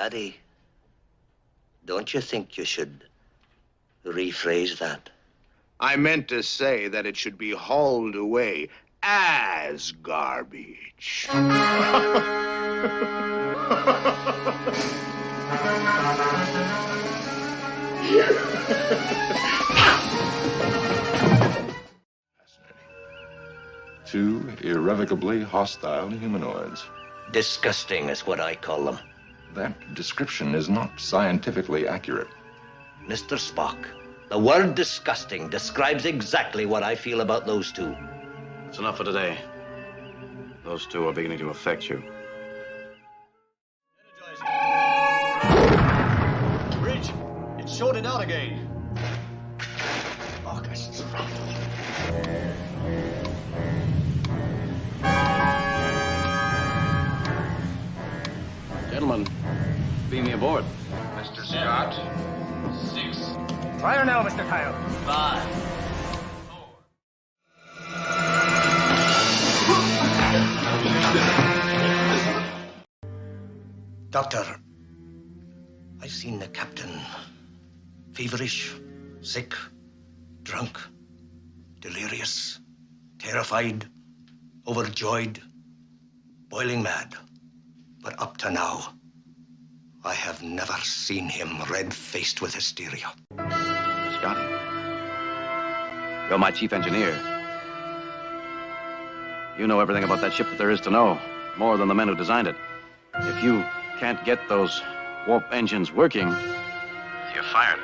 Laddie, don't you think you should rephrase that? I meant to say that it should be hauled away as garbage. Two irrevocably hostile humanoids. Disgusting is what I call them. That description is not scientifically accurate. Mr. Spock, the word disgusting describes exactly what I feel about those two. It's enough for today. Those two are beginning to affect you. Bridge, it's shorted out again. August's front. Gentlemen, beam me aboard. Mr. Scott, 6. Fire now, Mr. Kyle. 5. 4. Doctor, I've seen the captain feverish, sick, drunk, delirious, terrified, overjoyed, boiling mad. But up to now, I have never seen him red-faced with hysteria. Scotty, you're my chief engineer. You know everything about that ship that there is to know, more than the men who designed it. If you can't get those warp engines working, you're fired.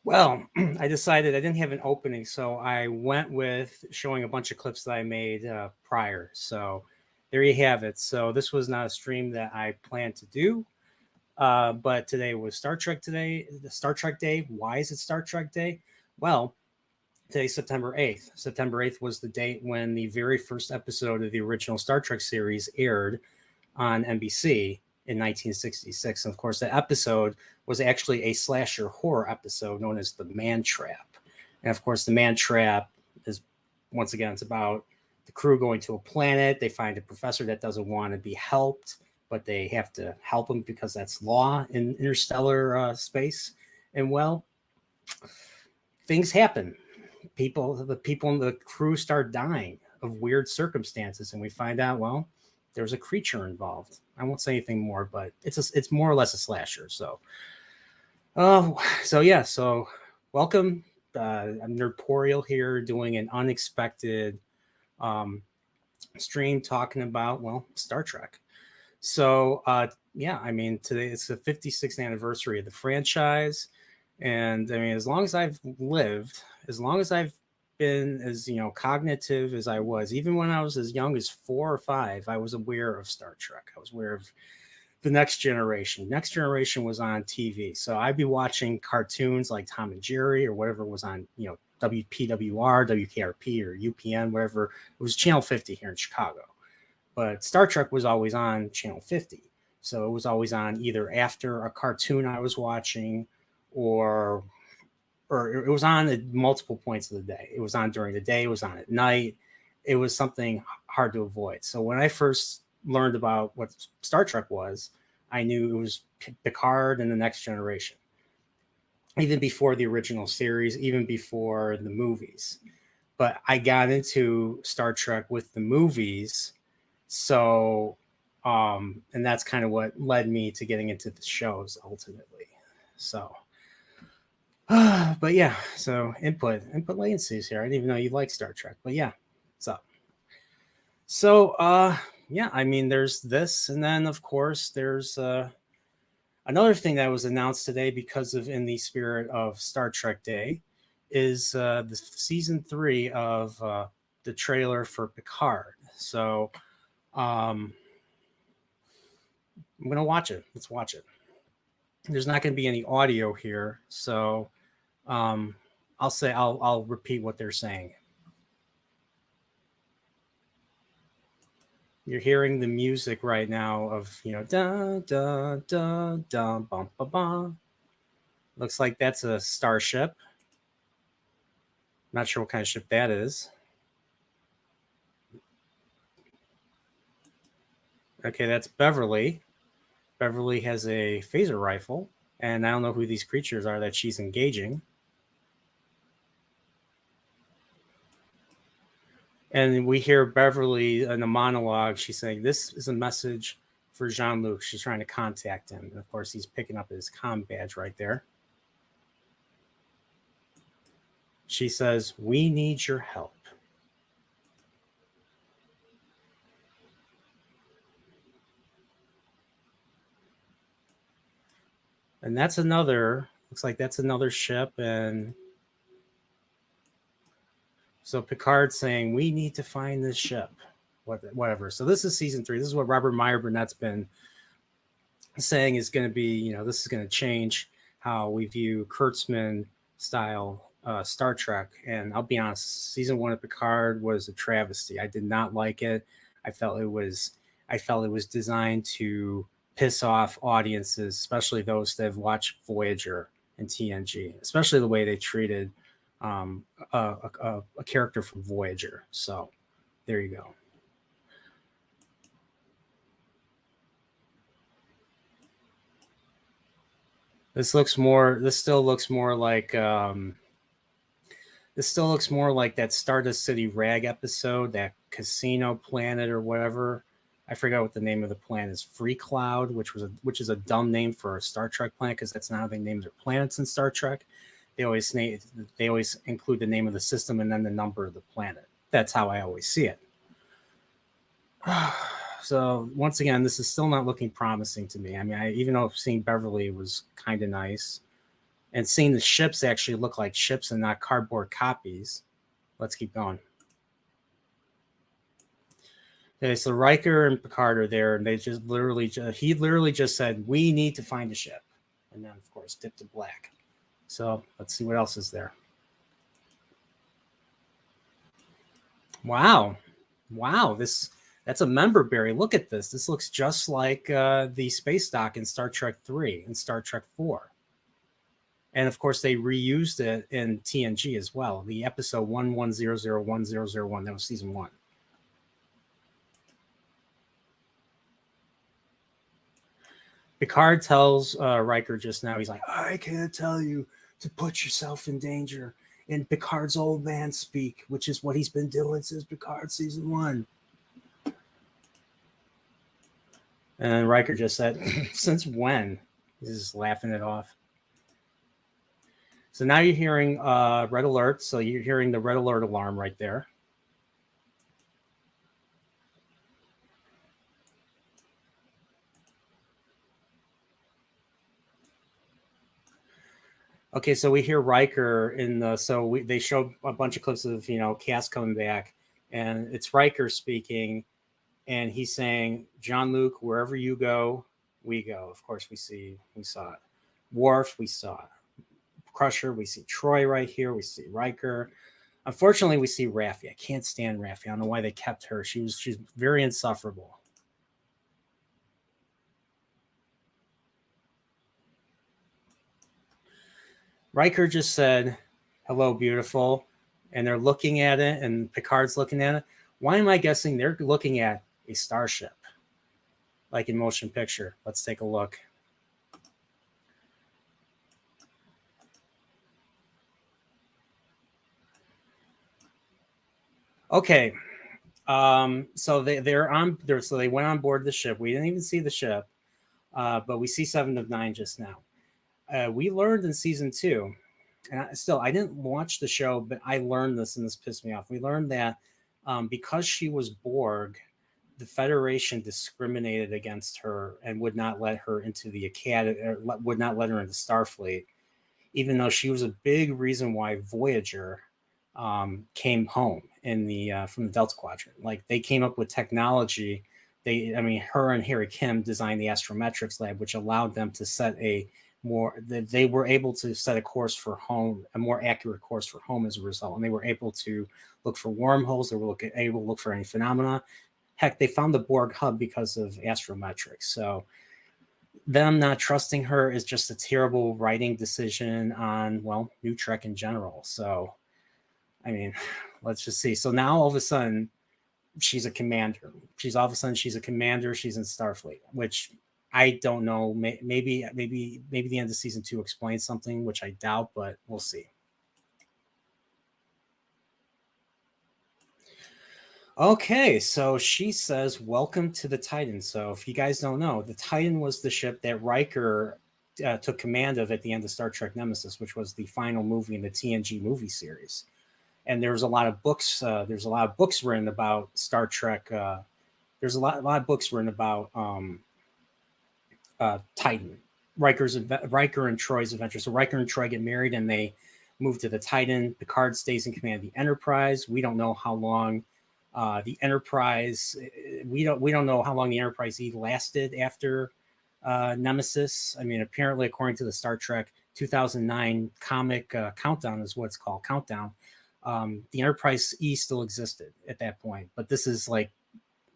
Well, I decided I didn't have an opening, so I went with showing a bunch of clips that I made prior. So there you have it. So this was not a stream that I planned to do, but today was Star Trek Day. The Star Trek Day. Why is it Star Trek Day? Well, today's September 8th. September 8th was the date when the very first episode of the original Star Trek series aired on NBC in 1966. And of course, that episode was actually a slasher horror episode known as The Man Trap. And of course, The Man Trap is, once again, it's about the crew going to a planet. They find a professor that doesn't want to be helped, but they have to help him because that's law in interstellar space. And well, things happen. The people in the crew start dying of weird circumstances. And we find out, well, there's a creature involved. I won't say anything more, but it's more or less a slasher. So, so welcome. I'm Nerdporial here doing an unexpected stream talking about, well, Star Trek. So, I mean, today it's the 56th anniversary of the franchise. And I mean, as long as I've lived, as long as I've been as, cognitive as I was, even when I was as young as 4 or 5, I was aware of Star Trek. I was aware of the Next Generation. Next Generation was on TV. So I'd be watching cartoons like Tom and Jerry or whatever was on, WPWR, WKRP, or UPN, whatever. It was Channel 50 here in Chicago. But Star Trek was always on Channel 50. So it was always on either after a cartoon I was watching or it was on at multiple points of the day. It was on during the day. It was on at night. It was something hard to avoid. So when I first learned about what Star Trek was, I knew it was Picard and the Next Generation. Even before the original series, even before the movies. But I got into Star Trek with the movies. So, and that's kind of what led me to getting into the shows ultimately. So, but yeah, so input latencies here. I didn't even know you like Star Trek, but yeah, what's up? So, I mean, there's this, and then of course there's another thing that was announced today because of in the spirit of Star Trek Day is the season 3 of the trailer for Picard. So, I'm gonna watch it. Let's watch it. There's not going to be any audio here, so I'll repeat what they're saying. You're hearing the music right now of, da da da da bum ba ba. Looks like that's a starship. Not sure what kind of ship that is. Okay, that's Beverly. Beverly has a phaser rifle, and I don't know who these creatures are that she's engaging. And we hear Beverly in a monologue. She's saying, "This is a message for Jean-Luc." She's trying to contact him. And of course, he's picking up his comm badge right there. She says, "We need your help." And that's another, looks like that's another ship. And so Picard's saying, "We need to find this ship." Whatever. So this is season 3. This is what Robert Meyer Burnett's been saying is going to be, this is going to change how we view Kurtzman style Star Trek. And I'll be honest, season 1 of Picard was a travesty. I did not like it. I felt it was designed to piss off audiences, especially those that have watched Voyager and TNG, especially the way they treated a character from Voyager. So there you go. This still looks more like that Stardust City Rag episode, that Casino Planet or whatever. I forgot what the name of the planet is. Free Cloud, which is a dumb name for a Star Trek planet, because that's not how they name their planets in Star Trek. They always include the name of the system and then the number of the planet. That's how I always see it. So once again, this is still not looking promising to me. I mean, even though seeing Beverly was kind of nice, and seeing the ships actually look like ships and not cardboard copies. Let's keep going. Okay, so Riker and Picard are there, and they just he literally just said, "We need to find a ship," and then of course dipped to black. So let's see what else is there. Wow, that's a member berry. Look at this. This looks just like the space dock in Star Trek 3 and Star Trek 4. And of course, they reused it in TNG as well. The episode 11001001, that was season 1. Picard tells Riker just now, he's like, "I can't tell you to put yourself in danger," in Picard's old man speak, which is what he's been doing since Picard season 1. And Riker just said, "Since when?" He's just laughing it off. So now you're hearing red alert. So you're hearing the red alert alarm right there. Okay, so we hear Riker in the they show a bunch of clips of Cass coming back, and it's Riker speaking, and he's saying, "Jean-Luc, wherever you go, we go." Of course, we saw it. Worf, we saw it. Crusher, we see Troy right here. We see Riker. Unfortunately, we see Raffi. I can't stand Raffi. I don't know why they kept her. She's very insufferable. Riker just said, "Hello, beautiful," and they're looking at it, and Picard's looking at it. Why am I guessing they're looking at a starship, like in motion picture? Let's take a look. Okay, so they went on board the ship. We didn't even see the ship, but we see 7 of 9 just now. We learned in season 2, and I didn't watch the show, but I learned this, and this pissed me off. We learned that because she was Borg, the Federation discriminated against her and would not let her into the academy, would not let her into Starfleet, even though she was a big reason why Voyager came home in from the Delta Quadrant. Like, they came up with technology. Her and Harry Kim designed the astrometrics lab, which allowed them to set they were able to set a course for home, a more accurate course for home as a result. And they were able to look for wormholes. They were able to look for any phenomena. Heck, they found the Borg hub because of astrometrics. So them not trusting her is just a terrible writing decision on, New Trek in general. So, let's just see. So now all of a sudden, she's a commander. She's all of a sudden she's a commander. She's in Starfleet, which I don't know. Maybe the end of season 2 explains something, which I doubt, but we'll see. Okay, so she says, "Welcome to the Titan." So if you guys don't know, the Titan was the ship that Riker took command of at the end of Star Trek Nemesis, which was the final movie in the TNG movie series. And there's a lot of books. There's a lot of books written about Star Trek. There's a lot of books written about Titan, Riker and Troy's adventure. So Riker and Troy get married, and they move to the Titan. Picard stays in command of the Enterprise. We don't know how long the Enterprise. We don't know how long the Enterprise E lasted after Nemesis. I mean, apparently, according to the Star Trek 2009 comic Countdown, is what it's called, Countdown. The Enterprise E still existed at that point, but this is like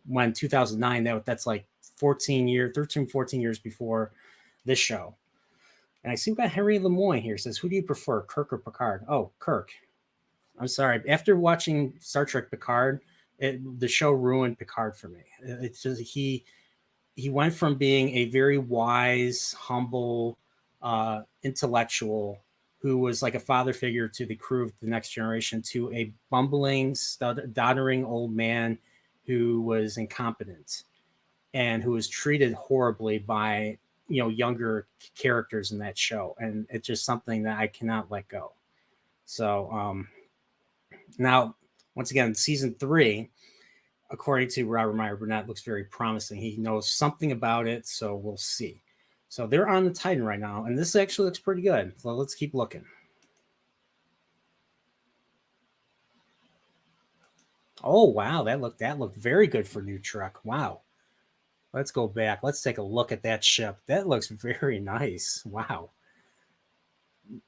when 2009, that's like 13, 14 years before this show. And I see we got Henry Lemoyne here. Says, who do you prefer, Kirk or Picard? Oh, Kirk. I'm sorry. After watching Star Trek Picard, the show ruined Picard for me. It's just he went from being a very wise, humble, intellectual who was like a father figure to the crew of the Next Generation to a bumbling, doddering old man who was incompetent and who was treated horribly by, younger characters in that show. And it's just something that I cannot let go. So now, once again, season 3, according to Robert Meyer Burnett, looks very promising. He knows something about it, so we'll see. So they're on the Titan right now, and this actually looks pretty good. So let's keep looking. Oh wow, that looked very good for New Trek. Wow. Let's go back. Let's take a look at that ship. That looks very nice. Wow.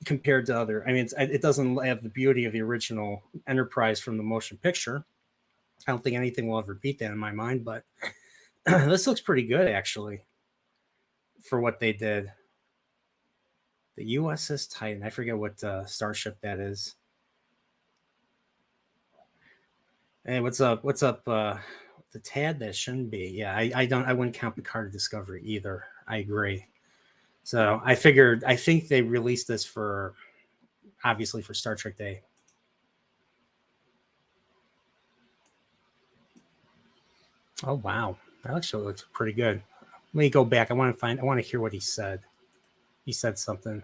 Compared to other, I mean, it doesn't have the beauty of the original Enterprise from the motion picture. I don't think anything will ever beat that in my mind, but this looks pretty good actually for what they did. The USS Titan. I forget what starship that is. Hey, what's up? What's up? The Tad that shouldn't be. Yeah, I wouldn't count Picard Discovery either. I agree. So I think they released this obviously for Star Trek Day. Oh wow, that actually looks pretty good. Let me go back. I want to hear what he said. He said something.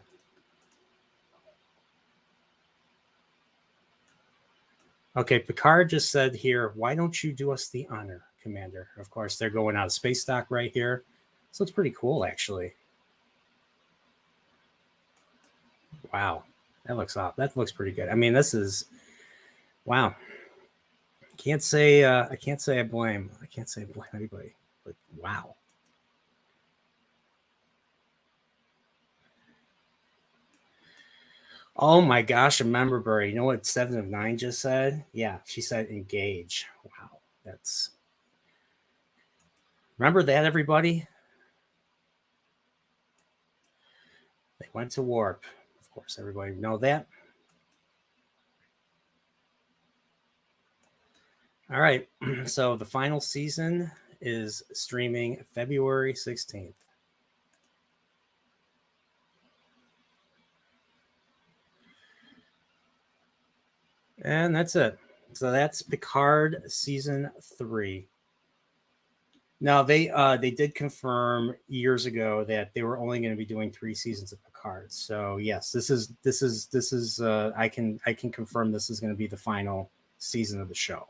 Okay, Picard just said here, why don't you do us the honor, Commander? Of course, they're going out of space dock right here. So it's pretty cool, actually. Wow, that looks pretty good. I mean, this is wow. I can't say I blame anybody, but wow. Oh my gosh, remember, Burry. You know what 7 of 9 just said? Yeah, she said engage. Wow, that's. Remember that, everybody? They went to warp. Of course, everybody know that. All right, so the final season is streaming February 16th. And that's it. So that's Picard season 3. Now they did confirm years ago that they were only going to be doing 3 seasons of Picard. So yes, this is I can confirm this is going to be the final season of the show.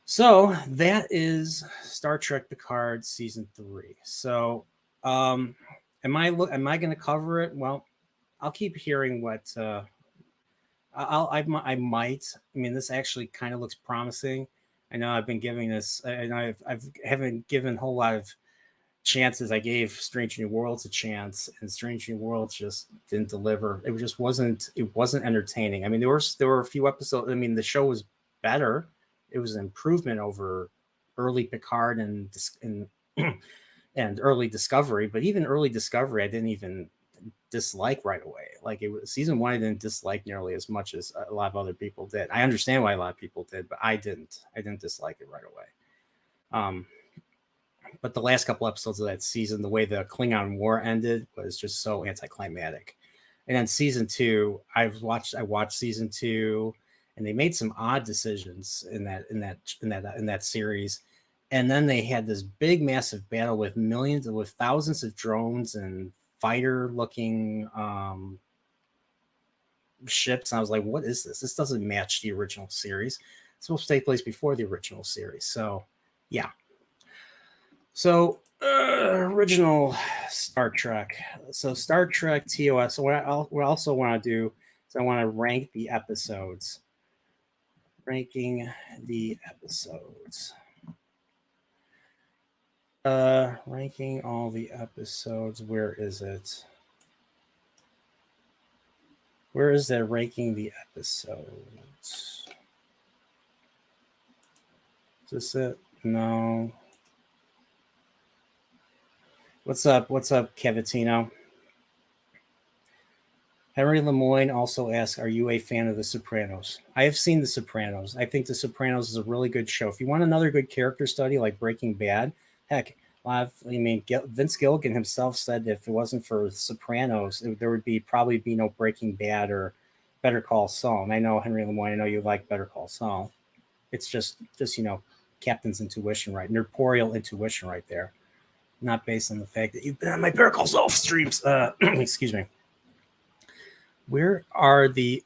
So that is Star Trek Picard season 3. So am I going to cover it? Well, I'll keep hearing what I might. I mean, this actually kind of looks promising. I know I've been giving this, and I haven't given a whole lot of chances. I gave Strange New Worlds a chance, and Strange New Worlds just didn't deliver. It just wasn't entertaining. I mean, there were a few episodes. I mean, the show was better. It was an improvement over early Picard and early Discovery. But even early Discovery, I didn't even dislike right away. Like, it was season 1, I didn't dislike nearly as much as a lot of other people did. I understand why a lot of people did, but I didn't dislike it right away. But the last couple episodes of that season, the way the Klingon War ended was just so anticlimactic. And then season 2, I watched season 2, and they made some odd decisions in that series. And then they had this big, massive battle with thousands of drones and fighter-looking ships. And I was like, "What is this? This doesn't match the original series. It's supposed to take place before the original series." So, yeah. So, original Star Trek. So, Star Trek TOS. So what I also want to do is I want to rank the episodes. Ranking the episodes. Ranking all the episodes. Where is it? Where is that ranking the episodes? Is this it? No. What's up? What's up, Cavatino? Henry Lemoyne also asks, "Are you a fan of The Sopranos?" I have seen The Sopranos. I think The Sopranos is a really good show. If you want another good character study like Breaking Bad, heck, Vince Gilligan himself said if it wasn't for Sopranos, there would probably be no Breaking Bad or Better Call Saul. And I know, Henry Lemoyne, I know you like Better Call Saul. It's just Captain's intuition, right? Nerdporial intuition right there. Not based on the fact that you've been on my Better Call Saul streams. Excuse me. Where do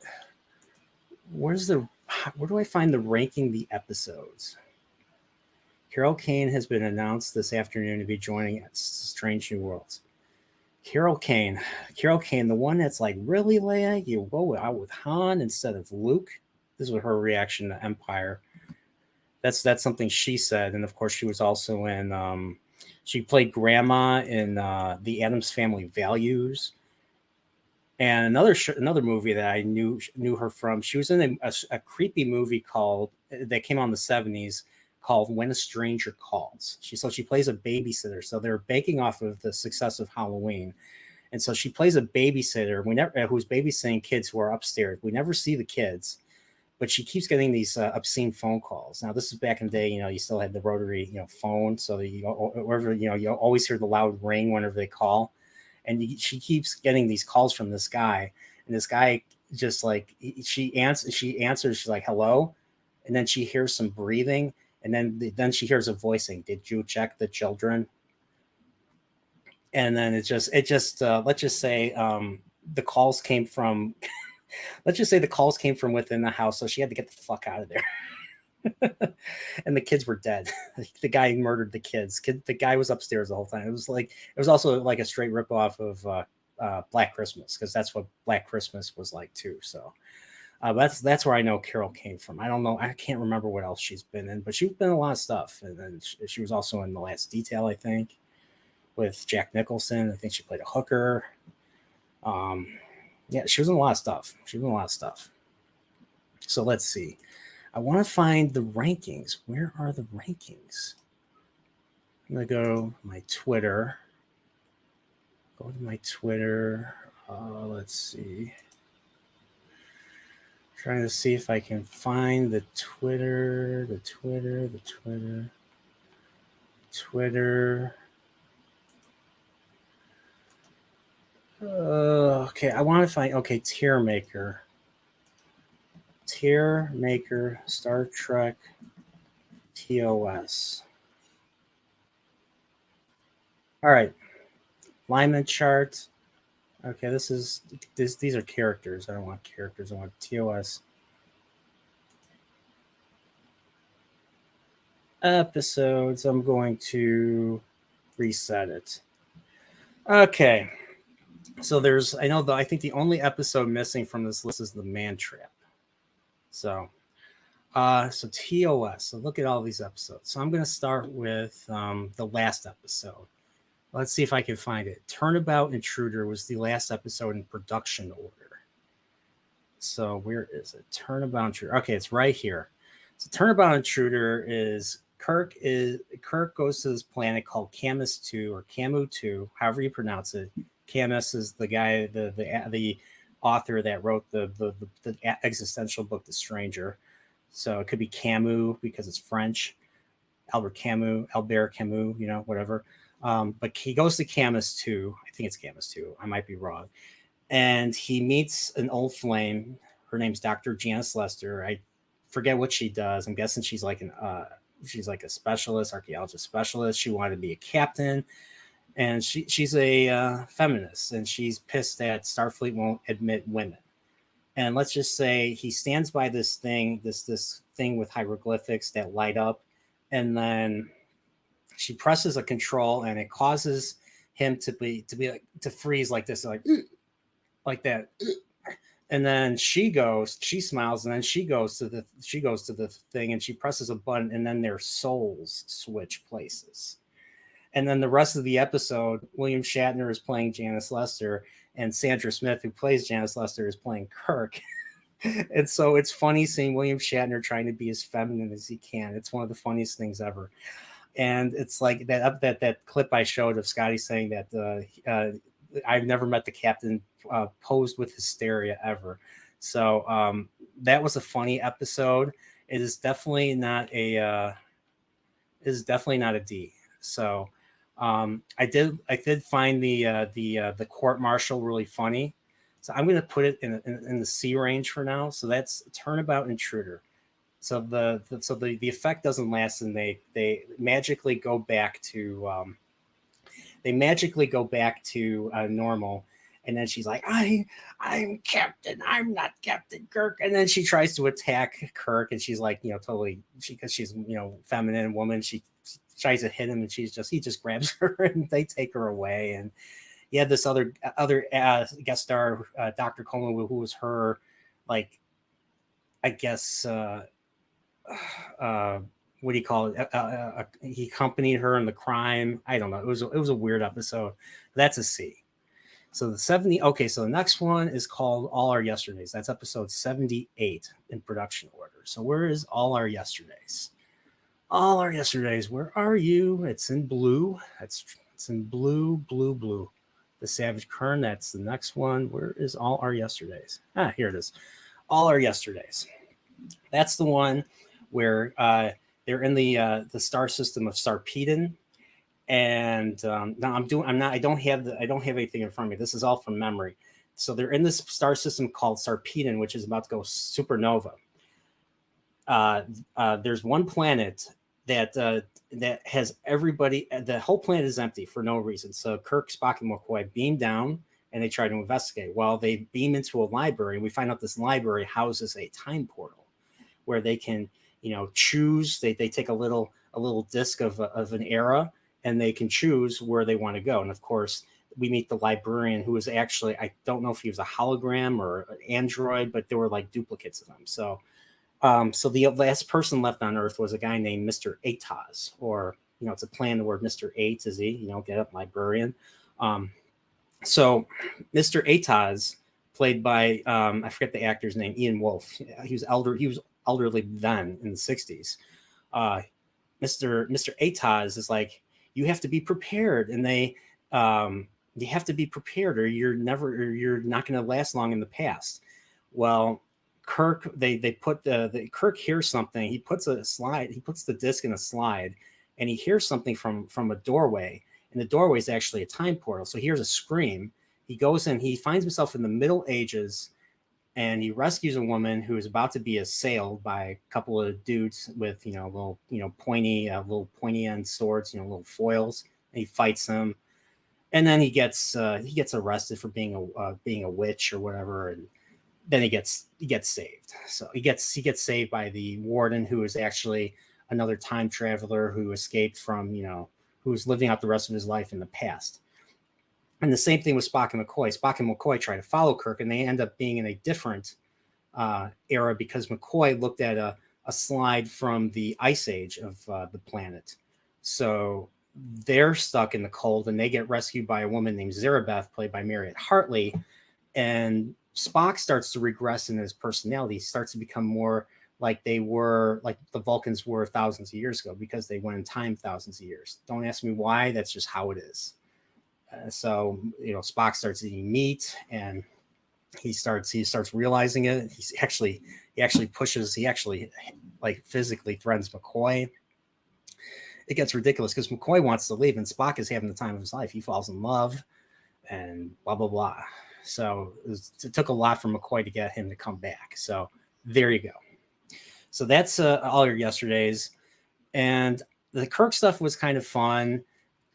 I find the ranking the episodes? Carol Kane has been announced this afternoon to be joining Strange New Worlds. Carol Kane, the one that's like, "Really, Leia? You go out with Han instead of Luke?" This was her reaction to Empire. That's something she said, and of course, she was also in. She played Grandma in The Addams Family Values, and another movie that I knew her from. She was in a creepy movie that came out in the 70s called When a Stranger Calls. She plays a babysitter. So they're banking off of the success of Halloween, and so she plays a babysitter who's babysitting kids who are upstairs. We never see the kids, but she keeps getting these obscene phone calls. Now, this is back in the day, you still had the rotary, phone. So you always hear the loud ring whenever they call. And she keeps getting these calls from this guy. And this guy just she answers, she's like, "Hello." And then she hears some breathing. And then she hears a voice saying, "Did you check the children?" And then let's just say the calls came from, let's just say the calls came from within the house. So she had to get the fuck out of there. And the kids were dead. The guy murdered the kids. The guy was upstairs the whole time. It was also like a straight ripoff of Black Christmas, because that's what Black Christmas was like too. So that's where I know Carol came from. I don't know. I can't remember what else she's been in, but she's been in a lot of stuff. And then she was also in The Last Detail, I think, with Jack Nicholson. I think she played a hooker. Yeah, she was in a lot of stuff. So let's see. I want to find the rankings. Where are the rankings? I'm going to go to my Twitter. Let's see. Trying to see if I can find the Twitter. Okay, I want to find, Tier Maker, Star Trek, TOS. All right, alignment chart. Okay, these are characters. I don't want characters. I want TOS. Episodes. I'm going to reset it. Okay. So I think the only episode missing from this list is the Man Trap. So TOS. So look at all these episodes. So I'm going to start with the last episode. Let's see if I can find it. Turnabout Intruder was the last episode in production order. So where is it? Turnabout Intruder. Okay, it's right here. So Turnabout Intruder is Kirk goes to this planet called Camus 2 or Camu 2, however you pronounce it. Camus is the guy, the author that wrote the existential book, The Stranger. So it could be Camus because it's French. Albert Camus, whatever. But he goes to Camus too. I think it's Camus too. I might be wrong. And he meets an old flame. Her name's Dr. Janice Lester. I forget what she does. I'm guessing she's like a specialist, archaeologist specialist. She wanted to be a captain. And she's a feminist, and she's pissed that Starfleet won't admit women. And let's just say he stands by this thing with hieroglyphics that light up, and then she presses a control, and it causes him to freeze like this, like that. And then she smiles, and then she goes to the thing, and she presses a button, and then their souls switch places. And then the rest of the episode, William Shatner is playing Janice Lester, and Sandra Smith, who plays Janice Lester, is playing Kirk. And so it's funny seeing William Shatner trying to be as feminine as he can. It's one of the funniest things ever. And it's like that clip I showed of Scotty saying that I've never met the captain posed with hysteria ever. So that was a funny episode. It is definitely not a D. So I did find the court martial really funny, so I'm going to put it in the C range for now. So that's Turnabout Intruder. So the effect doesn't last, and they magically go back to normal. And then she's like, I'm Captain. I'm not Captain Kirk. And then she tries to attack Kirk, and she's like, totally, because she's feminine woman. She tries to hit him, and he just grabs her, and they take her away. And you had this other guest star, Dr. Coleman, who was her, like, I guess, what do you call it? He accompanied her in the crime. I don't know. It was a weird episode. That's a C. So so the next one is called All Our Yesterdays. That's episode 78 in production order. So where is All Our Yesterdays? All Our Yesterdays, where are you? It's in blue. It's in blue. The Savage Kern, that's the next one. Where is All Our Yesterdays? Here it is. All Our Yesterdays. That's the one where they're in the star system of Sarpedon. And I don't have anything in front of me. This is all from memory. So they're in this star system called Sarpedon, which is about to go supernova. There's one planet that has everybody. The whole planet is empty for no reason. So Kirk, Spock, and McCoy beam down, and they try to investigate. Well, they beam into a library, and we find out this library houses a time portal where they can, choose. They take a little disc of an era, and they can choose where they want to go. And of course, we meet the librarian, who is actually, I don't know if he was a hologram or an android, but there were like duplicates of him. So the last person left on Earth was a guy named Mr. Ataz, or, it's a play on the word Mr. Eight, is he, get up, librarian. So Mr. Ataz, played by, I forget the actor's name, Ian Wolfe. He was elderly then in the 60s. Mr. Ataz is like, you have to be prepared, and you have to be prepared, or you're not going to last long in the past. Well, Kirk, they put Kirk hears something. He puts the disc in a slide, and he hears something from a doorway, and the doorway is actually a time portal. So he hears a scream. He goes in. He finds himself in the Middle Ages, and he rescues a woman who is about to be assailed by a couple of dudes with little pointy end swords, little foils. And he fights them, and then he gets arrested for being a witch or whatever, and then he gets saved. So he gets saved by the warden, who is actually another time traveler who escaped from who was living out the rest of his life in the past. And the same thing with Spock and McCoy. Spock and McCoy try to follow Kirk, and they end up being in a different era, because McCoy looked at a slide from the ice age of the planet. So they're stuck in the cold, and they get rescued by a woman named Zarabeth, played by Marriott Hartley. And Spock starts to regress in his personality. He starts to become more like the Vulcans were thousands of years ago, because they went in time thousands of years. Don't ask me why. That's just how it is. So Spock starts eating meat, and he starts realizing it. He actually like physically threatens McCoy. It gets ridiculous because McCoy wants to leave, and Spock is having the time of his life. He falls in love, and blah blah blah. So it took a lot for McCoy to get him to come back. So there you go. So that's all your yesterdays, and the Kirk stuff was kind of fun.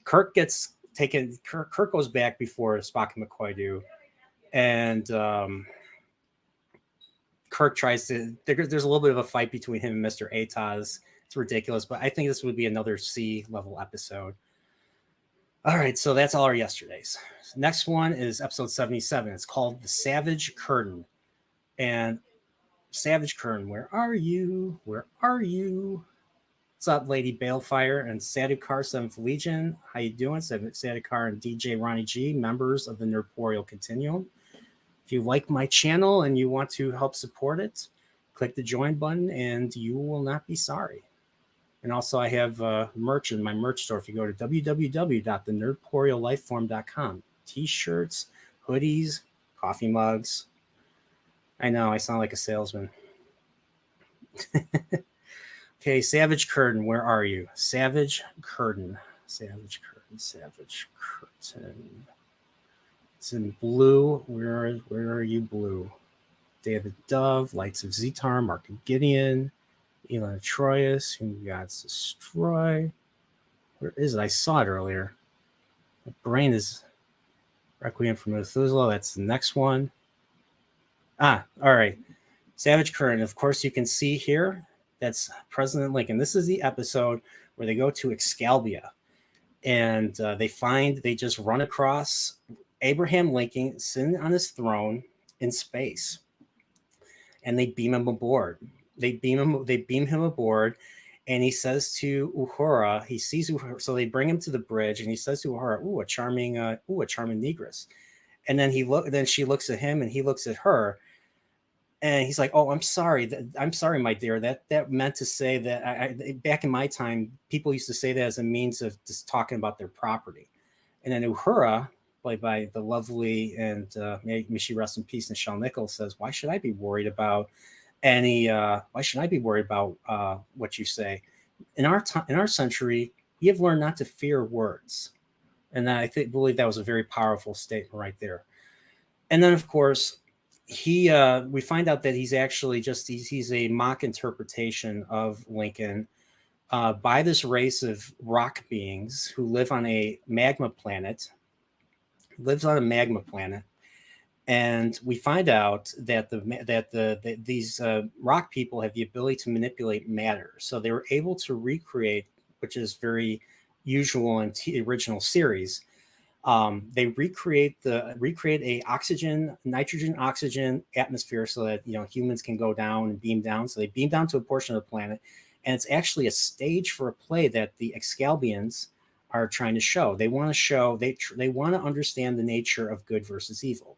Kirk gets taken. Kirk goes back before Spock and McCoy do, and Kirk tries to. There's a little bit of a fight between him and Mr. Ataz. It's ridiculous, but I think this would be another C level episode. All right, so that's all our yesterdays. Next one is episode 77. It's called The Savage Curtain. And Savage Curtain, where are you? Where are you? What's up, Lady Balefire and Sadukar 7th Legion? How you doing? Sadukar and DJ Ronnie G, members of the Nerdporial Continuum. If you like my channel and you want to help support it, click the join button and you will not be sorry. And also I have merch in my merch store. If you go to www.thenerdporiallifeform.com, t-shirts, hoodies, coffee mugs. I know I sound like a salesman. Okay, Savage Curtain, where are you? Savage Curtain. Savage Curtain. Savage Curtain. It's in blue. Where are you, blue? Day of the Dove, Lights of Zitar, Mark of Gideon, Elan of Troyes, Whom Gods Destroy. Where is it? I saw it earlier. My brain is Requiem for Methuselah. That's the next one. All right. Savage Curtain. Of course, you can see here. That's President Lincoln. This is the episode where they go to Excalibur, and they just run across Abraham Lincoln sitting on his throne in space, and they beam him aboard. They beam him aboard, and he says to Uhura, he sees Uhura, so they bring him to the bridge, and he says to Uhura, "Ooh, a charming negress." And then then she looks at him, and he looks at her. And he's like, "Oh, I'm sorry. I'm sorry, my dear. That meant to say that back in my time, people used to say that as a means of just talking about their property." And then Uhura, played by the lovely and may she rest in peace, Nichelle Nichols, says, "Why should I be worried about Why should I be worried about what you say? In our century, we have learned not to fear words." And I believe that was a very powerful statement right there. And then, of course, we find out that he's actually he's a mock interpretation of Lincoln by this race of rock beings who live on a magma planet. And we find out that these rock people have the ability to manipulate matter. So they were able to recreate, which is very usual in the original series. They recreate a nitrogen oxygen atmosphere so that humans can go down and beam down. So they beam down to a portion of the planet, and it's actually a stage for a play that the Excalbians are trying to show. They want to show they want to understand the nature of good versus evil.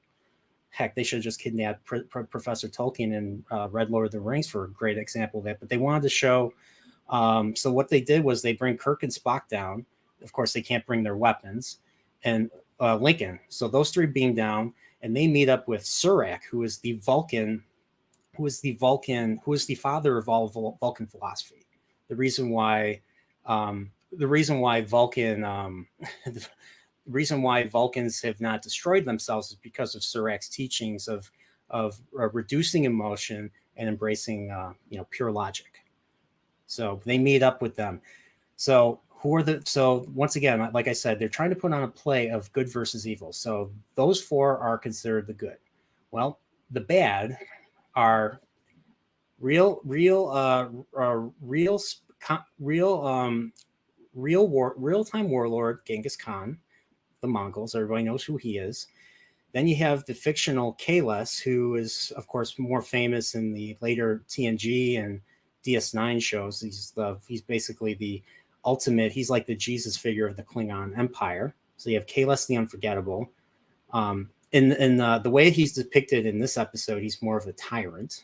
Heck, they should have just kidnapped Professor Tolkien and read Lord of the Rings for a great example of that. But they wanted to show. So what they did was they bring Kirk and Spock down. Of course, they can't bring their weapons. And Lincoln. So those three beam down, and they meet up with Surak, who is the father of all Vulcan philosophy. The reason why Vulcans have not destroyed themselves is because of Surak's teachings of reducing emotion and embracing pure logic. So they meet up with them. So once again, like I said, they're trying to put on a play of good versus evil. So those four are considered the good. Well, the bad are real-time warlord Genghis Khan, the Mongols. Everybody knows who he is. Then you have the fictional Kahless, who is, of course, more famous in the later TNG and DS9 shows. He's basically the ultimate. He's like the Jesus figure of the Klingon Empire. So you have Kahless the Unforgettable. In the way he's depicted in this episode, he's more of a tyrant,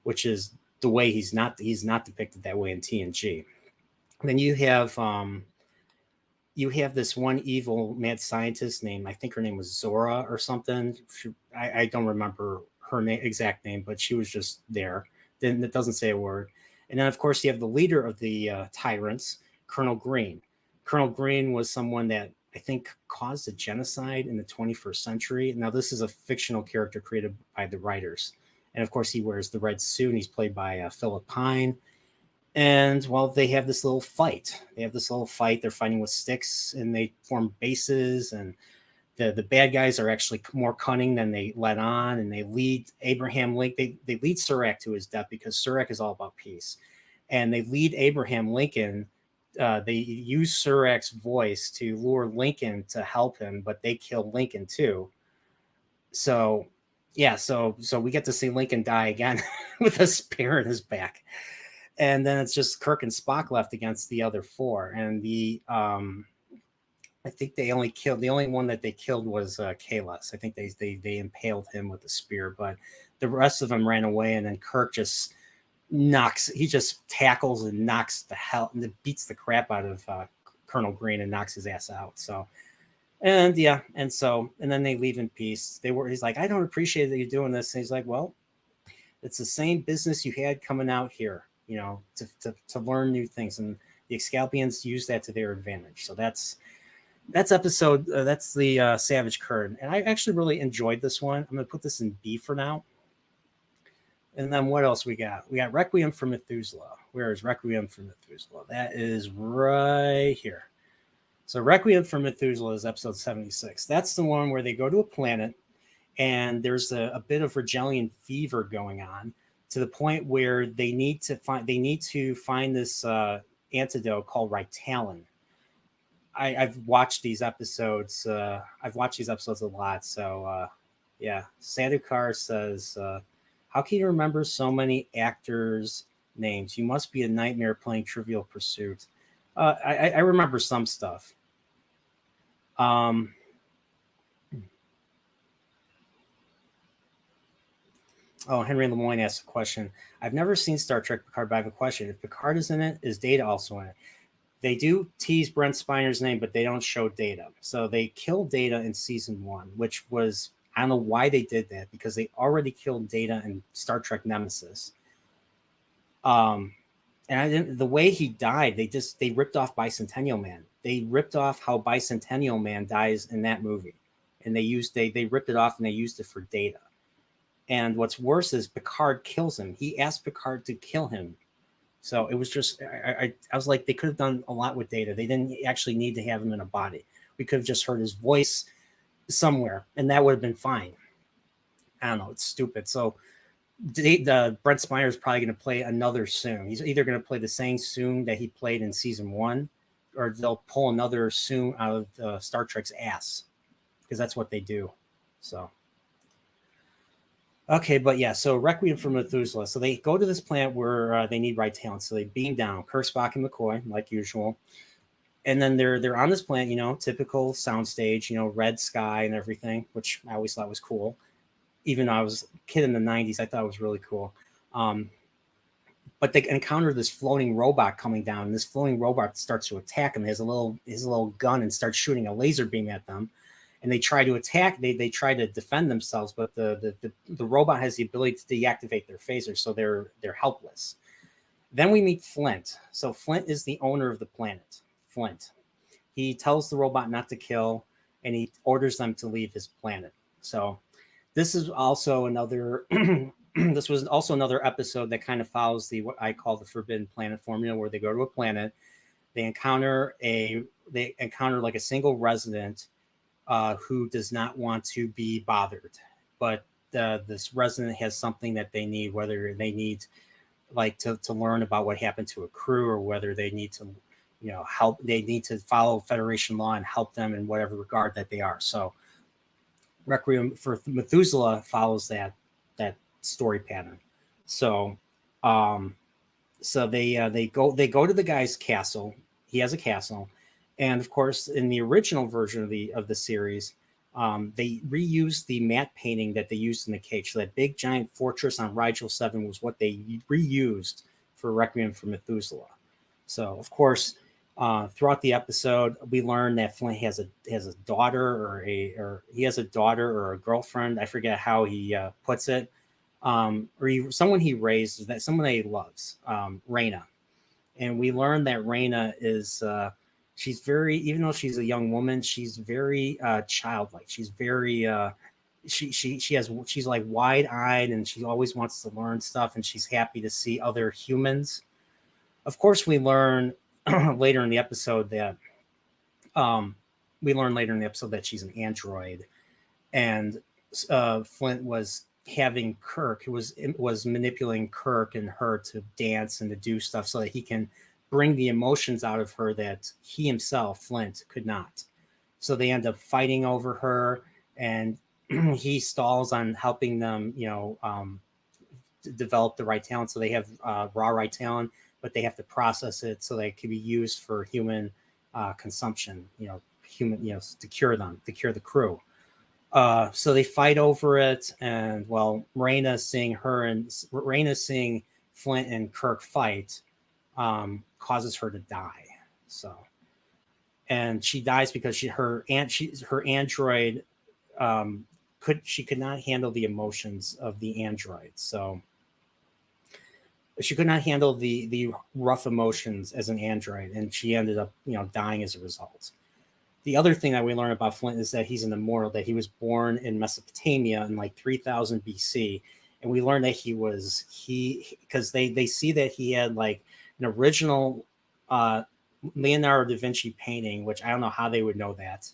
which is the way he's not depicted that way in TNG. Then you have you have this one evil mad scientist named, I think her name was Zora or something. I don't remember her exact name, but she was just there. Then it doesn't say a word. And then, of course, you have the leader of the tyrants, Colonel Green. Colonel Green was someone that I think caused a genocide in the 21st century. Now, this is a fictional character created by the writers. And, of course, he wears the red suit, and he's played by Philip Pine. And, well, they have this little fight. They're fighting with sticks, and they form bases, and the bad guys are actually more cunning than they let on, and they lead Abraham Lincoln. They lead Surak to his death because Surak is all about peace. And they lead Abraham Lincoln. They use Surak's voice to lure Lincoln to help him, but they kill Lincoln too. So, yeah, so we get to see Lincoln die again with a spear in his back. And then it's just Kirk and Spock left against the other four. And I think the only one that they killed was Kalos. I think they impaled him with a spear, but the rest of them ran away. And then Kirk just tackles and knocks the hell and beats the crap out of Colonel Green and knocks his ass out. So, and then they leave in peace. He's like, I don't appreciate that you're doing this. And he's like, well, it's the same business you had coming out here, to learn new things. And the Excalbians use that to their advantage. So that's episode. That's the Savage Curd, and I actually really enjoyed this one. I'm going to put this in B for now. And then what else we got? We got Requiem for Methuselah. Where is Requiem for Methuselah? That is right here. So Requiem for Methuselah is episode 76. That's the one where they go to a planet, and there's a bit of Regelian fever going on to the point where they need to find this antidote called Ritalin. I've watched these episodes. I've watched these episodes a lot. So, yeah. Sadukar says, how can you remember so many actors' names? You must be a nightmare playing Trivial Pursuit. I remember some stuff. Oh, Henry Lemoyne asked a question. I've never seen Star Trek Picard, but I have a question. If Picard is in it, is Data also in it? They do tease Brent Spiner's name, but they don't show Data. So they killed Data in season 1, which was, I don't know why they did that, because they already killed Data in Star Trek Nemesis. And the way he died, they ripped off Bicentennial Man. They ripped off how Bicentennial Man dies in that movie. And they ripped it off and they used it for Data. And what's worse is Picard kills him. He asked Picard to kill him. So it was just, I was like, they could have done a lot with Data. They didn't actually need to have him in a body. We could have just heard his voice somewhere, and that would have been fine. I don't know. It's stupid. So Brent Spiner is probably going to play another Soong. He's either going to play the same Soong that he played in season 1, or they'll pull another Soong out of Star Trek's ass, because that's what they do. So. Okay, but yeah, so Requiem for Methuselah. So they go to this planet where they need right talent. So they beam down, Kirk, Spock, and McCoy, like usual. And then they're on this planet, typical soundstage, red sky and everything, which I always thought was cool. Even though I was a kid in the 90s, I thought it was really cool. But they encounter this floating robot coming down, and this floating robot starts to attack them. He has his little gun and starts shooting a laser beam at them. And they try to attack. They try to defend themselves, but the robot has the ability to deactivate their phasers, so they're helpless. Then we meet Flint. So Flint is the owner of the planet. Flint. He tells the robot not to kill, and he orders them to leave his planet. So this is also another. This was also another episode that kind of follows what I call the Forbidden Planet formula, where they go to a planet, they encounter like a single resident. Who does not want to be bothered, but this resident has something that they need, whether they need like to learn about what happened to a crew, or whether they need to, help. They need to follow Federation law and help them in whatever regard that they are. So Requiem for Methuselah follows that story pattern. So they go to the guy's castle. He has a castle. And of course, in the original version of the series, they reused the matte painting that they used in the cage. So that big giant fortress on Rigel 7 was what they reused for Requiem for Methuselah. So of course, Throughout the episode, we learn that Flint has a daughter or he has a daughter or a girlfriend. I forget how he puts it. Someone he raised, that someone that he loves, Reyna. And we learn that Reyna is she's very, even though she's a young woman, she's very childlike. She's very she's like wide-eyed, and she always wants to learn stuff, and she's happy to see other humans. Of course, we learn later in the episode that she's an android, and Flint was having Kirk, who was manipulating Kirk and her to dance and to do stuff so that he can bring the emotions out of her that he himself, Flint, could not. So they end up fighting over her, and he stalls on helping them, develop the right talent. So they have raw right talent, but they have to process it so that it can be used for human consumption, to cure the crew. So they fight over it, and Reyna seeing Flint and Kirk fight causes her to die. So, and she dies because her android could not handle the emotions of the android. So she could not handle the rough emotions as an android, and she ended up dying as a result. The other thing that we learn about Flint is that he's an immortal, that he was born in Mesopotamia in like 3000 BC. And we learn that because they see that he had like an original Leonardo da Vinci painting, which I don't know how they would know that.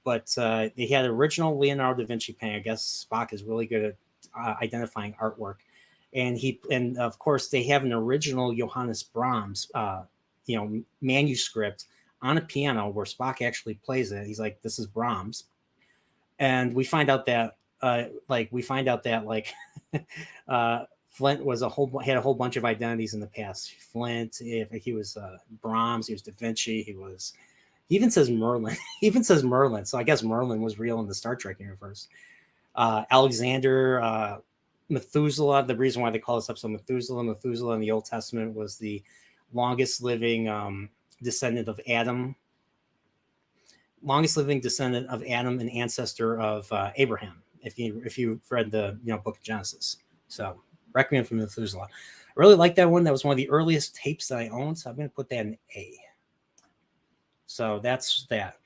But they had original Leonardo da Vinci painting. I guess Spock is really good at identifying artwork. And of course they have an original Johannes Brahms, manuscript on a piano where Spock actually plays it. He's like, this is Brahms. And we find out that Flint had a whole bunch of identities in the past. Flint, if he was Brahms, he was Da Vinci, he even says Merlin. So I guess Merlin was real in the Star Trek universe. Alexander, Methuselah, the reason why they call this episode Methuselah in the Old Testament was the longest living descendant of Adam and ancestor of Abraham, if you've read the book of Genesis. So Requiem from Methuselah. I really like that one. That was one of the earliest tapes that I owned, so I'm going to put that in A. So that's that.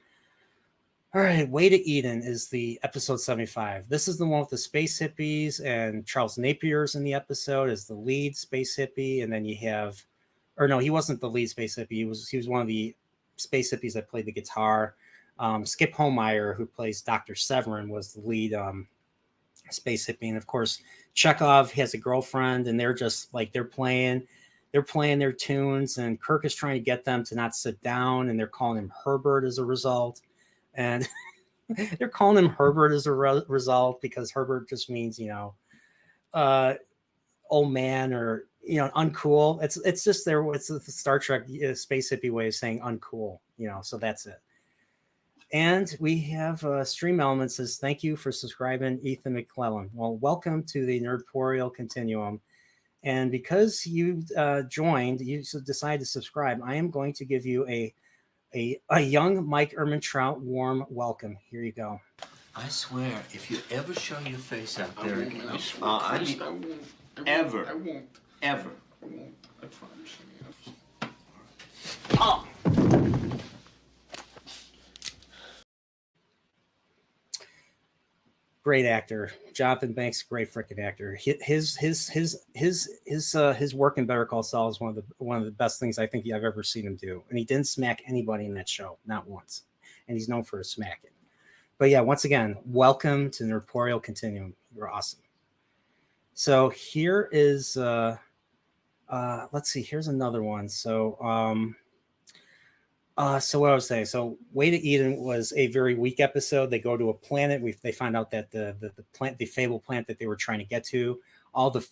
All right, Way to Eden is the episode 75. This is the one with the space hippies, and Charles Napier's in the episode as the lead space hippie, and then you have, or no, he wasn't the lead space hippie. He was one of the space hippies that played the guitar. Skip Homeyer, who plays Dr. Severin, was the lead space hippie, and of course Chekhov has a girlfriend, and they're just like they're playing their tunes, and Kirk is trying to get them to not sit down, and they're calling him Herbert as a result. And they're calling him Herbert as a result because Herbert just means old man or uncool. It's just it's the Star Trek space hippie way of saying uncool. So that's it. And we have Stream Elements says, thank you for subscribing, Ethan McClellan. Well, welcome to the Nerdporial Continuum. And because you joined, you decided to subscribe, I am going to give you a young Mike Ehrmantraut warm welcome. Here you go. I swear, if you ever show your face out there again, I won't. Ever. I won't. Ever. I won't. I promise you. Oh! Great actor, Jonathan Banks. Great freaking actor. His work in Better Call Saul is one of the best things I think I've ever seen him do. And he didn't smack anybody in that show, not once. And he's known for his smacking. But yeah, once again, welcome to Nerdporial Continuum. You're awesome. So here is let's see. Here's another one. So what I was saying, so Way to Eden was a very weak episode. They go to a planet. They find out that the plant, the fable plant that they were trying to get to, all the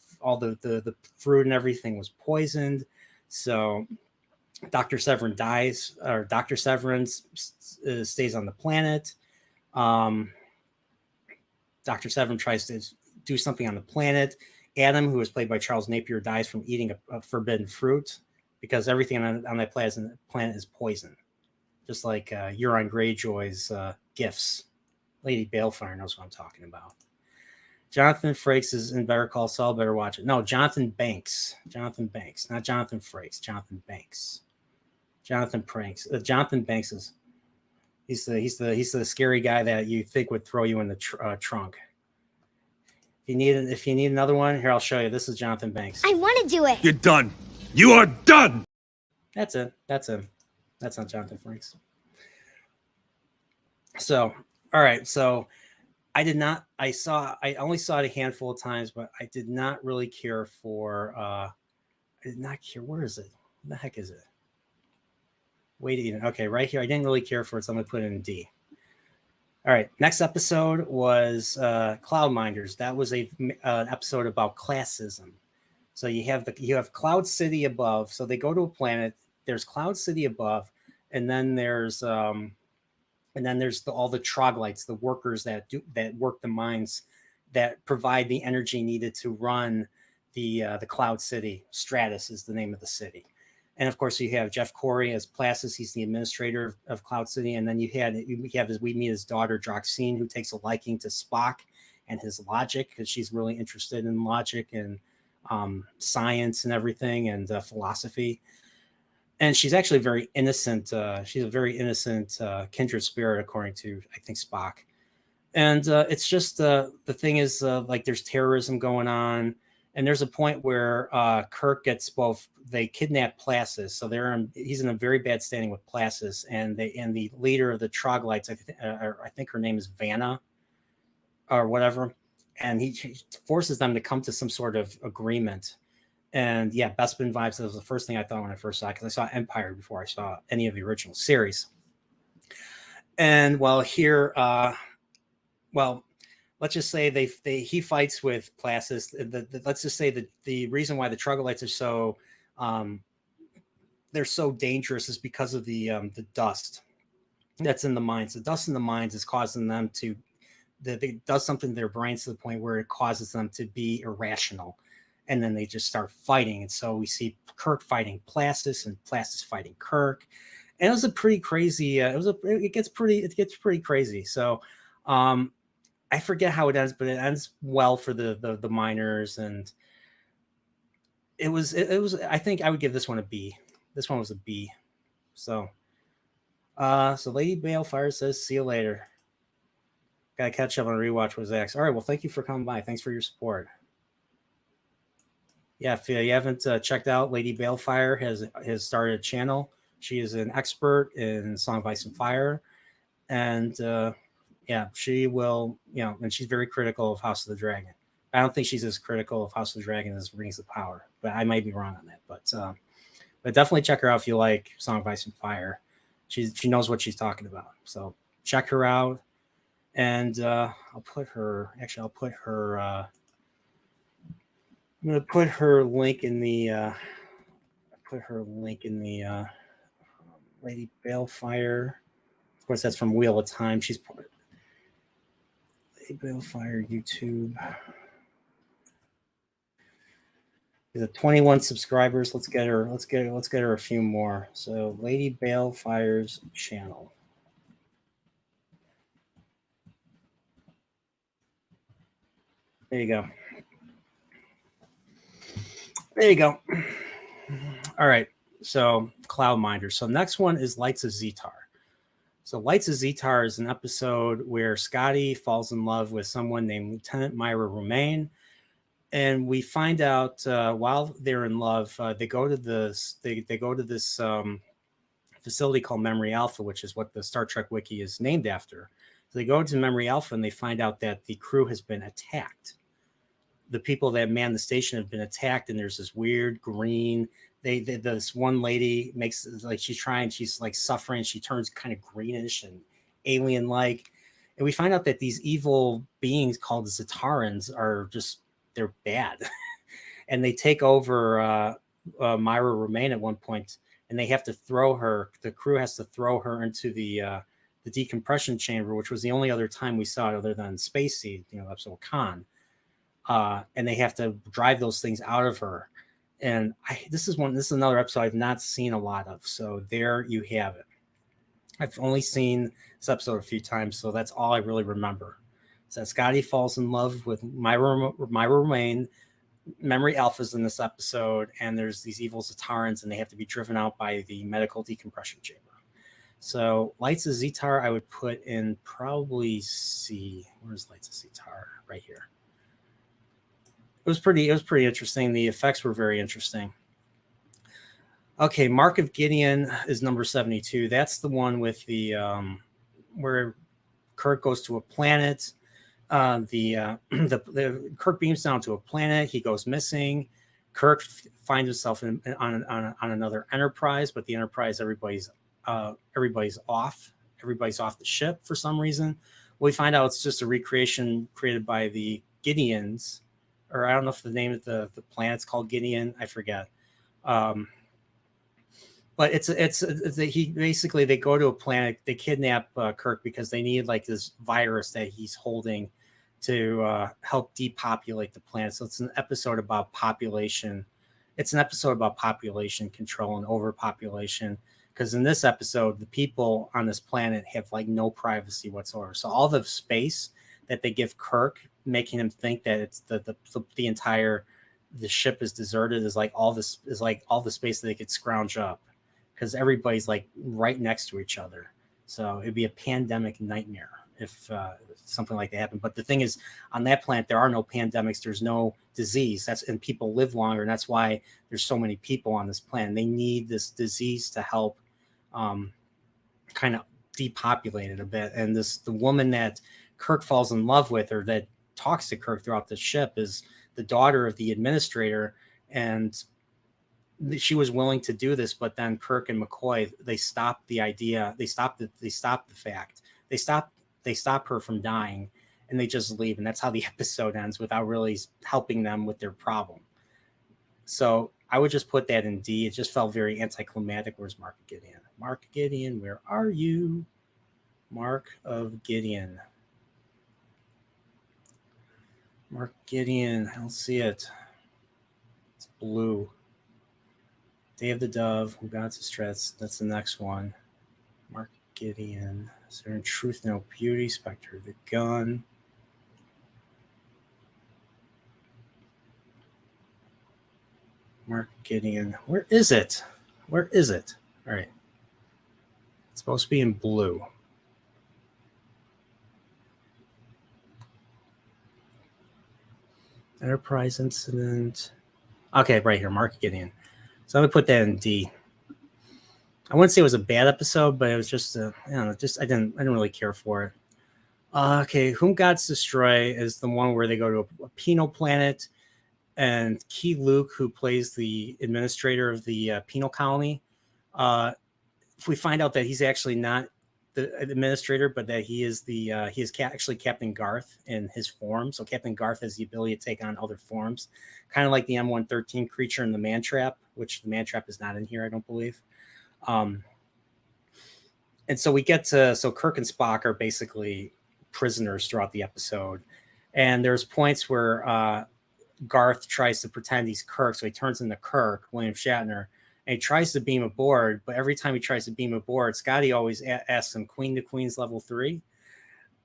fruit and everything was poisoned. So Dr. Severin dies, or Dr. Severin stays on the planet. Dr. Severin tries to do something on the planet. Adam, who was played by Charles Napier, dies from eating a forbidden fruit. because everything on that planet is poison, just like Euron Greyjoy's gifts. Lady Balefire knows what I'm talking about. Jonathan Frakes is in Better Call Saul. Better watch it. No, Jonathan Banks. Jonathan Banks, not Jonathan Frakes. Jonathan Banks. Jonathan Pranks. Jonathan Banks is he's the scary guy that you think would throw you in the trunk. If you need another one, here I'll show you. This is Jonathan Banks. I want to do it. You're done. You are done. That's it. That's him. That's not Jonathan Frakes. So, all right. So I only saw it a handful of times, but I did not really care for, where is it? What the heck is it? Okay, right here. I didn't really care for it, so I'm going to put it in D. All right, next episode was Cloudminders. That was an episode about classism. So you have Cloud City above. So they go to a planet. There's Cloud City above, and then there's all the troglodytes, the workers that work the mines, that provide the energy needed to run the Cloud City. Stratus is the name of the city, and of course you have Jeff Corey as Placis. He's the administrator of Cloud City, and then we meet his daughter Droxine, who takes a liking to Spock and his logic, because she's really interested in logic and science and everything, and philosophy. And she's actually very innocent. She's a very innocent kindred spirit, according to, I think, Spock. And it's just the thing is, like, there's terrorism going on, and there's a point where Kirk gets they kidnap Placis, so he's in a very bad standing with Placis, and the leader of the troglodytes, I think her name is Vanna, or whatever, and he forces them to come to some sort of agreement. And yeah, Bespin vibes. That was the first thing I thought when I first saw it, because I saw Empire before I saw any of the original series. And here, let's just say he fights with Placis. Let's just say that the reason why the troglodytes are so they're so dangerous is because of the dust that's in the mines. The dust in the mines is causing them it does something to their brains to the point where it causes them to be irrational. And then they just start fighting. And so we see Kirk fighting Placis and Placis fighting Kirk. And it was a pretty crazy, it gets pretty crazy. So I forget how it ends, but it ends well for the miners. And it was, I think I would give this one a B. This one was a B. So Lady Balefire says, see you later. Gotta catch up on rewatch with Zax. All right. Well, thank you for coming by. Thanks for your support. Yeah, if you haven't checked out, Lady Balefire has started a channel. She is an expert in Song of Ice and Fire, and she will, and she's very critical of House of the Dragon. I don't think she's as critical of House of the Dragon as Rings of Power, but I might be wrong on that. But definitely check her out if you like Song of Ice and Fire. She knows what she's talking about. So check her out, and I'll put her. I'm going to put her link in the Lady Balefire. Of course, that's from Wheel of Time. She's Lady Balefire YouTube. She's at 21 subscribers. Let's get her a few more. So Lady Balefire's channel. There you go. There you go. All right. So Cloudminders. So next one is Lights of Zitar. So Lights of Zitar is an episode where Scotty falls in love with someone named Lieutenant Myra Romaine. And we find out while they're in love, they go to this facility called Memory Alpha, which is what the Star Trek wiki is named after. So they go to Memory Alpha and they find out that the crew has been attacked. The people that man the station have been attacked, and there's this weird green. This one lady makes like she's like suffering. She turns kind of greenish and alien-like, and we find out that these evil beings called Zitarans they're bad, and they take over Myra Romaine at one point, and they have to throw her. The crew has to throw her into the decompression chamber, which was the only other time we saw it other than Spacey, episode Khan. And they have to drive those things out of her. And this is another episode I've not seen a lot of. So there you have it. I've only seen this episode a few times, so that's all I really remember. So Scotty falls in love with Myra Romaine, memory alphas in this episode, and there's these evil Zitarans, and they have to be driven out by the medical decompression chamber. So Lights of Zitar, I would put in probably C. Where's Lights of Zitar? Right here. It was pretty interesting. The effects were very interesting. Okay, Mark of Gideon is number 72. That's the one with the where Kirk goes to a planet. The Kirk beams down to a planet. He goes missing. Kirk finds himself on another Enterprise, but the Enterprise, everybody's off. Everybody's off the ship for some reason. We find out it's just a recreation created by the Gideons, or I don't know if the name of the planet's called Gideon. I forget. But they go to a planet. They kidnap Kirk because they need like this virus that he's holding to help depopulate the planet. So it's an episode about population. It's an episode about population control and overpopulation. Because in this episode, the people on this planet have like no privacy whatsoever. So all the space that they give Kirk, making him think that it's the entire ship is deserted, is like all the space that they could scrounge up. Because everybody's like right next to each other. So it'd be a pandemic nightmare if something like that happened. But the thing is, on that planet, there are no pandemics. There's no disease. And people live longer. And that's why there's so many people on this planet. They need this disease to help kind of depopulate it a bit. And the woman that Kirk falls in love with, or that talks to Kirk throughout the ship, is the daughter of the administrator. And she was willing to do this, but then Kirk and McCoy, they stopped the idea. They stopped the fact. They stop her from dying, and they just leave. And that's how the episode ends, without really helping them with their problem. So I would just put that in D. It just felt very anticlimactic. Where's Mark of Gideon? Mark of Gideon, where are you? Mark of Gideon. Mark Gideon, I don't see it. It's blue. Day of the Dove, Who Gods Distress. That's the next one. Mark Gideon. Is there in Truth No Beauty? Spectre of the Gun. Mark Gideon. Where is it? Where is it? All right. It's supposed to be in blue. Enterprise Incident. Okay, right here. Mark Gideon. So I'm gonna put that in D. I wouldn't say it was a bad episode, but it was just I didn't really care for it. Okay, Whom Gods Destroy is the one where they go to a penal planet, and Key Luke, who plays the administrator of the penal colony, if we find out that he's actually not the administrator, but that he is actually Captain Garth in his form. So Captain Garth has the ability to take on other forms, kind of like the M113 creature in the Man Trap, which the Man Trap is not in here, I don't believe. And so we get to, so Kirk and Spock are basically prisoners throughout the episode. And there's points where Garth tries to pretend he's Kirk. So he turns into Kirk, William Shatner, and he tries to beam aboard. But every time he tries to beam aboard, Scotty always asks him Queen to Queen's level 3,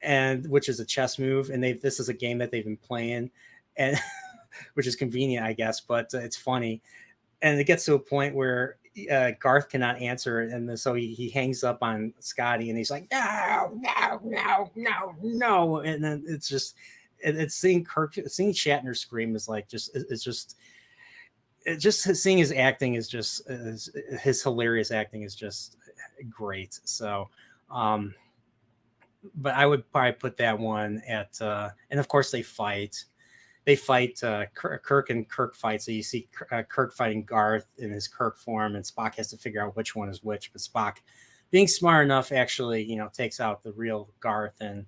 and which is a chess move. And this is a game that they've been playing, and which is convenient, I guess, but it's funny. And it gets to a point where Garth cannot answer it, and so he hangs up on Scotty, and he's like, no, and then it's just seeing Shatner scream is like seeing his acting is just his hilarious acting is just great. So but I would probably put that one at and of course they fight Kirk and Kirk fight. So you see Kirk fighting Garth in his Kirk form, and Spock has to figure out which one is which. But Spock, being smart enough, actually, takes out the real Garth, and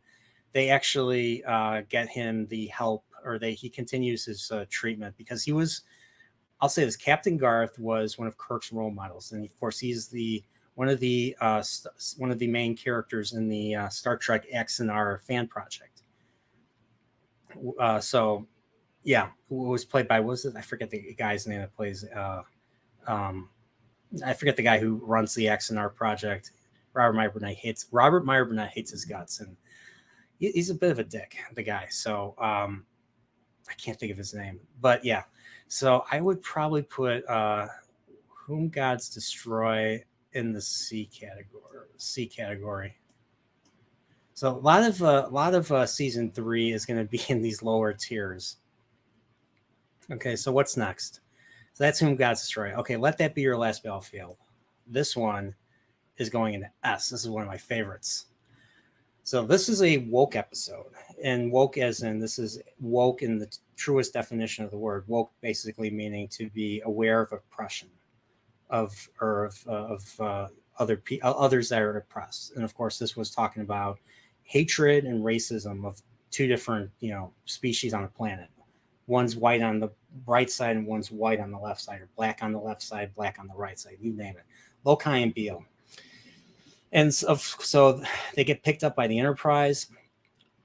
they actually get him the help, or he continues his treatment, because I'll say this, Captain Garth was one of Kirk's role models, and of course he's one of the main characters in the Star Trek Axanar fan project. So Yeah, who was played by, was it? I forget the guy's name that plays. I forget the guy who runs the XNR project. Robert Meyer Burnett hates his guts, and he's a bit of a dick, the guy. So I can't think of his name, but yeah. So I would probably put Whom Gods Destroy in the C category. So a lot of season 3 is going to be in these lower tiers. Okay, so what's next? So that's Whom Gods Destroy. Okay, Let That Be Your Last Battlefield. This one is going into S. This is one of my favorites. So this is a woke episode, and woke as in, this is woke in the truest definition of the word. Woke basically meaning to be aware of oppression, of others that are oppressed. And of course, this was talking about hatred and racism of two different species on the planet. One's white on the right side and one's white on the left side, or black on the left side, black on the right side, you name it. Lokai and Beale. And so they get picked up by the Enterprise.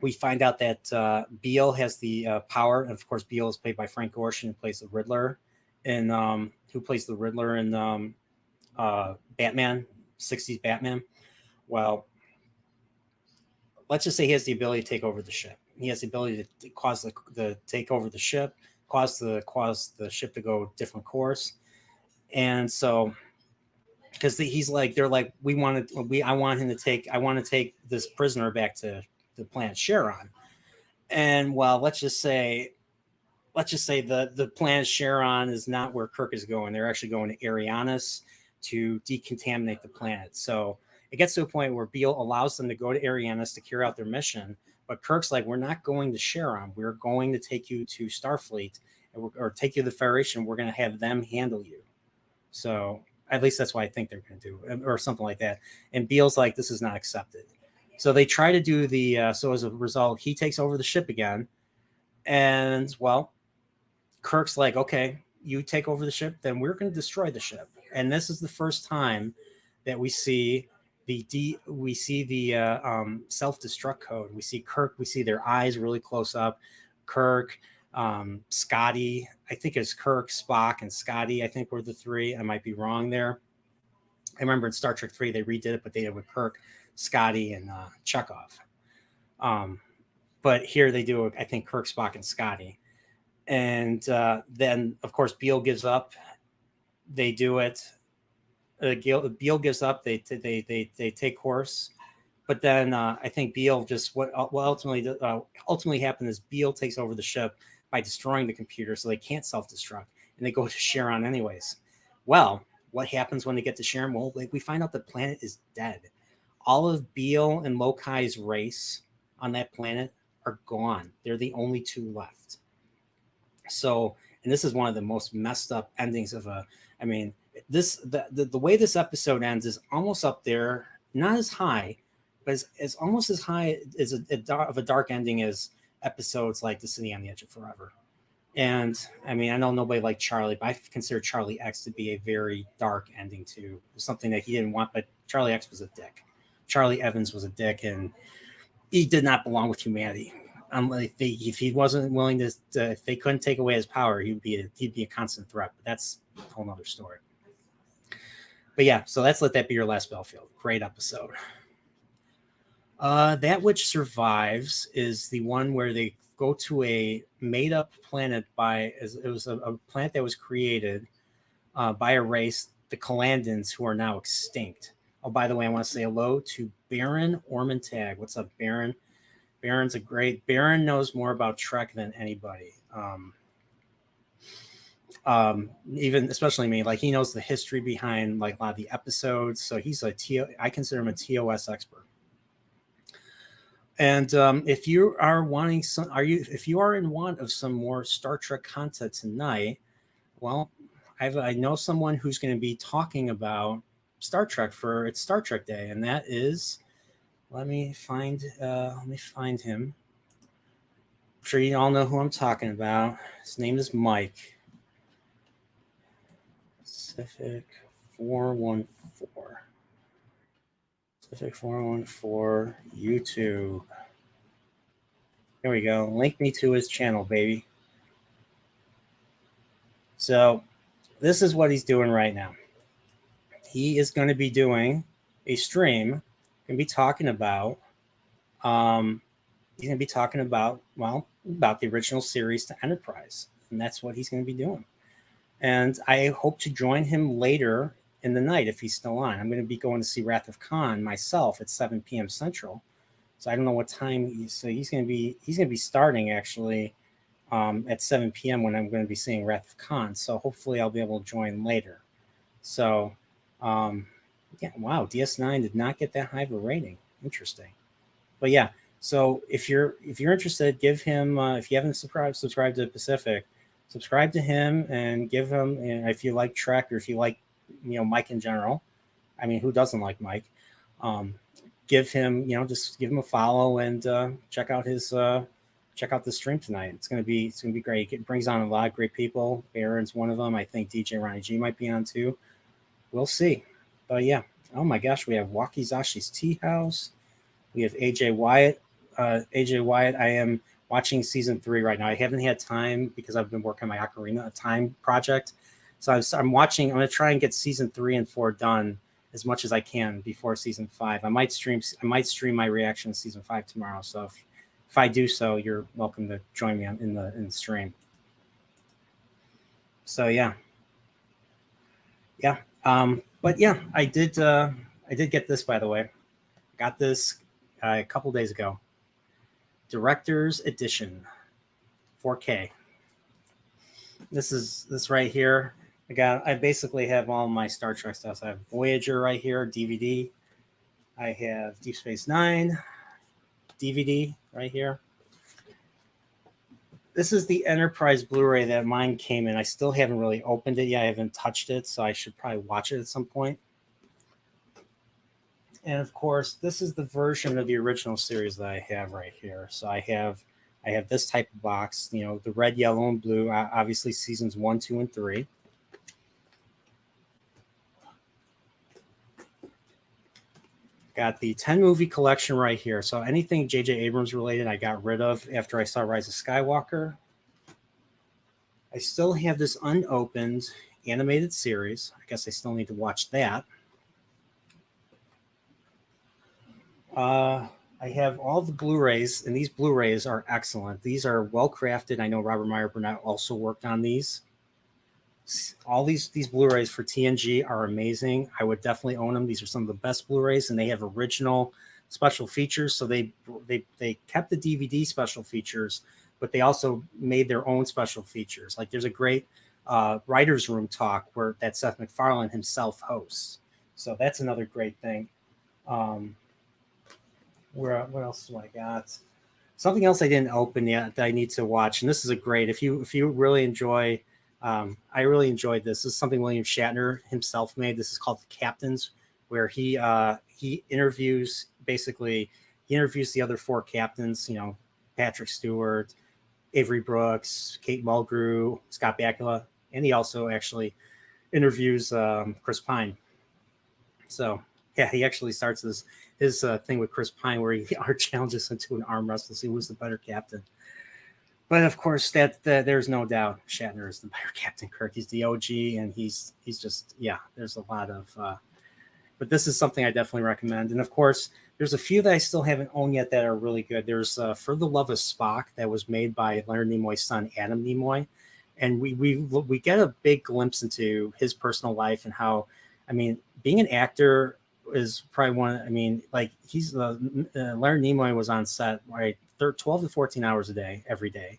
We find out that Beale has the power. And of course, Beale is played by Frank Gorshin, who plays the Riddler, and Batman, 60s Batman. Well, let's just say he has the ability to take over the ship. He has the ability to cause the take over the ship, cause the ship to go different course. And so, because he's like, they're like, I want to take this prisoner back to the planet Charon. And well, let's just say the planet Charon is not where Kirk is going. They're actually going to Arianis to decontaminate the planet. So it gets to a point where Beale allows them to go to Arianis to carry out their mission. But Kirk's like, we're not going to Charon. We're going to take you to Starfleet or take you to the Federation. We're going to have them handle you. So at least that's what I think they're going to do, or something like that. And Beale's like, this is not accepted. So they try to do so as a result, he takes over the ship again. And well, Kirk's like, okay, you take over the ship, then we're going to destroy the ship. And this is the first time that we see the self-destruct code. We see Kirk, we see their eyes really close up. Kirk, Scotty, I think it's Kirk, Spock, and Scotty, I think were the three. I might be wrong there. I remember in Star Trek 3 they redid it, but they did it with Kirk, Scotty, and Chekhov. But here they do, I think, Kirk, Spock, and Scotty. And then, of course, Beale gives up. They do it. Beale gives up. They take course. But then I think Beale just what ultimately happened is Beale takes over the ship by destroying the computer, so they can't self-destruct, and they go to Charon anyways. Well, what happens when they get to Charon? Well, we find out the planet is dead. All of Beale and Lokai's race on that planet are gone. They're the only two left. So, and this is one of the most messed up endings of the way this episode ends is almost up there, not as high, but it's almost as high as a dark ending as episodes like The City on the Edge of Forever. And I mean, I know nobody liked Charlie, but I consider Charlie X to be a very dark ending too. Something that he didn't want, but Charlie X was a dick. Charlie Evans was a dick, and he did not belong with humanity. If he wasn't willing to, if they couldn't take away his power, he'd be a constant threat. But that's a whole nother story. But yeah, so let's Let That Be Your Last Battlefield. Great episode. That Which Survives is the one where they go to a made-up planet it was a planet that was created by a race, the Kalandans, who are now extinct. Oh, by the way, I want to say hello to Baron Ormontag. What's up, Baron? Baron knows more about Trek than anybody. Even especially me, like he knows the history behind like a lot of the episodes. So he's I consider him a TOS expert. And if you are in want of some more Star Trek content tonight, well, I know someone who's going to be talking about Star Trek for its Star Trek Day, and that is, let me find him. I'm sure you all know who I'm talking about. His name is Mike. Pacific 414. Pacific 414 YouTube. There we go. Link me to his channel, baby. So this is what he's doing right now. He is going to be doing a stream. Going to be talking about. He's going to be talking about about the original series to Enterprise, and that's what he's going to be doing. And I hope to join him later in the night if he's still on. I'm going to be going to see Wrath of Khan myself at 7 p.m. Central. So I don't know what time he's going to be starting actually at 7 p.m. when I'm going to be seeing Wrath of Khan. So hopefully I'll be able to join later. So yeah, wow, DS9 did not get that high of a rating. Interesting. But yeah, so if you're interested, give him if you haven't subscribed to Pacific, subscribe to him and give him, if you like Trek or if you like, Mike in general. I mean, who doesn't like Mike? Give him, just give him a follow and check out the stream tonight. It's gonna be great. It brings on a lot of great people. Aaron's one of them. I think DJ Ronnie G might be on too. We'll see. But yeah, oh my gosh, we have Wakizashi's Tea House. We have AJ Wyatt. AJ Wyatt, I am watching season 3 right now. I haven't had time because I've been working on my Ocarina of Time project. So I'm watching. I'm going to try and get season 3 and 4 done as much as I can before season 5. I might stream my reaction to season 5 tomorrow. So if I do so, you're welcome to join me in the stream. So yeah. But yeah, I did get this, by the way. Got this a couple days ago. Director's Edition 4K. This right here. I basically have all my Star Trek stuff. So I have Voyager right here, DVD. I have Deep Space Nine, DVD right here. This is the Enterprise Blu-ray that mine came in. I still haven't really opened it yet. I haven't touched it, so I should probably watch it at some point. And of course, this is the version of the original series that I have right here. So I have this type of box, the red, yellow, and blue. Obviously, seasons 1, 2, and 3. Got the 10 movie collection right here. So anything J.J. Abrams related, I got rid of after I saw Rise of Skywalker. I still have this unopened animated series. I guess I still need to watch that. I have all the Blu-rays, and these Blu-rays are excellent. These are well crafted. I know Robert Meyer Burnett also worked on these. All these Blu-rays for TNG are amazing. I would definitely own them. These are some of the best Blu-rays, and they have original special features. So they kept the DVD special features, but they also made their own special features. Like there's a great writer's room talk that Seth MacFarlane himself hosts. So that's another great thing. What else do I got? Something else I didn't open yet that I need to watch, and this is a great. If you really enjoy, I really enjoyed this. This is something William Shatner himself made. This is called The Captains, where he interviews the other 4 captains. Patrick Stewart, Avery Brooks, Kate Mulgrew, Scott Bakula, and he also actually interviews Chris Pine. So yeah, he actually starts his thing with Chris Pine where he challenges him to an arm wrestle to see who's the better captain. But of course, that there's no doubt Shatner is the better Captain Kirk. He's the OG, and he's just, yeah, there's a lot of but this is something I definitely recommend. And of course, there's a few that I still haven't owned yet that are really good. There's For the Love of Spock that was made by Leonard Nimoy's son, Adam Nimoy. And we get a big glimpse into his personal life and how, being an actor is probably he's Leonard Nimoy was on set, right, 12 to 14 hours a day, every day.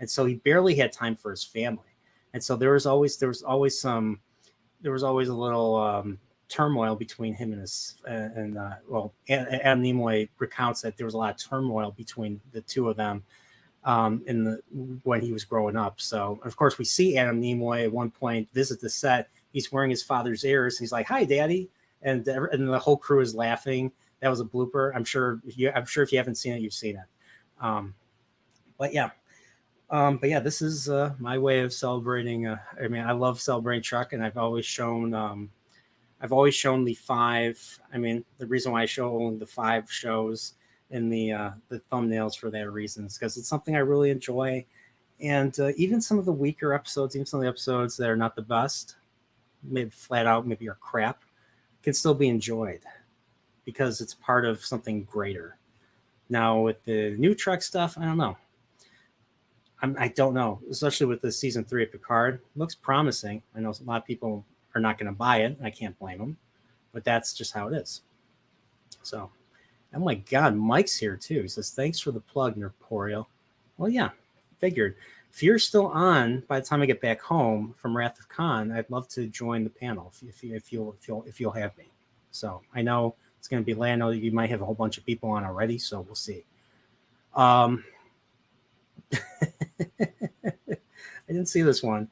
And so he barely had time for his family. And so there was always a little turmoil between him and Adam Nimoy recounts that there was a lot of turmoil between the two of them when he was growing up. So of course we see Adam Nimoy at one point visit the set. He's wearing his father's ears. He's like, "Hi, Daddy," and the whole crew is laughing. That was a blooper. I'm sure if you haven't seen it, you've seen it. But yeah, this is my way of celebrating. I love celebrating Trek, and I've always shown the 5. The reason why I show only the 5 shows in the thumbnails for that reason is because it's something I really enjoy, And even some of the weaker episodes, even some of the episodes that are not the best, maybe flat out, maybe are crap, can still be enjoyed because it's part of something greater. Now with the new Trek stuff, I don't know. I don't know, especially with the season 3 of Picard. It looks promising. I know a lot of people are not going to buy it. I can't blame them, but that's just how it is. So, oh my God, Mike's here too. He says, thanks for the plug, Nerporeal. Well, yeah, figured. If you're still on by the time I get back home from Wrath of Khan, I'd love to join the panel if you'll have me. So I know it's going to be late. I know you might have a whole bunch of people on already, so we'll see. I didn't see this one.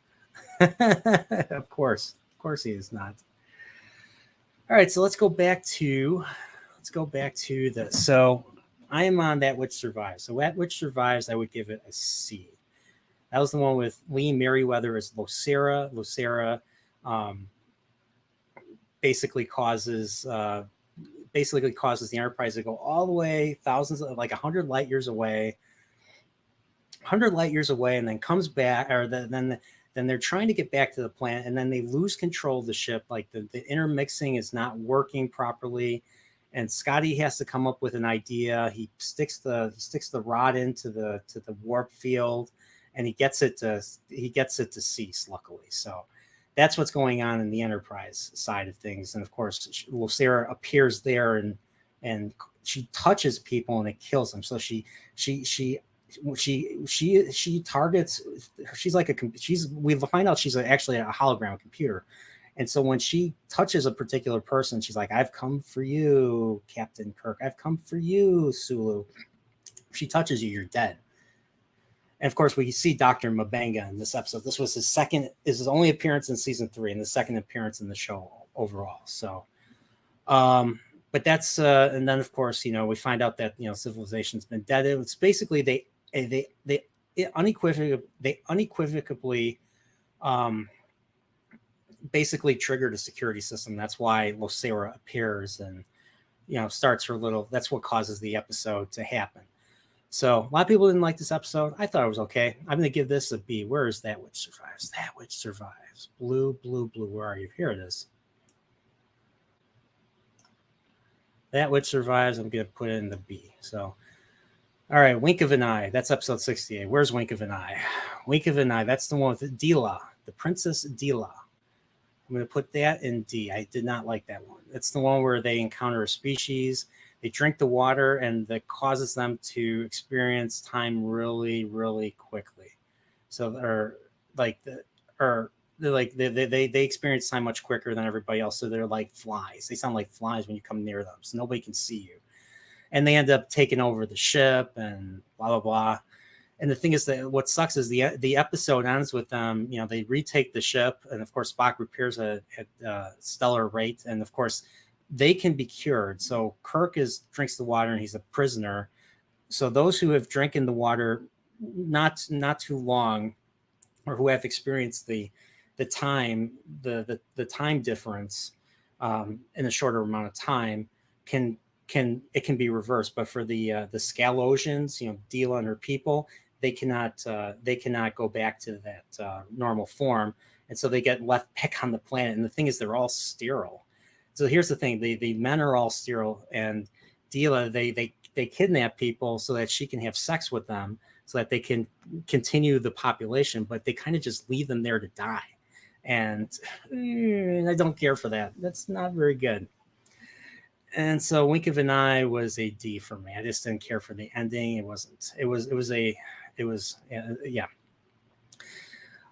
Of course he is not. All right, so let's go back to this. So I am on That Which Survives. So That Which Survives, I would give it a C. That was the one with Lee Merriweather as Locera. Locera basically causes the Enterprise to go all the way thousands of, like 100 light years away, and then comes back, or then they're trying to get back to the planet, and then they lose control of the ship. Like the intermixing is not working properly, and Scotty has to come up with an idea. He sticks the rod into the warp field, and he gets it to cease, luckily. So that's what's going on in the Enterprise side of things. And of course, Lucera appears there, and she touches people and it kills them. So she targets. We find out she's actually a hologram computer. And so when she touches a particular person, she's like, I've come for you, Captain Kirk. I've come for you, Sulu. If she touches you, you're dead. And of course, we see Dr. Mbenga in this episode. This was his only appearance in season 3 and the second appearance in the show overall. So, but that's, and then of course, we find out that, civilization's been dead. It's basically, they unequivocally, basically triggered a security system. That's why Locera appears and, starts her little, that's what causes the episode to happen. So a lot of people didn't like this episode. I thought it was okay. I'm going to give this a B. Where is That Which Survives? That Which Survives. Blue. Where are you? Here it is. That Which Survives. I'm going to put it in the B. So, all right. Wink of an Eye. That's episode 68. Where's Wink of an Eye? Wink of an Eye. That's the one with Dila, the Princess Dila. I'm going to put that in D. I did not like that one. It's the one where they encounter a species. They drink the water, and that causes them to experience time really, really quickly. So, they experience time much quicker than everybody else. So they're like flies. They sound like flies when you come near them. So nobody can see you, and they end up taking over the ship and blah blah blah. And the thing is that what sucks is the episode ends with them. They retake the ship, and of course Spock repairs at stellar rate, and of course they can be cured. So Kirk drinks the water, and he's a prisoner. So those who have drinking the water not too long, or who have experienced the time difference in a shorter amount of time, can be reversed. But for the Scalosians, Dila and her people, they cannot go back to that normal form, and so they get left back on the planet. And the thing is, they're all sterile. So here's the thing: the men are all sterile, and Dila they kidnap people so that she can have sex with them, so that they can continue the population. But they kind of just leave them there to die, and I don't care for that. That's not very good. And so Wink of an Eye was a D for me. I just didn't care for the ending. It was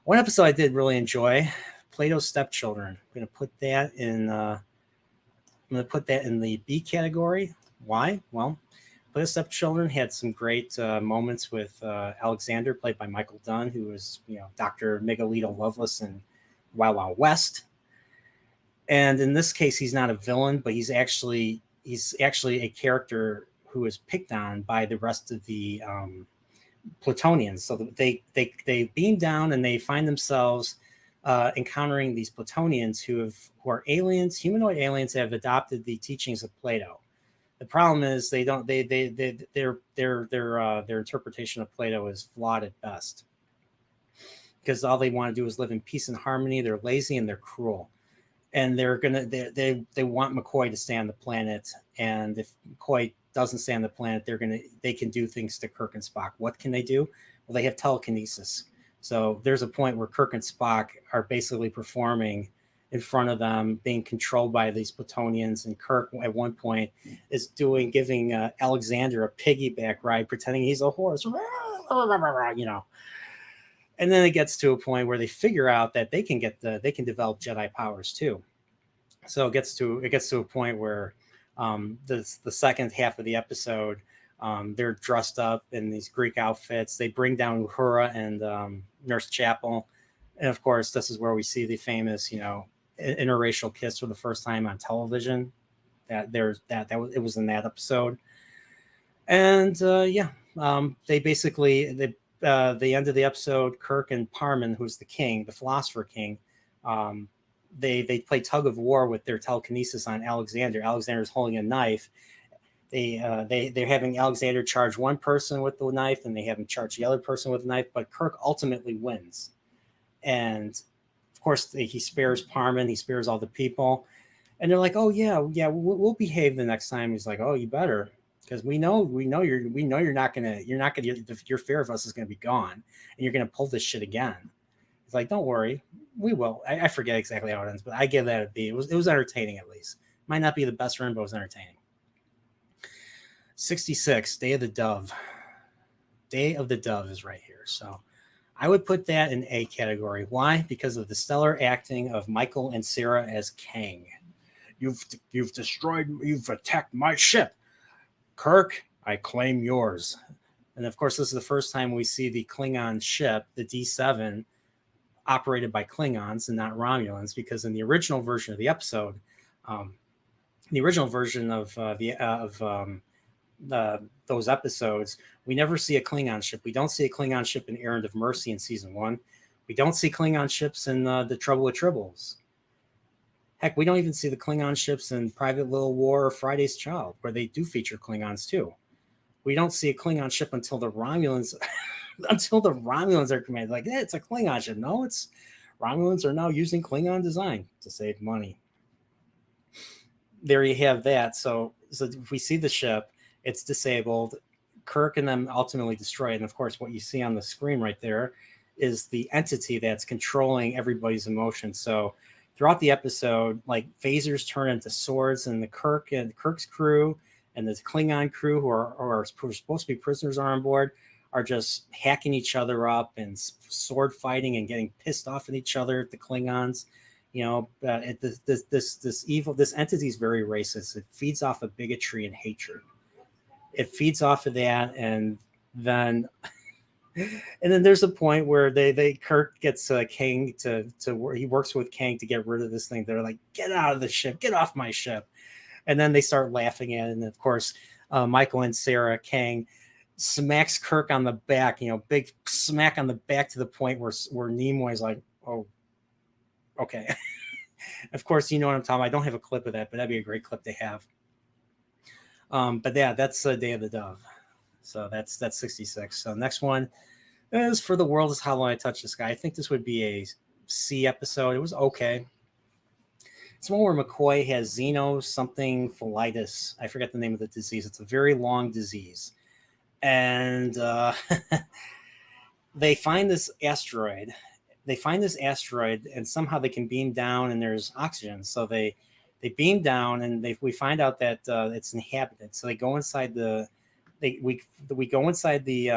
one episode I did really enjoy, Plato's Stepchildren. I'm going to put that in the B category. Why? Well, Plato's Stepchildren had some great moments with Alexander, played by Michael Dunn, who was Dr. Miguelito Loveless in Wild Wild West. And in this case, he's not a villain, but he's actually a character who is picked on by the rest of the Plutonians. So they beam down, and they find themselves encountering these Plutonians who are aliens, humanoid aliens that have adopted the teachings of Plato. The problem is their interpretation of Plato is flawed at best. because all they want to do is live in peace and harmony. They're lazy and they're cruel, and they want McCoy to stay on the planet. And if McCoy doesn't stay on the planet, they can do things to Kirk and Spock. What can they do? Well, they have telekinesis. So there's a point where Kirk and Spock are basically performing in front of them, being controlled by these Plutonians. And Kirk at one point is giving Alexander a piggyback ride, pretending he's a horse, you know. And then it gets to a point where they figure out that they can develop Jedi powers too. So it gets to a point where the second half of the episode, they're dressed up in these Greek outfits. They bring down Uhura and Nurse Chapel, and of course, this is where we see the famous, you know, interracial kiss for the first time on television. It was in that episode, and they basically the end of the episode, Kirk and Parman, who's the king, the philosopher king, they play tug of war with their telekinesis on Alexander. Alexander's holding a knife. They're having Alexander charge one person with the knife, and they have him charge the other person with the knife. But Kirk ultimately wins, and of course he spares Parman. He spares all the people, and they're like, "Oh yeah, we'll behave the next time." He's like, "Oh, you better, because we know you're not gonna your fear of us is gonna be gone, and you're gonna pull this shit again." He's like, "Don't worry, we will." I forget exactly how it ends, but I give that a B. It was entertaining, at least. Might not be the best run, but it was entertaining. 66, Day of the Dove. Day of the Dove is right here. So I would put that in A category. Why? Because of the stellar acting of Michael and Sarah as Kang. You've attacked my ship. Kirk, I claim yours. And of course, this is the first time we see the Klingon ship, the D7, operated by Klingons and not Romulans, because in the original version of the episode, the original version of those episodes, we never see a Klingon ship. We don't see a Klingon ship in Errand of Mercy in season 1. We don't see Klingon ships in the Trouble with Tribbles. Heck, we don't even see the Klingon ships in Private Little War or Friday's Child, where they do feature Klingons too. We don't see a Klingon ship until the Romulans are commanded. Like, it's a Klingon ship. No, it's Romulans are now using Klingon design to save money. There you have that. So if we see the ship, it's disabled. Kirk and them ultimately destroy it. And of course, what you see on the screen right there is the entity that's controlling everybody's emotions. So throughout the episode, like, phasers turn into swords, and Kirk's crew and the Klingon crew who are supposed to be prisoners are on board are just hacking each other up and sword fighting and getting pissed off at each other, at the Klingons. You know, this entity is very racist. It feeds off of bigotry and hatred. It feeds off of that, and then there's a point where Kirk gets Kang to where he works with Kang to get rid of this thing. They're like, "Get out of the ship! Get off my ship!" And then they start laughing at it. And of course, Michael and Sarah, Kang, smacks Kirk on the back. You know, big smack on the back to the point where Nimoy's like, "Oh, okay." Of course, you know what I'm talking about. I don't have a clip of that, but that'd be a great clip to have. But yeah, that's Day of the Dove. So that's 66. So next one is For the World Is How Long I Touch the Sky. I think this would be a C episode. It was okay. It's one where McCoy has xenophilitis. I forget the name of the disease. It's a very long disease. And they find this asteroid. And somehow they can beam down, and there's oxygen. So they beam down, and we find out that it's inhabited. So they go inside we go inside the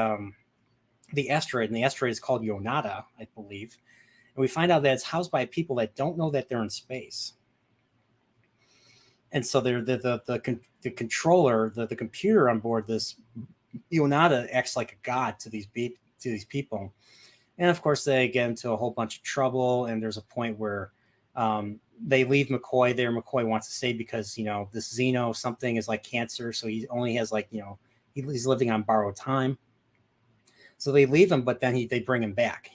asteroid, and the asteroid is called Yonada, I believe. And we find out that it's housed by people that don't know that they're in space. And so they're the controller, the computer on board this Yonada acts like a god to these people. And of course, they get into a whole bunch of trouble. And there's a point where they leave McCoy there. McCoy wants to stay because, you know, this Xeno something is like cancer. So he only has, like, you know, he's living on borrowed time. So they leave him, but then they bring him back.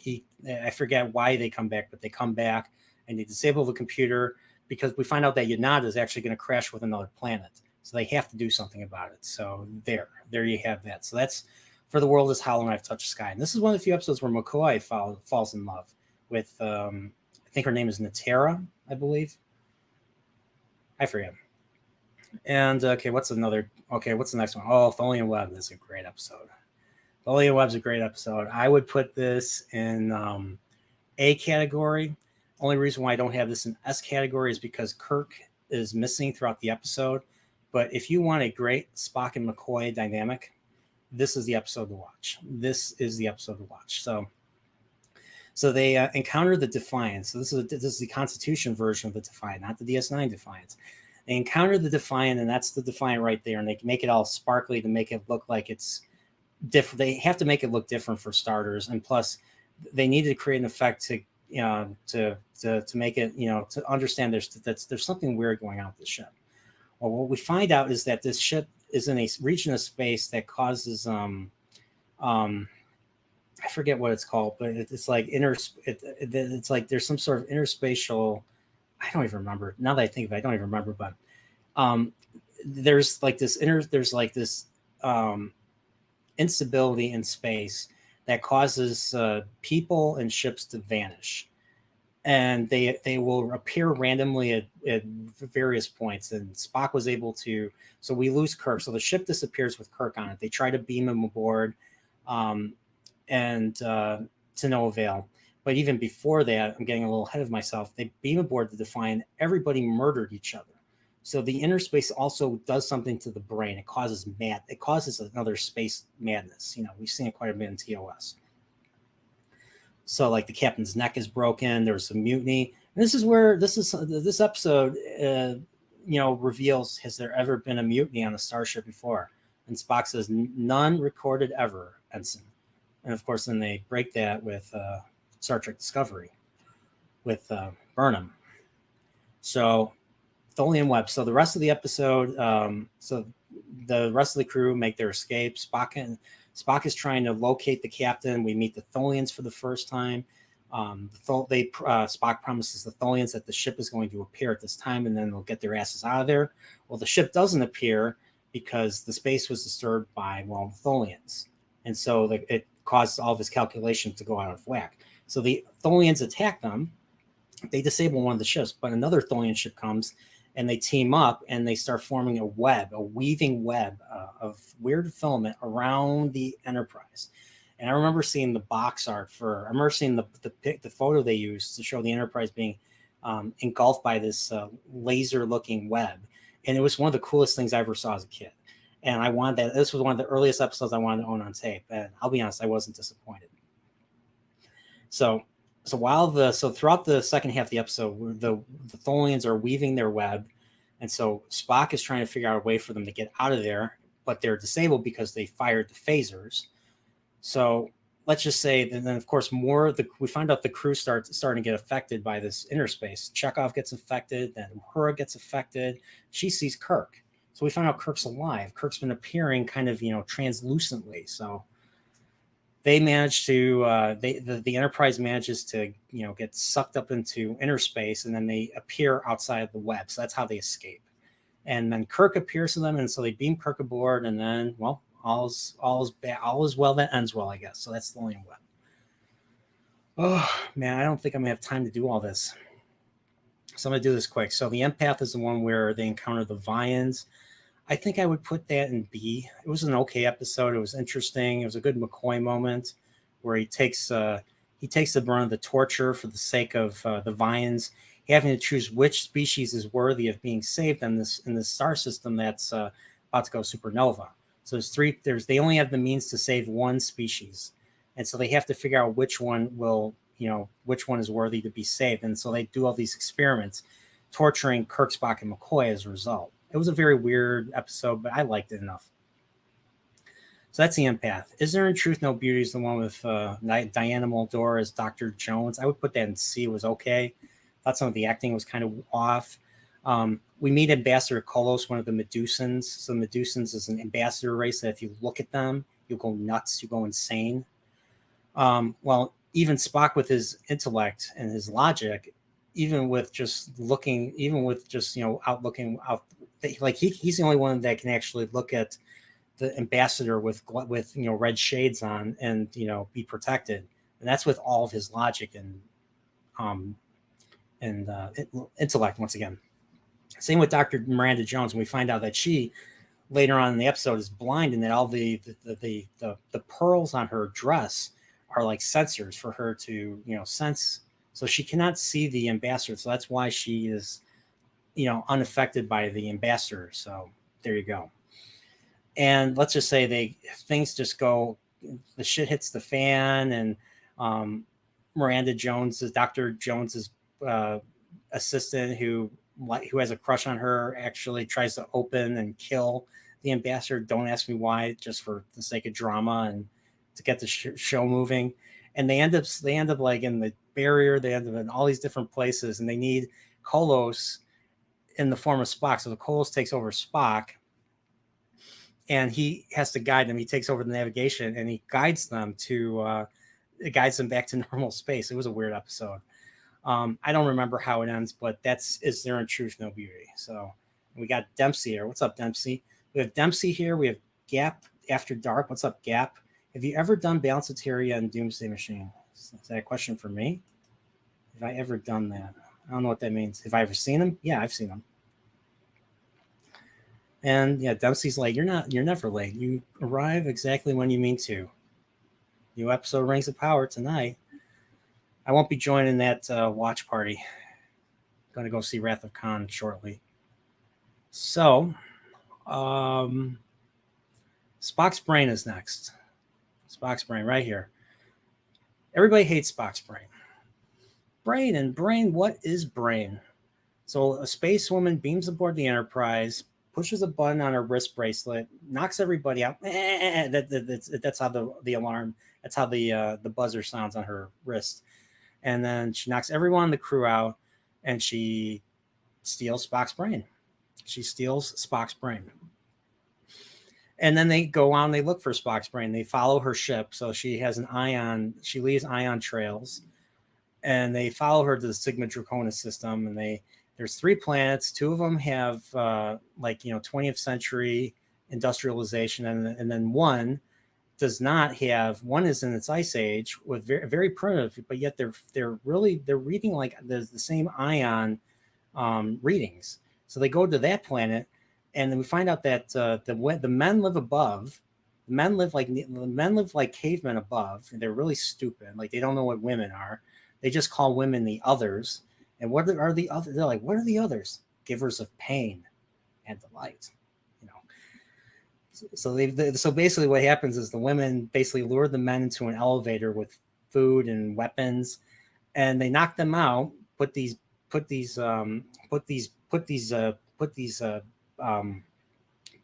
I forget why they come back, but they come back and they disable the computer because we find out that Yonada is actually going to crash with another planet. So they have to do something about it. So there you have that. So that's For the world is hollow and I've touched the sky. And this is one of the few episodes where McCoy falls in love with, I think her name is Natera, I believe. I forget. And what's the next one? Oh, Tholian Web. This is a great episode. Tholian Web's a great episode. I would put this in A category. Only reason why I don't have this in S category is because Kirk is missing throughout the episode. But if you want a great Spock and McCoy dynamic, this is the episode to watch. This is the episode to watch. So they encounter the Defiant. So this is the Constitution version of the Defiant, not the DS9 Defiant. They encounter the Defiant, and that's the Defiant right there. And they can make it all sparkly to make it look like it's different. They have to make it look different for starters, and plus, they needed to create an effect to make it, to understand there's something weird going on with the ship. Well, what we find out is that this ship is in a region of space that causes I forget what it's called, but it's like it's like there's some sort of interspatial. I don't even remember. Now that I think of it, I don't even remember. But there's this instability in space that causes people and ships to vanish, and they will appear randomly at various points. And Spock was able to. So we lose Kirk. So the ship disappears with Kirk on it. They try to beam him aboard. And to no avail. But even before that, I'm getting a little ahead of myself. They beam aboard the Defiant. Everybody murdered each other. So the inner space also does something to the brain. It causes another space madness. We've seen it quite a bit in TOS. So like the captain's neck is broken. There's a mutiny. And this is where this episode, reveals, has there ever been a mutiny on a starship before? And Spock says, none recorded ever, Ensign. And of course, then they break that with Star Trek Discovery with Burnham. So Tholian Web. So the rest of the episode, so the rest of the crew make their escape. Spock is trying to locate the captain. We meet the Tholians for the first time. Spock promises the Tholians that the ship is going to appear at this time, and then they'll get their asses out of there. Well, the ship doesn't appear because the space was disturbed by the Tholians, and so it caused all of his calculations to go out of whack. So the Tholians attack them. They disable one of the ships, but another Tholian ship comes, and they team up, and they start forming a weaving web of weird filament around the Enterprise. And I remember seeing the box art I remember seeing the photo they used to show the Enterprise being engulfed by this laser-looking web. And it was one of the coolest things I ever saw as a kid. And I wanted that. This was one of the earliest episodes I wanted to own on tape. And I'll be honest, I wasn't disappointed. So throughout the second half of the episode, the Tholians are weaving their web. And so Spock is trying to figure out a way for them to get out of there, but they're disabled because they fired the phasers. So let's just say that then, of course, we find out the crew starting to get affected by this inner space. Chekhov gets affected, then Uhura gets affected. She sees Kirk. So we find out Kirk's alive. Kirk's been appearing kind of, translucently. So they manage to, the Enterprise manages to, get sucked up into inner space, and then they appear outside of the web. So that's how they escape. And then Kirk appears to them, and so they beam Kirk aboard, and then, all is well that ends well, I guess. So that's the Tholian Web. Oh, man, I don't think I'm going to have time to do all this. So I'm going to do this quick. So the Empath is the one where they encounter the Vians. I think I would put that in B. It was an okay episode. It was interesting. It was a good McCoy moment where he takes the brunt of the torture for the sake of the Vians, having to choose which species is worthy of being saved in this star system that's about to go supernova. So they only have the means to save one species. And so they have to figure out which one is worthy to be saved. And so they do all these experiments, torturing Kirk, Spock, and McCoy as a result. It was a very weird episode, but I liked it enough. So that's the Empath. Is There in Truth No Beauty is the one with Diana Muldaur as Dr. Jones. I would put that in C. It was okay. Thought some of the acting was kind of off. We meet Ambassador Kolos, one of the Medusans. So Medusans is an ambassador race that if you look at them, you'll go nuts, you go insane. Even Spock with his intellect and his logic, he's the only one that can actually look at the ambassador with red shades on and be protected, and that's with all of his logic and intellect once again. Same with Dr. Miranda Jones, and we find out that she later on in the episode is blind, and that all the pearls on her dress are like sensors for her to sense, so she cannot see the ambassador. So that's why she is unaffected by the ambassador. So there you go. And let's just say things just go, the shit hits the fan, and Miranda Jones, Dr. Jones's assistant, who has a crush on her, actually tries to open and kill the ambassador. Don't ask me why, just for the sake of drama and to get the show moving. And they end up like in the barrier. They end up in all these different places, and they need Kolos in the form of Spock. So the Kolos takes over Spock, and he has to guide them. He takes over the navigation, and he guides them back to normal space. It was a weird episode. I don't remember how it ends, but is there in truth no beauty. So we got Dempsey here. What's up, Dempsey? We have Dempsey here. We have Gap After Dark. What's up, Gap? Have you ever done Balance of Tyria and Doomsday Machine? Is that a question for me? Have I ever done that? I don't know what that means. Have I ever seen them? Yeah, I've seen them. And yeah, Dempsey's like, you're never late. You arrive exactly when you mean to. New episode Rings of Power tonight. I won't be joining that watch party. Going to go see Wrath of Khan shortly. So, Spock's brain is next. Spock's brain right here. Everybody hates Spock's brain. Brain, what is brain? So a space woman beams aboard the Enterprise, pushes a button on her wrist bracelet, knocks everybody out. That's how the alarm, that's how the buzzer sounds on her wrist. And then she knocks everyone on the crew out, and she steals Spock's brain. She steals Spock's brain. And then they go on, they look for Spock's brain. They follow her ship. So she has she leaves ion trails, and they follow her to the Sigma Draconis system. And there's 3 planets. 2 of them have 20th century industrialization. And then one does not have. One is in its ice age with very, very primitive, but yet they're reading like the same ion readings. So they go to that planet, and then we find out that the men live above. The men live like cavemen above. And they're really stupid. Like, they don't know what women are. They just call women the others. And what are the others? They're like, what are the others? Givers of pain and delight. So basically what happens is the women basically lure the men into an elevator with food and weapons, and they knock them out. Put these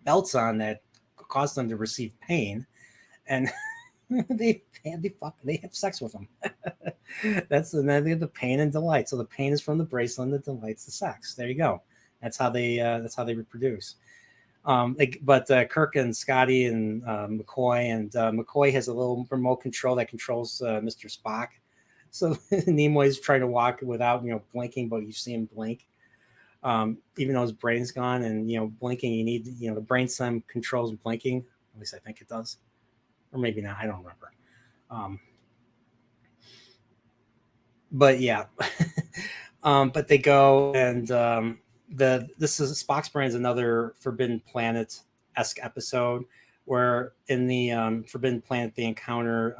belts on that cause them to receive pain, and they have sex with them. That's the pain and delight. So the pain is from the bracelet, and the delight's the sex. There you go. That's how they reproduce. But Kirk and Scotty and McCoy, McCoy has a little remote control that controls Mr. Spock. So Nimoy's trying to walk without blinking, but you see him blink. Even though his brain's gone, and blinking, you need the brain stem controls blinking. At least I think it does, or maybe not. I don't remember. But yeah, but they go, and this is Spock's brain is another Forbidden Planet-esque episode where in the Forbidden Planet they encounter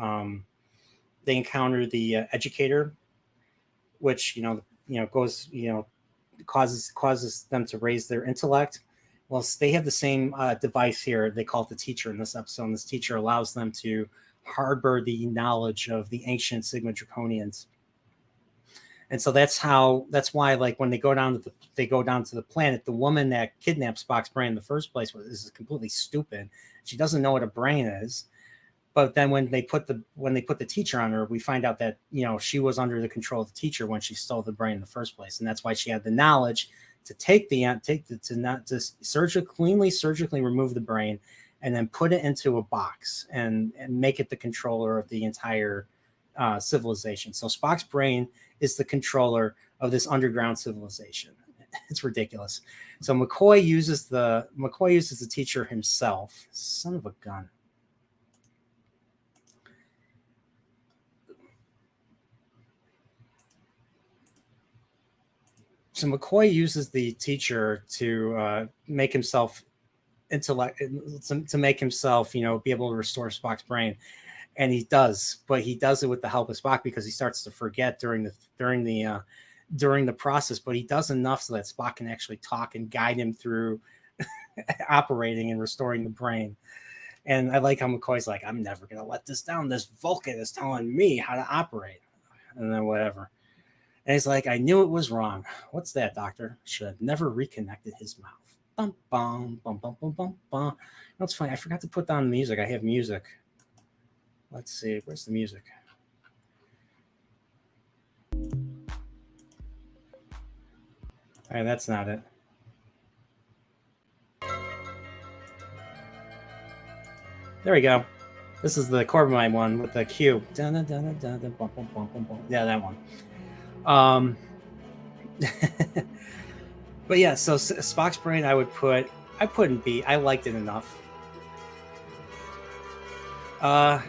the educator, which goes causes them to raise their intellect. Well, they have the same device here. They call it the teacher in this episode. And this teacher allows them to harbor the knowledge of the ancient Sigma Draconians. And so that's why, like, when they go down to the planet, the woman that kidnapped Spock's brain in the first place is completely stupid. She doesn't know what a brain is. But then when they put the teacher on her, we find out that she was under the control of the teacher when she stole the brain in the first place, and that's why she had the knowledge to surgically remove the brain, and then put it into a box and make it the controller of the entire civilization. So Spock's brain is the controller of this underground civilization. It's ridiculous. So McCoy uses the teacher himself. Son of a gun. So McCoy uses the teacher to make himself to make himself, be able to restore Spock's brain, and he does. But he does it with the help of Spock because he starts to forget during the process. But he does enough so that Spock can actually talk and guide him through operating and restoring the brain. And I like how McCoy's like, I'm never gonna let this down. This Vulcan is telling me how to operate, and then whatever. And he's like, I knew it was wrong. What's that, Doctor? Should have never reconnected his mouth. Bum, bum, bum, bum, bum, bum, bum. That's funny. I forgot to put down music. I have music. Let's see. Where's the music? All right, that's not it. There we go. This is the Corbomite one with the cue. Dun, dun, dun, dun, dun, bum, bum, bum, bum, bum. Yeah, that one. But yeah, so Spock's brain I put in B. I liked it enough. And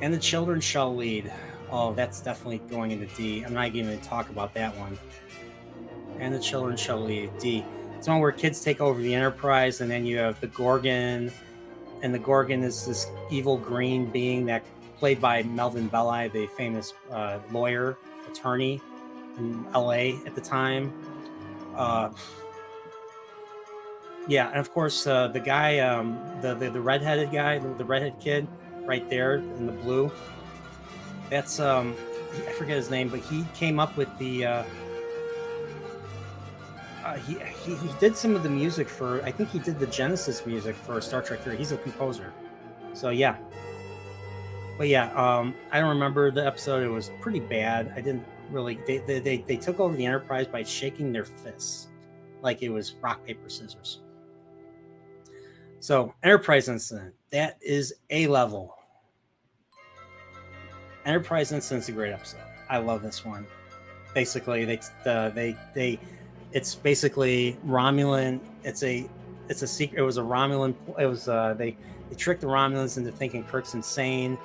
the children shall lead. Oh, that's definitely going into D. I'm not even going to talk about that one. And the children shall lead. D. It's one where kids take over the Enterprise, and then you have the Gorgon, and the Gorgon is this evil green being that played by Melvin Belli, the famous lawyer, attorney in LA at the time. Yeah, and of course the guy, the redheaded guy, the redhead kid, right there in the blue. That's I forget his name, but he came up with the. He did some of the music for. I think he did the Genesis music for Star Trek 3. He's a composer, so yeah. But yeah, I don't remember the episode. It was pretty bad. I didn't really. They took over the Enterprise by shaking their fists, like it was rock paper scissors. So Enterprise Incident, that is A level. Enterprise Incident's a great episode. I love this one. Basically, it's basically Romulan. It's a secret. It was a Romulan. It was they tricked the Romulans into thinking Kirk's insane.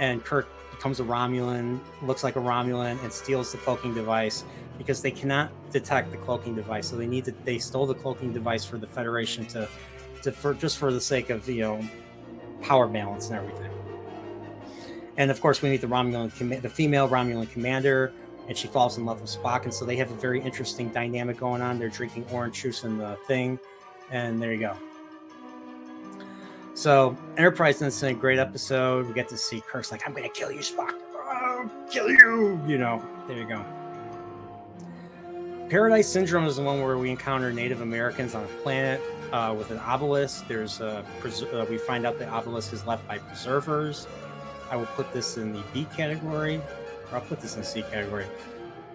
And Kirk becomes a Romulan, looks like a Romulan, and steals the cloaking device because they cannot detect the cloaking device. So they stole the cloaking device for the Federation just for the sake of power balance and everything. And of course, we meet the female Romulan commander, and she falls in love with Spock, and so they have a very interesting dynamic going on. They're drinking orange juice in the thing, and there you go. So, Enterprise Incident, great episode. We get to see Kirk's like, I'm going to kill you, Spock. I'll kill you. There you go. Paradise Syndrome is the one where we encounter Native Americans on a planet with an obelisk. We find out the obelisk is left by preservers. I will put this in the B category, or I'll put this in the C category.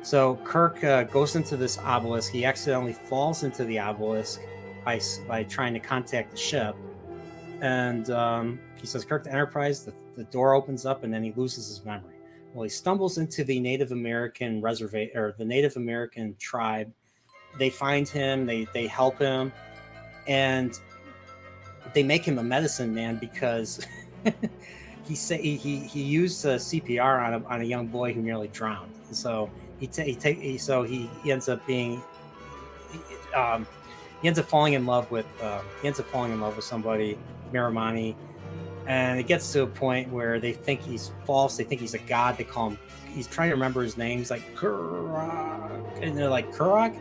So, Kirk goes into this obelisk. He accidentally falls into the obelisk by trying to contact the ship. And he says, Kirk to Enterprise, the door opens up, and then he loses his memory. Well, he stumbles into the Native American reservation, or the Native American tribe. They find him, they help him, and they make him a medicine man because he used CPR on a young boy who nearly drowned. So he ends up being he ends up falling in love with somebody, Miramani, and it gets to a point where they think he's false. They think he's a god. They call him. He's trying to remember his name. He's like Kurak, and they're like Kurak.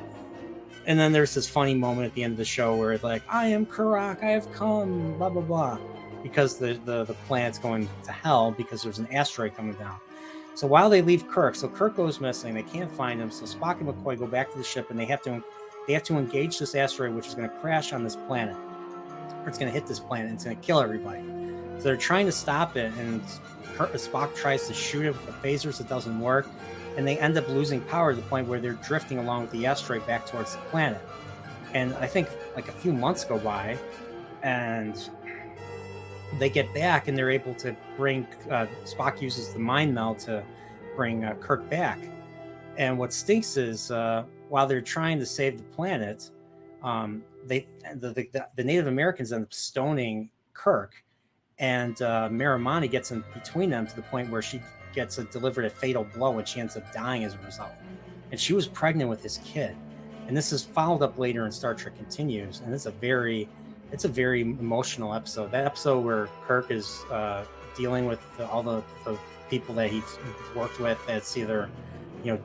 And then there's this funny moment at the end of the show where it's like, I am Kurak, I have come, blah blah blah, because the planet's going to hell because there's an asteroid coming down. So while they leave Kirk, so Kirk goes missing. They can't find him. So Spock and McCoy go back to the ship, and they have to engage this asteroid, which is going to crash on this planet. Or it's going to hit this planet, and it's going to kill everybody. So they're trying to stop it, and Spock tries to shoot it with the phasers. It doesn't work, and they end up losing power to the point where they're drifting along with the asteroid back towards the planet. And I think like a few months go by, and they get back, and they're able to bring Spock uses the mind meld to bring Kirk back. And what stinks is while they're trying to save the planet, the Native Americans end up stoning Kirk, and Miramani gets in between them to the point where she gets delivered a fatal blow and she ends up dying as a result. And she was pregnant with his kid. And this is followed up later in Star Trek Continues, and it's a very emotional episode. That episode where Kirk is dealing with all the people that he's worked with that's either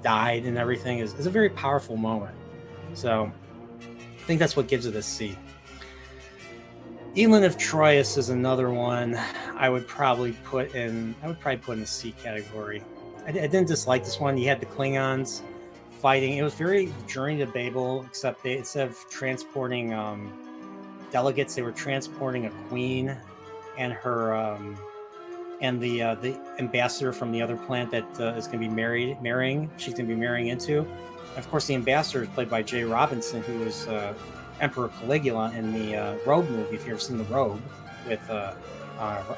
died and everything is a very powerful moment. So I think that's what gives it a C. Elan of Troyes is another one I would probably put in the C category. I didn't dislike this one. You had the Klingons fighting. It was very Journey to Babel, except instead of transporting delegates, they were transporting a queen and her and the ambassador from the other planet that is going to be marrying. She's going to be marrying into. And of course, the ambassador is played by Jay Robinson, who was Emperor Caligula in the Robe movie. If you've ever seen the Robe with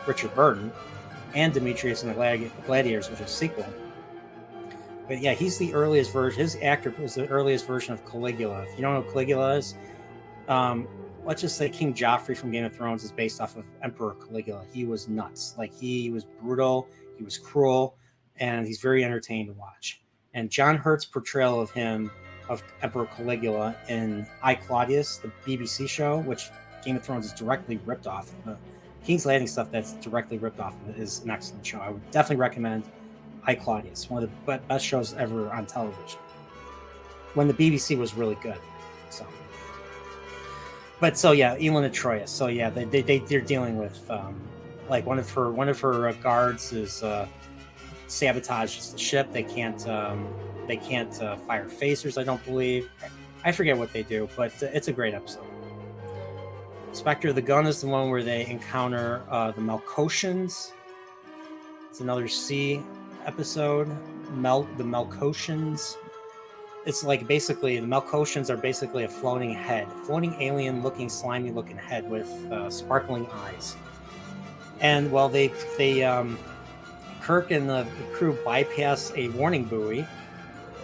Richard Burton, and Demetrius and the Gladiators, which is a sequel. But yeah, he's the earliest version. His actor was the earliest version of Caligula. If you don't know who Caligula is, let's just say King Joffrey from Game of Thrones is based off of Emperor Caligula. He was nuts. Like, he was brutal, he was cruel, and he's very entertaining to watch. And John Hurt's portrayal of him, of Emperor Caligula in I, Claudius, the BBC show, which Game of Thrones is directly ripped off. The King's Landing stuff that's directly ripped off of it is an excellent show. I would definitely recommend I, Claudius, one of the best shows ever on television, when the BBC was really good. So, but so yeah, Elan of Troyes. So yeah, they're dealing with like one of her guards is sabotages the ship. They can't fire phasers, I don't believe. I forget what they do, but it's a great episode. Spectre of the Gun is the one where they encounter the Melkotians. It's another C episode. The Melkotians. It's like basically the Melkotians are basically a floating alien looking, slimy looking head with sparkling eyes. And while they Kirk and the crew bypass a warning buoy,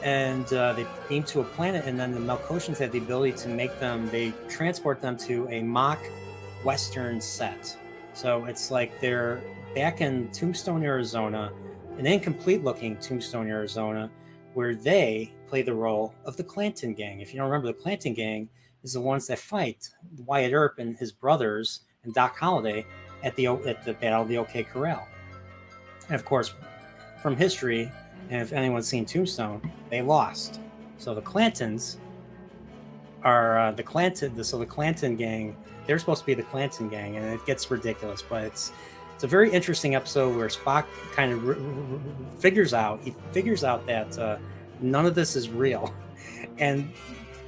and they beam to a planet, and then the Melkotians have the ability to they transport them to a mock Western set. So it's like they're back in Tombstone, Arizona, an incomplete looking Tombstone, Arizona, where they play the role of the Clanton Gang. If you don't remember, the Clanton Gang is the ones that fight Wyatt Earp and his brothers and Doc Holliday at the Battle of the OK Corral. And of course, from history, and if anyone's seen Tombstone, they lost. So the Clantons are the Clanton Gang. They're supposed to be the Clanton Gang, and it gets ridiculous. But it's a very interesting episode where Spock kind of figures out that none of this is real, and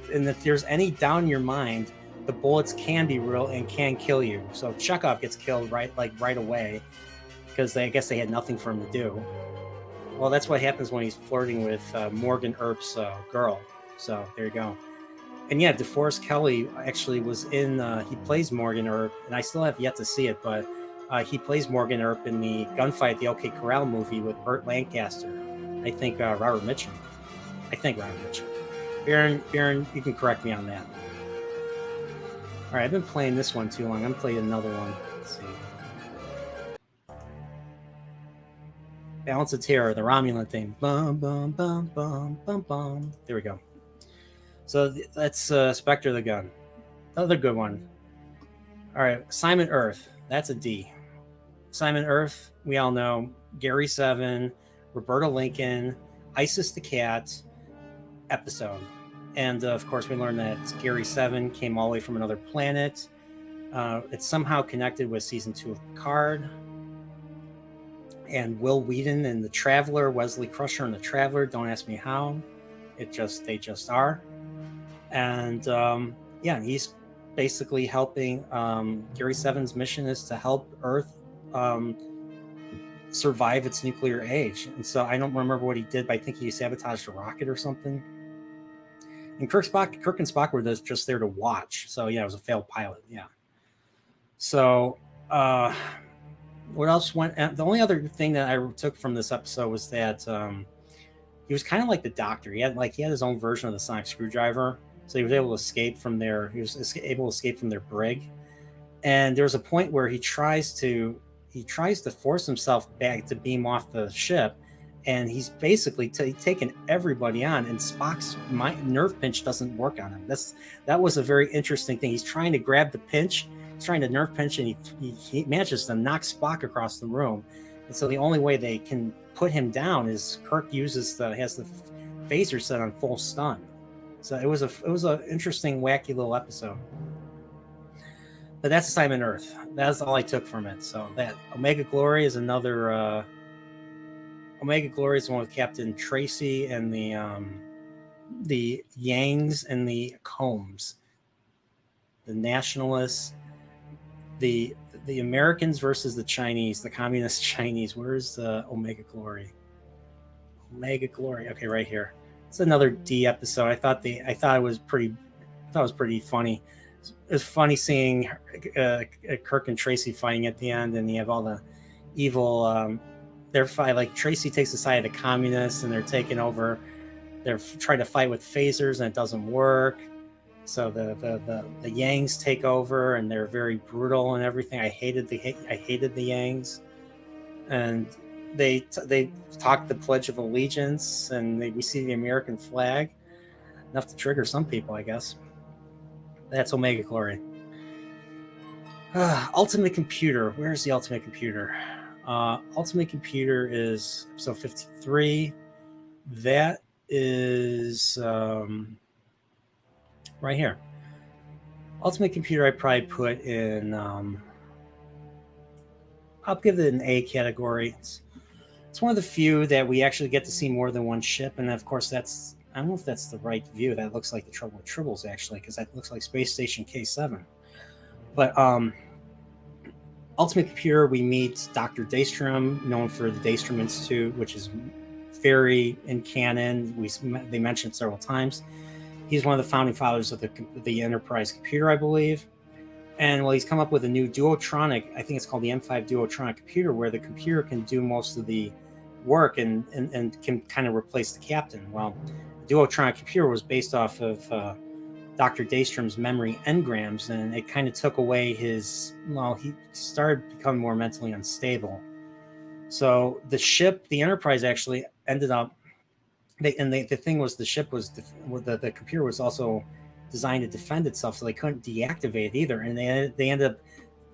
if there's any doubt in your mind, the bullets can be real and can kill you. So Chekhov gets killed right away because I guess they had nothing for him to do. Well, that's what happens when he's flirting with Morgan Earp's girl. So there you go. And yeah, DeForest Kelley actually was in, he plays Morgan Earp, and I still have yet to see it, but he plays Morgan Earp in the gunfight at the OK Corral movie with Burt Lancaster. I think Robert Mitchum. Baron, you can correct me on that. All right, I've been playing this one too long. I'm going to play another one. Let's see. Balance of Terror, the Romulan theme. Bum, bum, bum, bum, bum, bum. There we go. So that's Spectre of the Gun. Another good one. All right, Assignment Earth. That's a D. Assignment Earth, we all know. Gary 7, Roberta Lincoln, Isis the Cat episode. And of course, we learned that Gary 7 came all the way from another planet. It's somehow connected with season 2 of Picard. And Will Wheaton and the Traveler, Wesley Crusher and the Traveler. Don't ask me how. They just are. And yeah, he's basically helping. Gary 7's mission is to help Earth survive its nuclear age. And so I don't remember what he did, but I think he sabotaged a rocket or something. And Kirk and Spock were just there to watch. So yeah, it was a failed pilot. Yeah. So what else went? The only other thing that I took from this episode was that he was kind of like the Doctor. He had his own version of the sonic screwdriver, so he was able to escape from their brig. And there's a point where he tries to force himself back to beam off the ship, and he's basically taken everybody on, and Spock's nerve pinch doesn't work on him. That was a very interesting thing. He's trying to grab the pinch, he's trying to nerve pinch, and he manages to knock Spock across the room. And so the only way they can put him down is Kirk has the phaser set on full stun. So it was an interesting, wacky little episode. But that's Assignment Earth. That's all I took from it. So that Omega Glory is another. Omega Glory is the one with Captain Tracy and the Yangs and the Combs, the nationalists, the Americans versus the Chinese, the communist Chinese. Where's the Omega Glory? Omega Glory. Okay, right here. It's another D episode. I thought it was pretty funny. It was funny seeing Kirk and Tracy fighting at the end, and you have all the evil. They're fighting, like Tracy takes the side of the communists, and they're taking over. They're trying to fight with phasers, and it doesn't work. So the Yangs take over, and they're very brutal and everything. I hated the Yangs, and they talk the Pledge of Allegiance, and we see the American flag, enough to trigger some people, I guess. That's Omega Glory. Ultimate Computer. Where's the Ultimate Computer? Ultimate Computer is episode 53. That is right here. Ultimate Computer I probably put in... I'll give it an A category. It's one of the few that we actually get to see more than one ship, and of course that's... I don't know if that's the right view. That looks like the Trouble with Tribbles, actually, because that looks like Space Station K7. But Ultimate Computer, we meet Dr. Daystrom, known for the Daystrom Institute, which is very in canon. They mentioned several times. He's one of the founding fathers of the Enterprise computer, I believe. And he's come up with a new duotronic, I think it's called the M5 duotronic computer, where the computer can do most of the work and can kind of replace the captain. Well, the duotronic computer was based off of Dr. Daystrom's memory engrams, and it kind of took away he started becoming more mentally unstable. So the ship, the Enterprise, actually ended up, the thing was, the computer was also designed to defend itself, so they couldn't deactivate it either. And they ended up,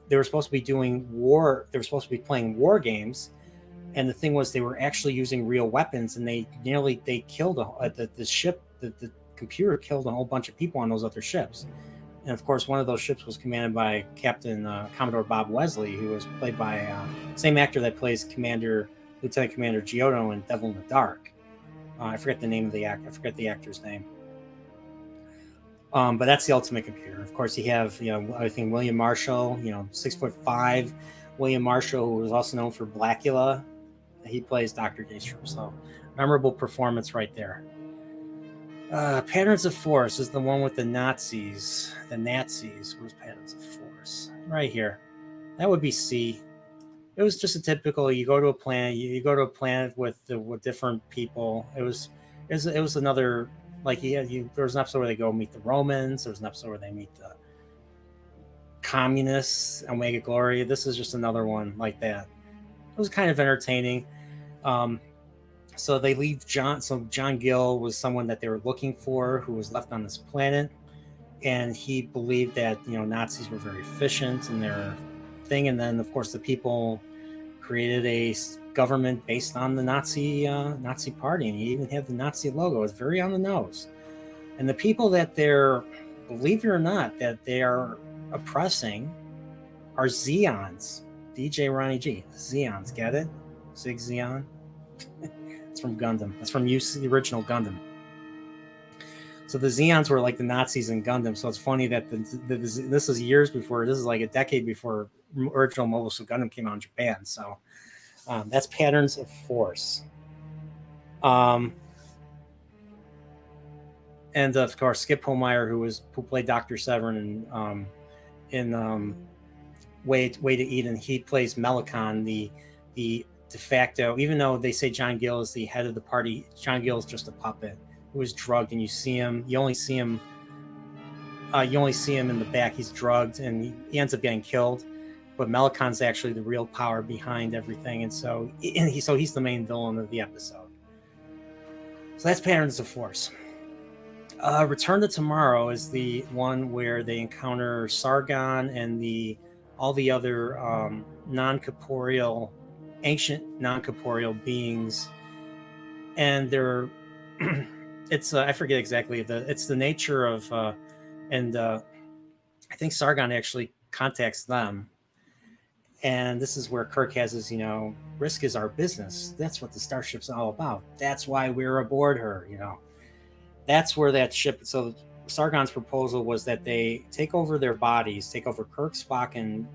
they were supposed to be doing war, they were supposed to be playing war games, and the thing was, they were actually using real weapons, and they killed the ship. The computer killed a whole bunch of people on those other ships. And of course, one of those ships was commanded by Commodore Bob Wesley, who was played by same actor that plays Lieutenant Commander Giotto in Devil in the Dark. I forget the name of the actor. I forget the actor's name. But that's the Ultimate Computer. Of course, you have, I think William Marshall, 6'5". William Marshall, who was also known for Blackula. He plays Dr. Daystrom. So memorable performance right there. Patterns of Force is the one with the Nazis. The Nazis. Where's Patterns of Force? Right here. That would be C. It was just a typical, you go to a planet, you go to a planet with different people. It was another, like, there was an episode where they go meet the Romans. There was an episode where they meet the communists, Omega Glory. This is just another one like that. It was kind of entertaining. So they leave John. So John Gill was someone that they were looking for, who was left on this planet, and he believed that Nazis were very efficient in their thing. And then, of course, the people created a government based on the Nazi party, and he even had the Nazi logo. It's very on the nose. And the people that they're, believe it or not, that they are oppressing are Zeons. DJ Ronnie G. Zeons, get it? Sig Zeon. It's from Gundam. That's from the original Gundam. So the Zeons were like the Nazis in Gundam. So it's funny that this is years before. This is like a decade before original Mobile Suit Gundam came out in Japan. So that's Patterns of Force. And of course, Skip Holmeyer, who played Dr. Severin in Way to Eden, he plays Melicon, the de facto, even though they say John Gill is the head of the party, John Gill is just a puppet who was drugged, and you only see him in the back. He's drugged, and he ends up getting killed. But Melicon's actually the real power behind everything, and so he's the main villain of the episode. So that's Patterns of Force. Return to Tomorrow is the one where they encounter Sargon and all the other ancient non-corporeal beings, and they're it's I forget exactly it's the nature of I think Sargon actually contacts them, and this is where Kirk has his risk is our business. That's what the starship's all about. That's why we're aboard her. That's where that ship. So Sargon's proposal was that they take over their bodies, take over Kirk, Spock, and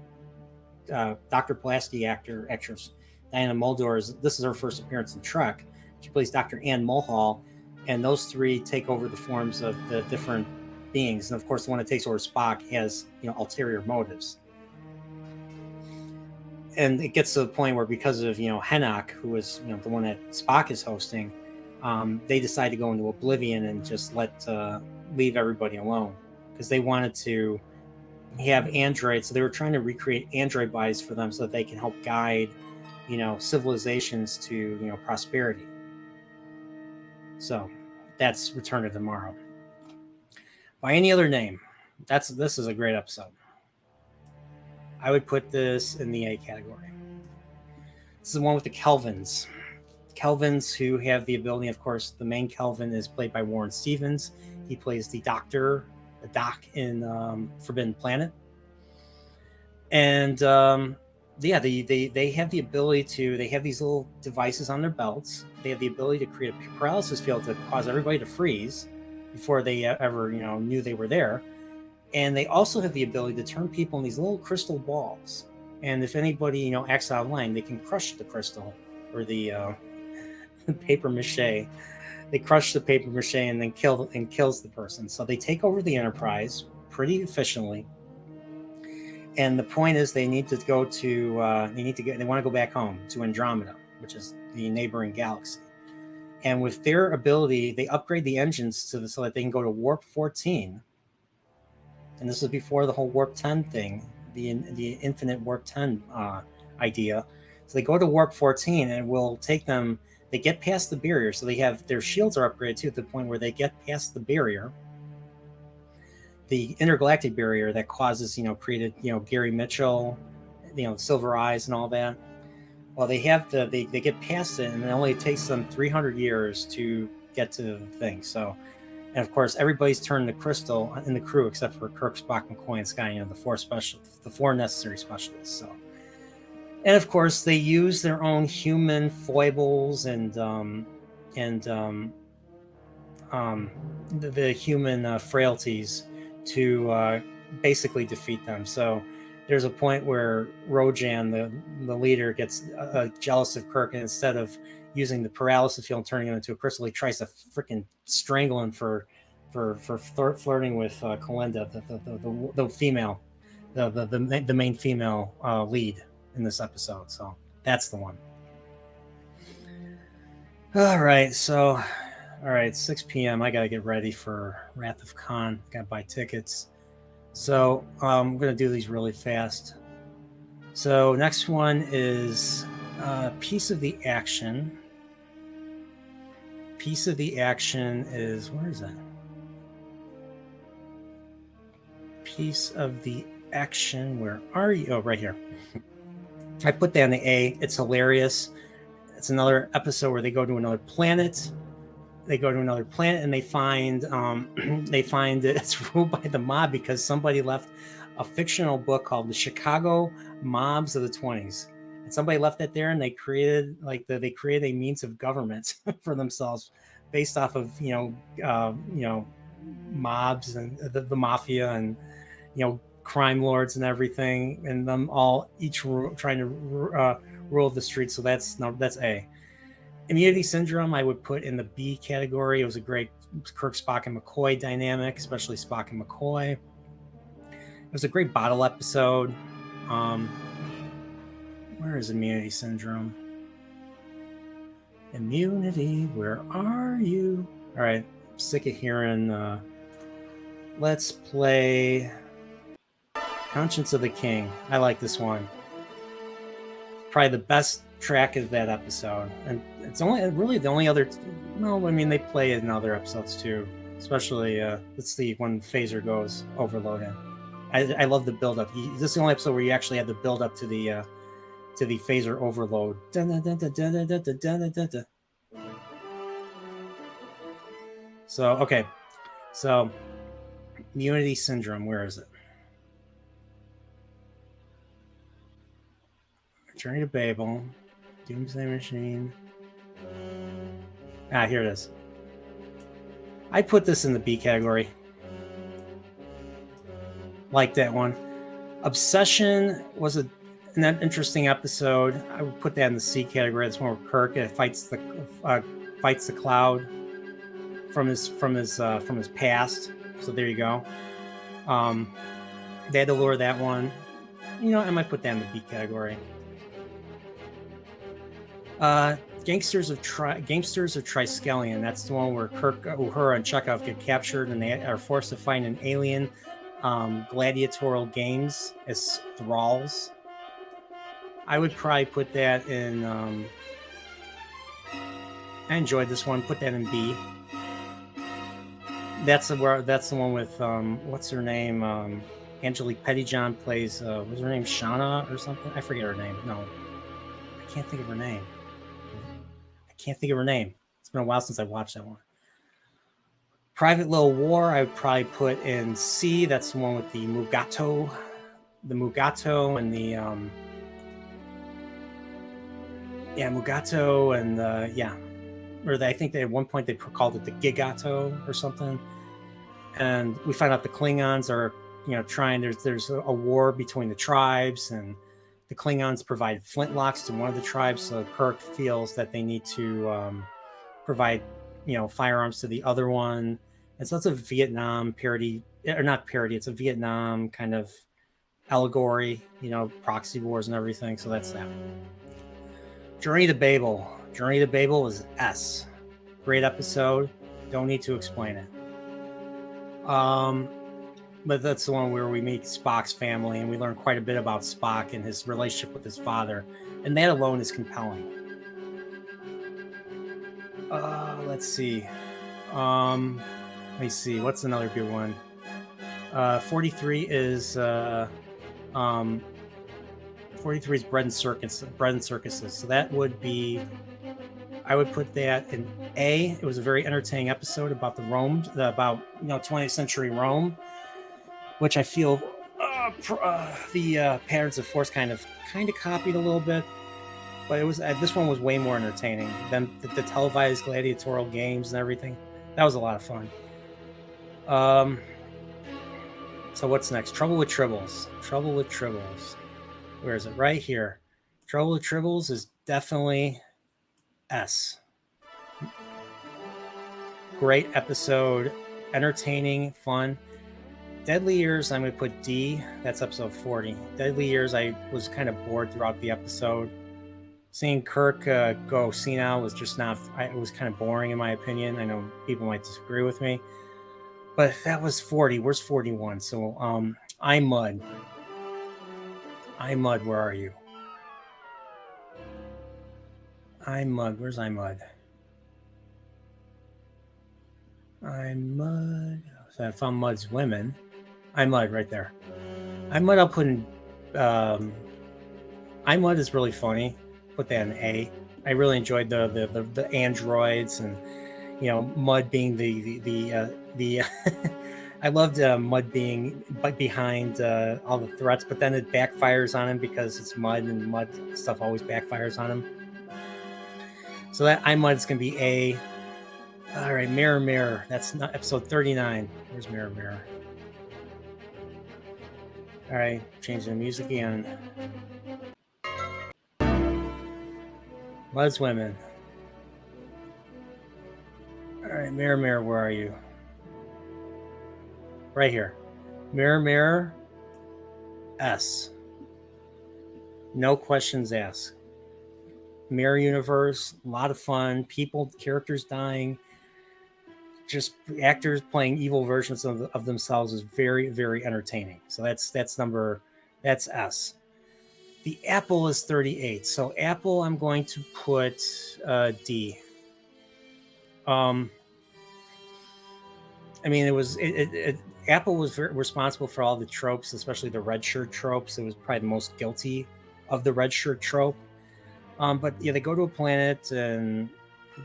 Dr. Pulaski actress Diana Muldaur. This is her first appearance in Trek. She plays Dr. Anne Mulhall, and those three take over the forms of the different beings. And of course, the one that takes over Spock has ulterior motives. And it gets to the point where, because of Hennock, who is the one that Spock is hosting, they decide to go into oblivion and just leave everybody alone, because they wanted to have androids. So they were trying to recreate android bodies for them so that they can help guide civilizations to prosperity. So that's Return to Tomorrow. By any other name, this is a great episode. I would put this in the A category. This is the one with the Kelvins. Kelvins who have the ability, of course, the main Kelvin is played by Warren Stevens. He plays the Doc in Forbidden Planet. And they have the ability to, they have these little devices on their belts. They have the ability to create a paralysis field to cause everybody to freeze before they ever, knew they were there. And they also have the ability to turn people in these little crystal balls. And if anybody, acts out of line, they can crush the crystal or the paper mache. They crush the paper mache and then kills the person. So they take over the Enterprise pretty efficiently. And the point is, they need to go to they want to go back home to Andromeda, which is the neighboring galaxy. And with their ability, they upgrade the engines so that they can go to warp 14. And this was before the whole warp 10 thing, the infinite warp 10 idea. So they go to warp 14, and it will take them. They get past the barrier, so they have their shields are upgraded to the point where they get past the barrier, the intergalactic barrier that causes, created, Gary Mitchell, Silver Eyes and all that. Well, they get past it, and it only takes them 300 years to get to the thing. So, and of course, everybody's turned the crystal in the crew except for Kirk, Spock, McCoy, and Scotty, the four necessary specialists. So. And of course, they use their own human foibles and the human frailties to basically defeat them. So there's a point where Rojan, the leader, gets jealous of Kirk, and instead of using the paralysis field and turning him into a crystal, he tries to freaking strangle him for flirting with Kalinda, the female, the main female lead in this episode. So that's the one. All right, 6 p.m. I gotta get ready for Wrath of Khan. Gotta buy tickets. So I'm gonna do these really fast. So next one is Piece of the Action. Piece of the Action is, where is that? Piece of the Action, where are you? Oh, right here. I put that in the A. It's hilarious. It's another episode where they go to another planet. And they find that it's ruled by the mob because somebody left a fictional book called The Chicago Mobs of the 20s. And somebody left that there, and they created a means of government for themselves based off of mobs and the mafia and crime lords and everything, and them all each trying to rule the streets. So that's A. Immunity Syndrome I would put in the B category. It was a great Kirk, Spock, and McCoy dynamic, especially Spock and McCoy. It was a great bottle episode. Where is Immunity Syndrome? Immunity, where are you? All right, I'm sick of hearing. Let's play Conscience of the King. I like this one. Probably the best track of that episode, and it's only really the only other. No, I mean they play it in other episodes too, especially let's see when Phaser goes overloading. I love the build up. This is the only episode where you actually have the build up to the Phaser overload. So okay, so Unity Syndrome. Where is it? Journey to Babel, Doomsday Machine. Ah, here it is. I put this in the B category. Like that one. Obsession was an interesting episode. I would put that in the C category. That's one where Kirk fights the cloud from his past. So there you go. They had to lure that one. You know, I might put that in the B category. Gangsters of Triskelion. That's the one where Kirk, Uhura, and Chekhov get captured, and they are forced to find an alien gladiatorial games as thralls. I would probably put that in. I enjoyed this one. Put that in B. That's the one with what's her name? Angelique Pettyjohn plays. Was her name Shauna or something? I forget her name. No, I can't think of her name. It's been a while since I watched that one. Private Little War, I would probably put in C. That's the one with the Mugato and the Mugato and I think at one point they called it the Gigato or something. And we find out the Klingons are, trying. There's a war between the tribes, and the Klingons provide flintlocks to one of the tribes. So Kirk feels that they need to provide, firearms to the other one. And so it's a Vietnam parody, or not parody. It's a Vietnam kind of allegory, proxy wars and everything. So that's that. Journey to Babel. Journey to Babel is S. Great episode. Don't need to explain it. But that's the one where we meet Spock's family, and we learn quite a bit about Spock and his relationship with his father. And that alone is compelling. Let's see. Let me see. What's another good one? 43 is 43 is Bread and Circuses. So that would be, I would put that in A. It was a very entertaining episode about the 20th century Rome, which I feel the Patterns of Force kind of copied a little bit, but it was this one was way more entertaining than the televised gladiatorial games and everything. That was a lot of fun. So what's next? Trouble with Tribbles. Where is it? Right here. Trouble with Tribbles is definitely S. Great episode, entertaining, fun. Deadly Years, I'm going to put D. That's episode 40. Deadly Years, I was kind of bored throughout the episode. Seeing Kirk go senile was just not... It was kind of boring in my opinion. I know people might disagree with me. But that was 40. Where's 41? So, I'm Mud. I'm Mud, where are you? I'm Mud. Where's I'm Mud? I'm Mud. So I found Mud's women. I'm Mud right there. I'm Mud, I'll put in... I'm Mud is really funny. Put that in A. I really enjoyed the androids and, Mud being the I loved Mud being behind all the threats, but then it backfires on him because it's Mud, and Mud stuff always backfires on him. So that I'm Mud is going to be A. All right, Mirror, Mirror. That's not episode 39. Where's Mirror, Mirror? All right, change the music again. Mud's Women. All right, Mirror, Mirror, where are you? Right here. Mirror, Mirror, S. No questions asked. mirror universe, a lot of fun, characters dying, just actors playing evil versions of themselves is very, very entertaining. So that's S. The Apple is 38. So Apple, I'm going to put D. I mean, Apple was responsible for all the tropes, especially the red shirt tropes. It was probably the most guilty of the red shirt trope. But yeah, they go to a planet, and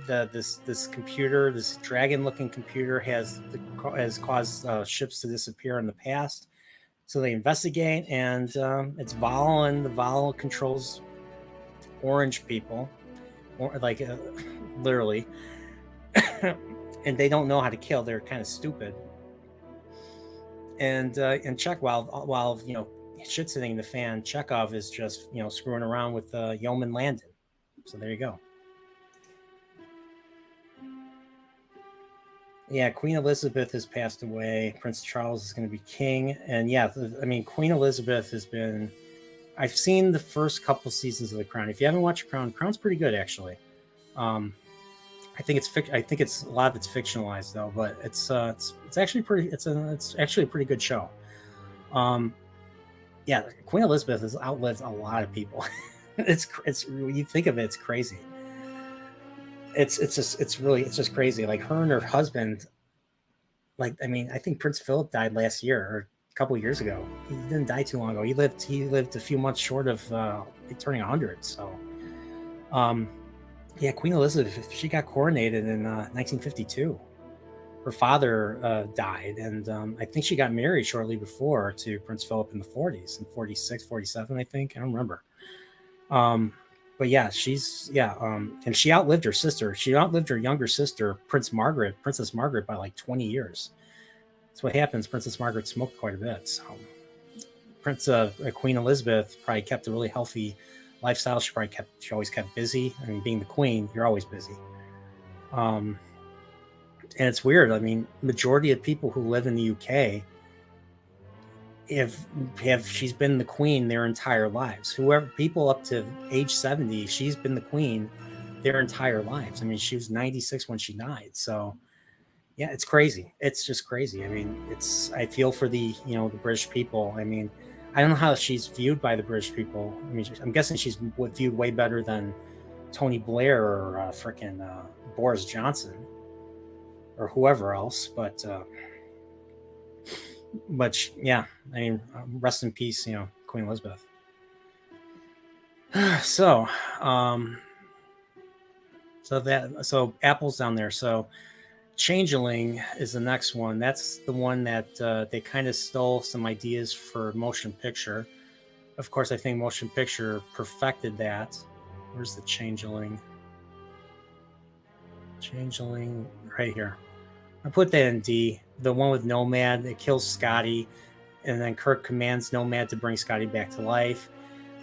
this computer, this dragon-looking computer, has caused ships to disappear in the past. So they investigate, and it's Val, and the Val controls orange people, or like literally, and they don't know how to kill. They're kind of stupid. And Check, while shit's hitting the fan, Chekhov is just screwing around with Yeoman Landon. So there you go. Yeah, Queen Elizabeth has passed away. Prince Charles is going to be king. And yeah, I mean, Queen Elizabeth has been... I've seen the first couple seasons of The Crown. If you haven't watched Crown, Crown's pretty good, actually. I think it's a lot of it's fictionalized though, but it's actually pretty. It's actually a pretty good show. Yeah, Queen Elizabeth has outlived a lot of people. it's when you think of it, it's crazy. It's just crazy. Like her and her husband. Like, I mean, I think Prince Philip died last year or a couple of years ago. He didn't die too long ago. He lived a few months short of turning 100. So, yeah, Queen Elizabeth, she got coronated in 1952. Her father died, and I think she got married shortly before to Prince Philip in the 40s, in 46, 47, I think. I don't remember. But yeah, and she outlived her sister. She outlived her younger sister, Princess Margaret, by like 20 years. That's what happens. Princess Margaret smoked quite a bit. So Queen Elizabeth probably kept a really healthy lifestyle. She always kept busy. I mean, being the queen, you're always busy. And it's weird. I mean, majority of people who live in the UK she's been the queen their entire lives. People up to age 70, she's been the queen their entire lives. I mean, she was 96 when she died. So yeah, it's crazy. It's just crazy. I mean, I feel for the British people. I mean, I don't know how she's viewed by the British people. I mean, I'm guessing she's viewed way better than Tony Blair or frickin' Boris Johnson or whoever else. But yeah, I mean, rest in peace, Queen Elizabeth. So Apple's down there. So Changeling is the next one. That's the one that they kind of stole some ideas for motion picture. Of course, I think motion picture perfected that. Where's the Changeling? Changeling right here. I put that in D. The one with Nomad that kills Scotty, and then Kirk commands Nomad to bring Scotty back to life.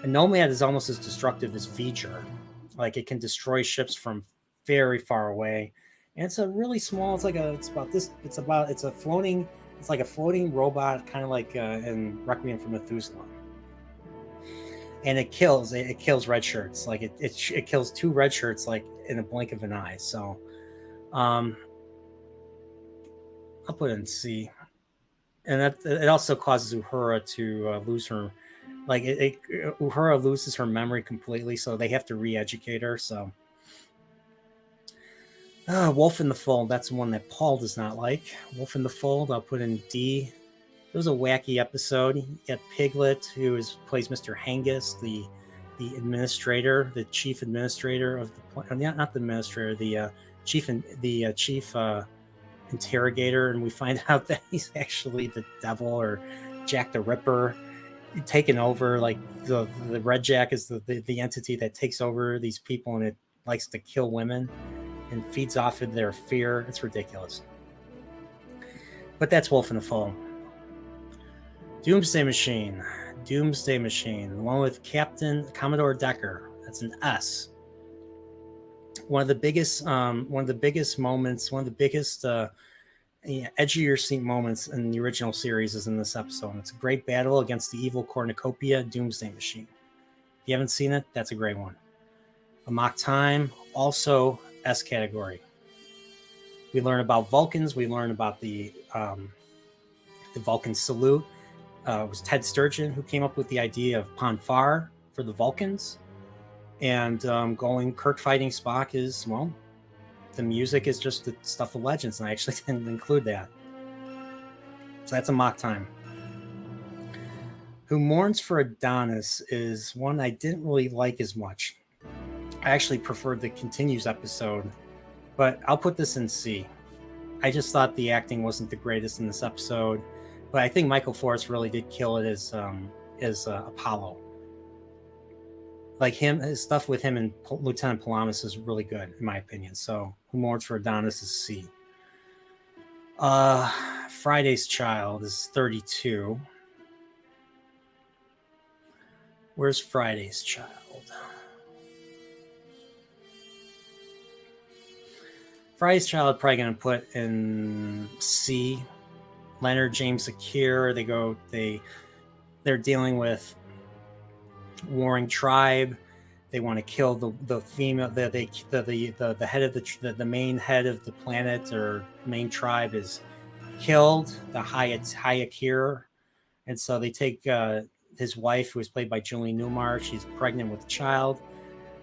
And Nomad is almost as destructive as V'ger. Like, it can destroy ships from very far away. And it's a really small. It's like a floating robot, kind of like in Requiem for Methuselah. And it kills red shirts. Like it kills 2 red shirts like in a blink of an eye. So, I'll put it in C. And it also causes Uhura to lose her. Like Uhura loses her memory completely, so they have to re-educate her. So, Wolf in the Fold. That's one that Paul does not like. Wolf in the Fold. I'll put in D. It was a wacky episode. You got Piglet, who plays Mr. Hengist, the administrator, the chief administrator of the not the administrator, the chief interrogator, and we find out that he's actually the devil or Jack the Ripper, taken over. Like the Red Jack is the entity that takes over these people, and it likes to kill women and feeds off of their fear. It's ridiculous. But that's Wolf in the Fold. Doomsday Machine, the one with Captain Commodore Decker. That's an S. One of the biggest moments, one of the biggest edge of your seat moments in the original series is in this episode. It's a great battle against the evil cornucopia Doomsday Machine. If you haven't seen it, that's a great one. Amok Time, also S category. We learn about Vulcans. We learn about the Vulcan Salute. It was Ted Sturgeon who came up with the idea of Ponfar for the Vulcans. And going Kirk fighting Spock is, well, the music is just the stuff of legends, and I actually didn't include that. So that's Amok Time. Who Mourns for Adonis is one I didn't really like as much. I actually preferred the Continues episode, but I'll put this in C. I just thought the acting wasn't the greatest in this episode, but I think Michael Forrest really did kill it as Apollo. Like his stuff with him and Lieutenant Palamas is really good, in my opinion. So Who Mourns for Adonis is C. Friday's Child is 32. Where's Friday's Child? Friday's Child probably going to put in C. Leonard James Akir. They're dealing with warring tribe. They want to kill the female. The head of the main head of the planet or main tribe is killed. The Hayakir, and so they take his wife, who is played by Julie Newmar. She's pregnant with a child.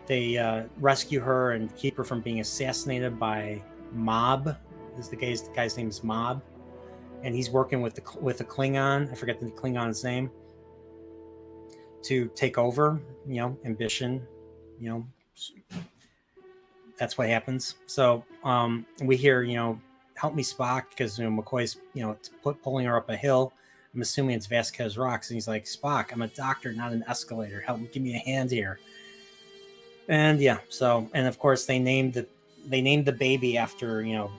They rescue her and keep her from being assassinated by Mob. The guy's name is Mob, and he's working with the Klingon. I forget the Klingon's name. To take over, ambition, that's what happens. So we hear, help me, Spock, because McCoy's, pulling her up a hill. I'm assuming it's Vasquez Rocks, and he's like, Spock, I'm a doctor, not an escalator. Help me, give me a hand here. And yeah, so, and of course they named the baby after,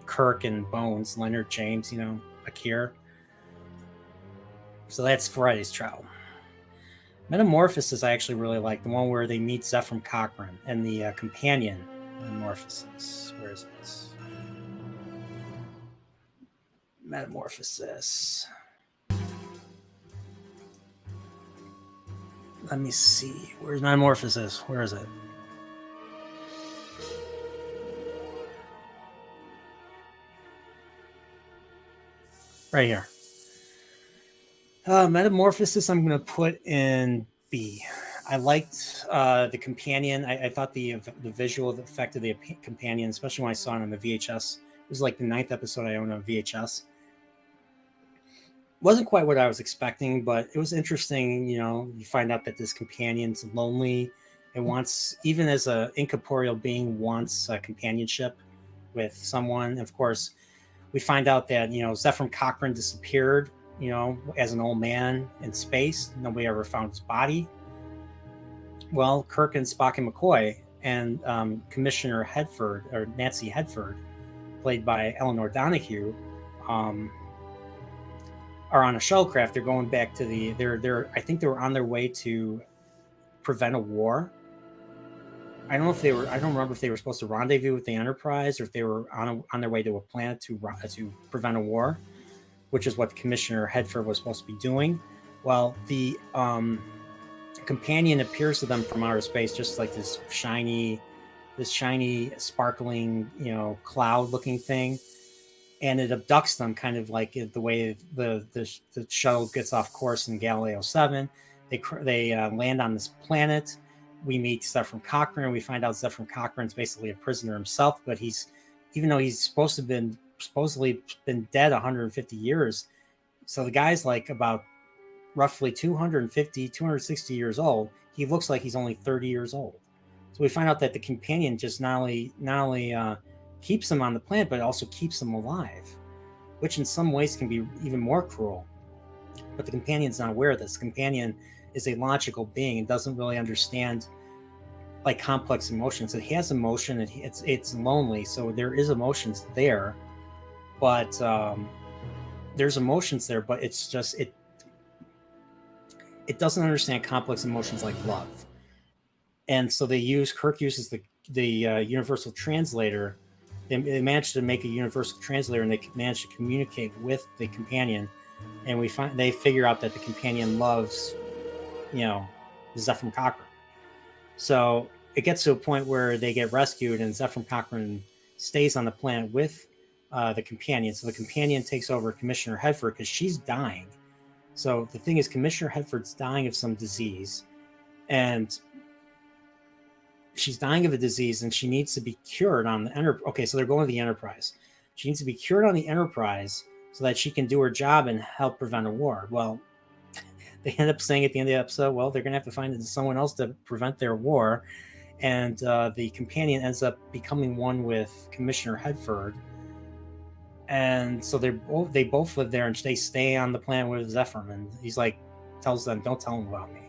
Kirk and Bones, Leonard James, Akir. So that's Friday's Child. Metamorphosis I actually really like, the one where they meet Zephram Cochrane and the companion. Metamorphosis, where is it? Metamorphosis. Let me see. Where's Metamorphosis? Where is it? Right here. Metamorphosis I'm going to put in B. I liked the companion. I thought the visual effect of the companion, especially when I saw it on the VHS. It was like the 9th episode I owned on VHS. Wasn't quite what I was expecting, but it was interesting. You find out that this companion's lonely. It wants, even as an incorporeal being, wants companionship with someone. Of course, we find out that, Zephram Cochrane disappeared, as an old man in space. Nobody ever found his body. Well, Kirk and Spock and McCoy and Commissioner Hedford, or Nancy Hedford, played by Eleanor Donahue, are on a shuttlecraft. They're going back to I think they were on their way to prevent a war. I don't remember if they were supposed to rendezvous with the Enterprise or if they were on their way to a planet to prevent a war, which is what Commissioner Hedford was supposed to be doing. Well, the companion appears to them from outer space, just like this shiny, sparkling, cloud-looking thing, and it abducts them, kind of like the way the shuttle gets off course in Galileo 7. They land on this planet. We meet Zephram Cochrane. We find out Zephram Cochrane's basically a prisoner himself, but even though he's supposedly been dead 150 years, so the guy's like about roughly 260 years old. He looks like he's only 30 years old. So we find out that the companion just not only keeps him on the planet, but also keeps him alive, which in some ways can be even more cruel. But the companion's not aware of this. The companion is a logical being and doesn't really understand like complex emotions. It has emotion. It's lonely, so there is emotions there, but there's emotions there, but it's just it doesn't understand complex emotions like love. And so Kirk uses the universal translator. They managed to make a universal translator, and they managed to communicate with the companion. And they figure out that the companion loves, Zephram Cochrane. So it gets to a point where they get rescued, and Zephyr Cochrane stays on the planet with the companion. So the companion takes over Commissioner Hedford because she's dying. So the thing is, Commissioner Hedford's dying of some disease, and she's dying of a disease, and she needs to be cured on the Enterprise. Okay, so they're going to the Enterprise. She needs to be cured on the Enterprise so that she can do her job and help prevent a war. Well, they end up saying at the end of the episode, well, they're going to have to find someone else to prevent their war. And the companion ends up becoming one with Commissioner Hedford. And so they both live there, and they stay on the planet with Zephyr. And he's like, tells them, don't tell them about me.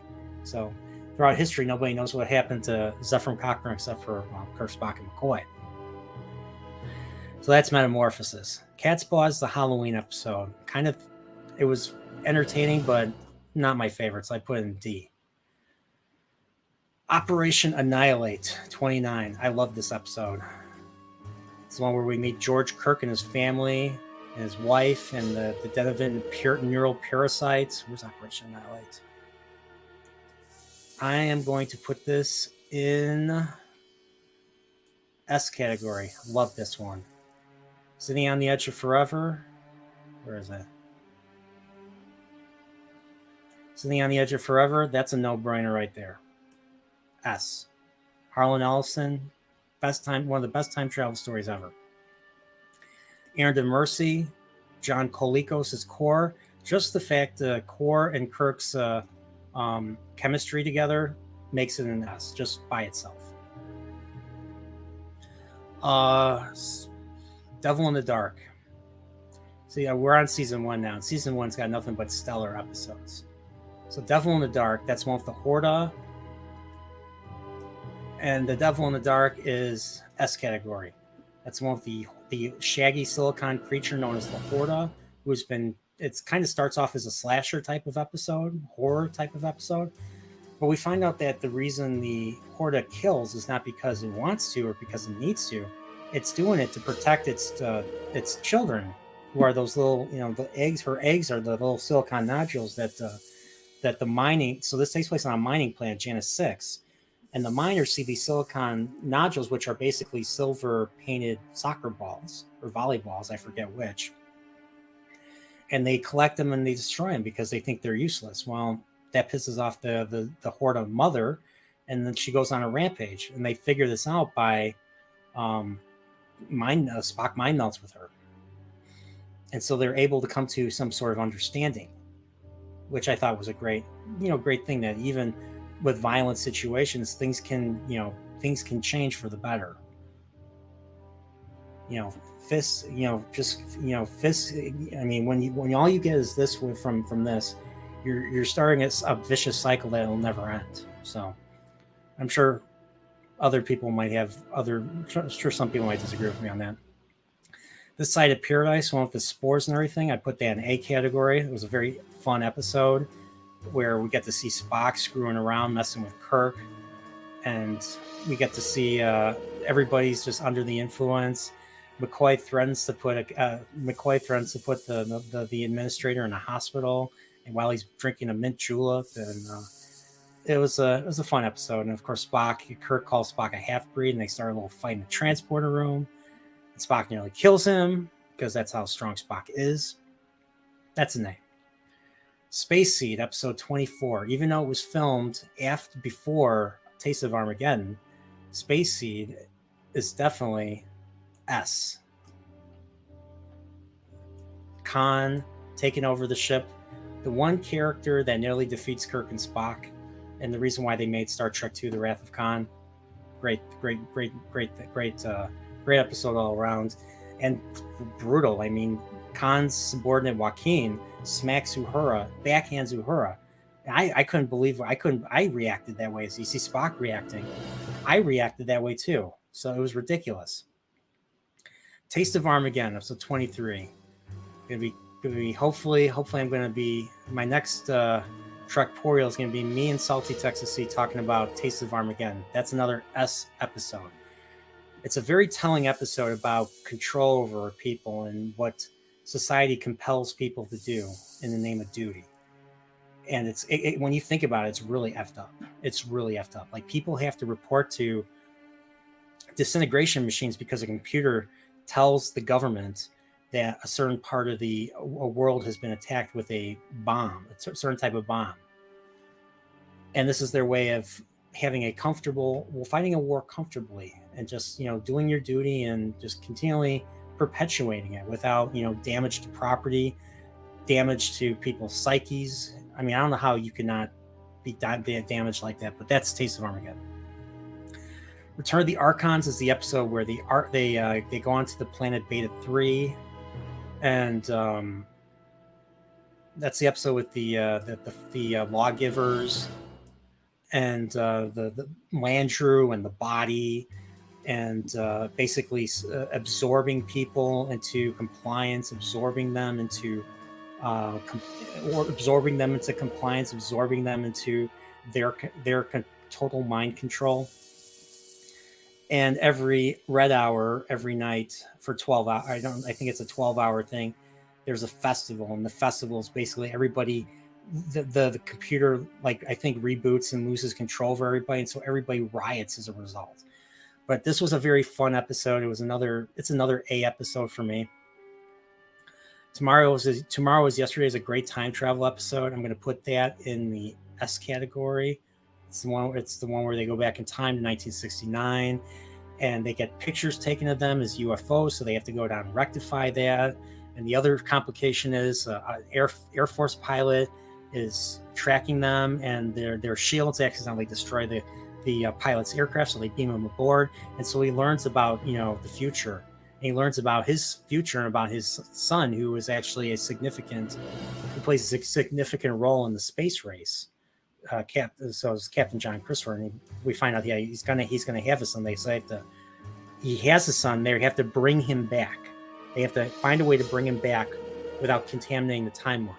So throughout history, nobody knows what happened to Zephyr Cochrane except for Kirk, Spock, and McCoy. So that's Metamorphosis. Cat's Paw is the Halloween episode. It was entertaining, but not my favorite, so I put it in D. Operation Annihilate 29. I love this episode. It's the one where we meet George Kirk and his family and his wife and the Denevan neural parasites. Where's Operation Annihilate? I am going to put this in S category. Love this one. Sitting on the Edge of Forever. Where is that? Sitting on the Edge of Forever. That's a no-brainer right there. S. Harlan Ellison. One of the best time travel stories ever. Errand of Mercy. John Colicos' Core. Just the fact Core and Kirk's chemistry together makes it an S just by itself. Devil in the Dark. So yeah, we're on season 1 now. Season 1's got nothing but stellar episodes. So Devil in the Dark, that's one with the Horta. And the Devil in the Dark is S category. That's one with the shaggy silicon creature known as the Horta, it kind of starts off as a slasher type of episode, horror type of episode. But we find out that the reason the Horta kills is not because it wants to or because it needs to. It's doing it to protect its children, who are those little, the eggs. Her eggs are the little silicon nodules that the mining. So this takes place on a mining planet, Janus 6, and the miners see these silicon nodules, which are basically silver painted soccer balls or volleyballs, I forget which. And they collect them and they destroy them because they think they're useless. Well, that pisses off the Horta mother, and then she goes on a rampage. And they figure this out by Spock mind melts with her, and so they're able to come to some sort of understanding, which I thought was a great thing, that even with violent situations, things can change for the better. Fists. Fists. I mean, when all you get is this from this, you're starting a vicious cycle that will never end. So, I'm sure other people might have some people might disagree with me on that. This Side of Paradise, one with the spores and everything, I put that in A category. It was a very fun episode where we get to see Spock screwing around, messing with Kirk, and we get to see everybody's just under the influence. McCoy threatens to put the administrator in a hospital, and while he's drinking a mint julep, and it was a fun episode. And of course, Kirk calls Spock a half-breed, and they start a little fight in the transporter room. And Spock nearly kills him because that's how strong Spock is. That's an A. Space Seed, episode 24. Even though it was filmed before Taste of Armageddon, Space Seed is definitely S. Khan taking over the ship. The one character that nearly defeats Kirk and Spock, and the reason why they made Star Trek II: The Wrath of Khan. Great episode all around, and brutal. I mean, Khan's subordinate Joaquin smacks Uhura, backhands Uhura. I couldn't believe I reacted that way. As you see Spock reacting, I reacted that way too. So it was ridiculous. Taste of Armageddon, episode 23. Gonna be hopefully I'm gonna be my next Trekporial is gonna be me and Salty Texas C talking about Taste of Armageddon. That's another S episode. It's a very telling episode about control over people and what society compels people to do in the name of duty. and when you think about it, it's really effed up. It's really effed up. Like, people have to report to disintegration machines because a computer tells the government that a certain part of a world has been attacked with a bomb, a certain type of bomb. And this is their way of having fighting a war comfortably, and just, doing your duty and just continually perpetuating it without, damage to property, damage to people's psyches. I mean, I don't know how you could not be damaged like that, but that's Taste of Armageddon. Return of the Archons is the episode where they go onto the planet Beta 3, and that's the episode with the lawgivers and the Landrew and the body, and basically absorbing people into compliance, absorbing them into compliance, absorbing them into their total mind control. And every red hour, every night for 12 hours, I think it's a 12-hour thing, there's a festival, and the festival is basically everybody, the computer, like, I think reboots and loses control of everybody, and so everybody riots as a result. But this was a very fun episode. It's another A episode for me. Tomorrow was Yesterday is a great time travel episode. I'm going to put that in the S category. It's the one where they go back in time to 1969, and they get pictures taken of them as UFOs, so they have to go down and rectify that. And the other complication is an Air Force pilot is tracking them, and their shields accidentally destroy the pilot's aircraft, so they beam him aboard. And so he learns about the future, and he learns about his future and about his son, who is actually who plays a significant role in the space race. So it's Captain John Christopher, and we find out he's gonna have a son. He has a son. They have to bring him back. They have to find a way to bring him back without contaminating the timeline.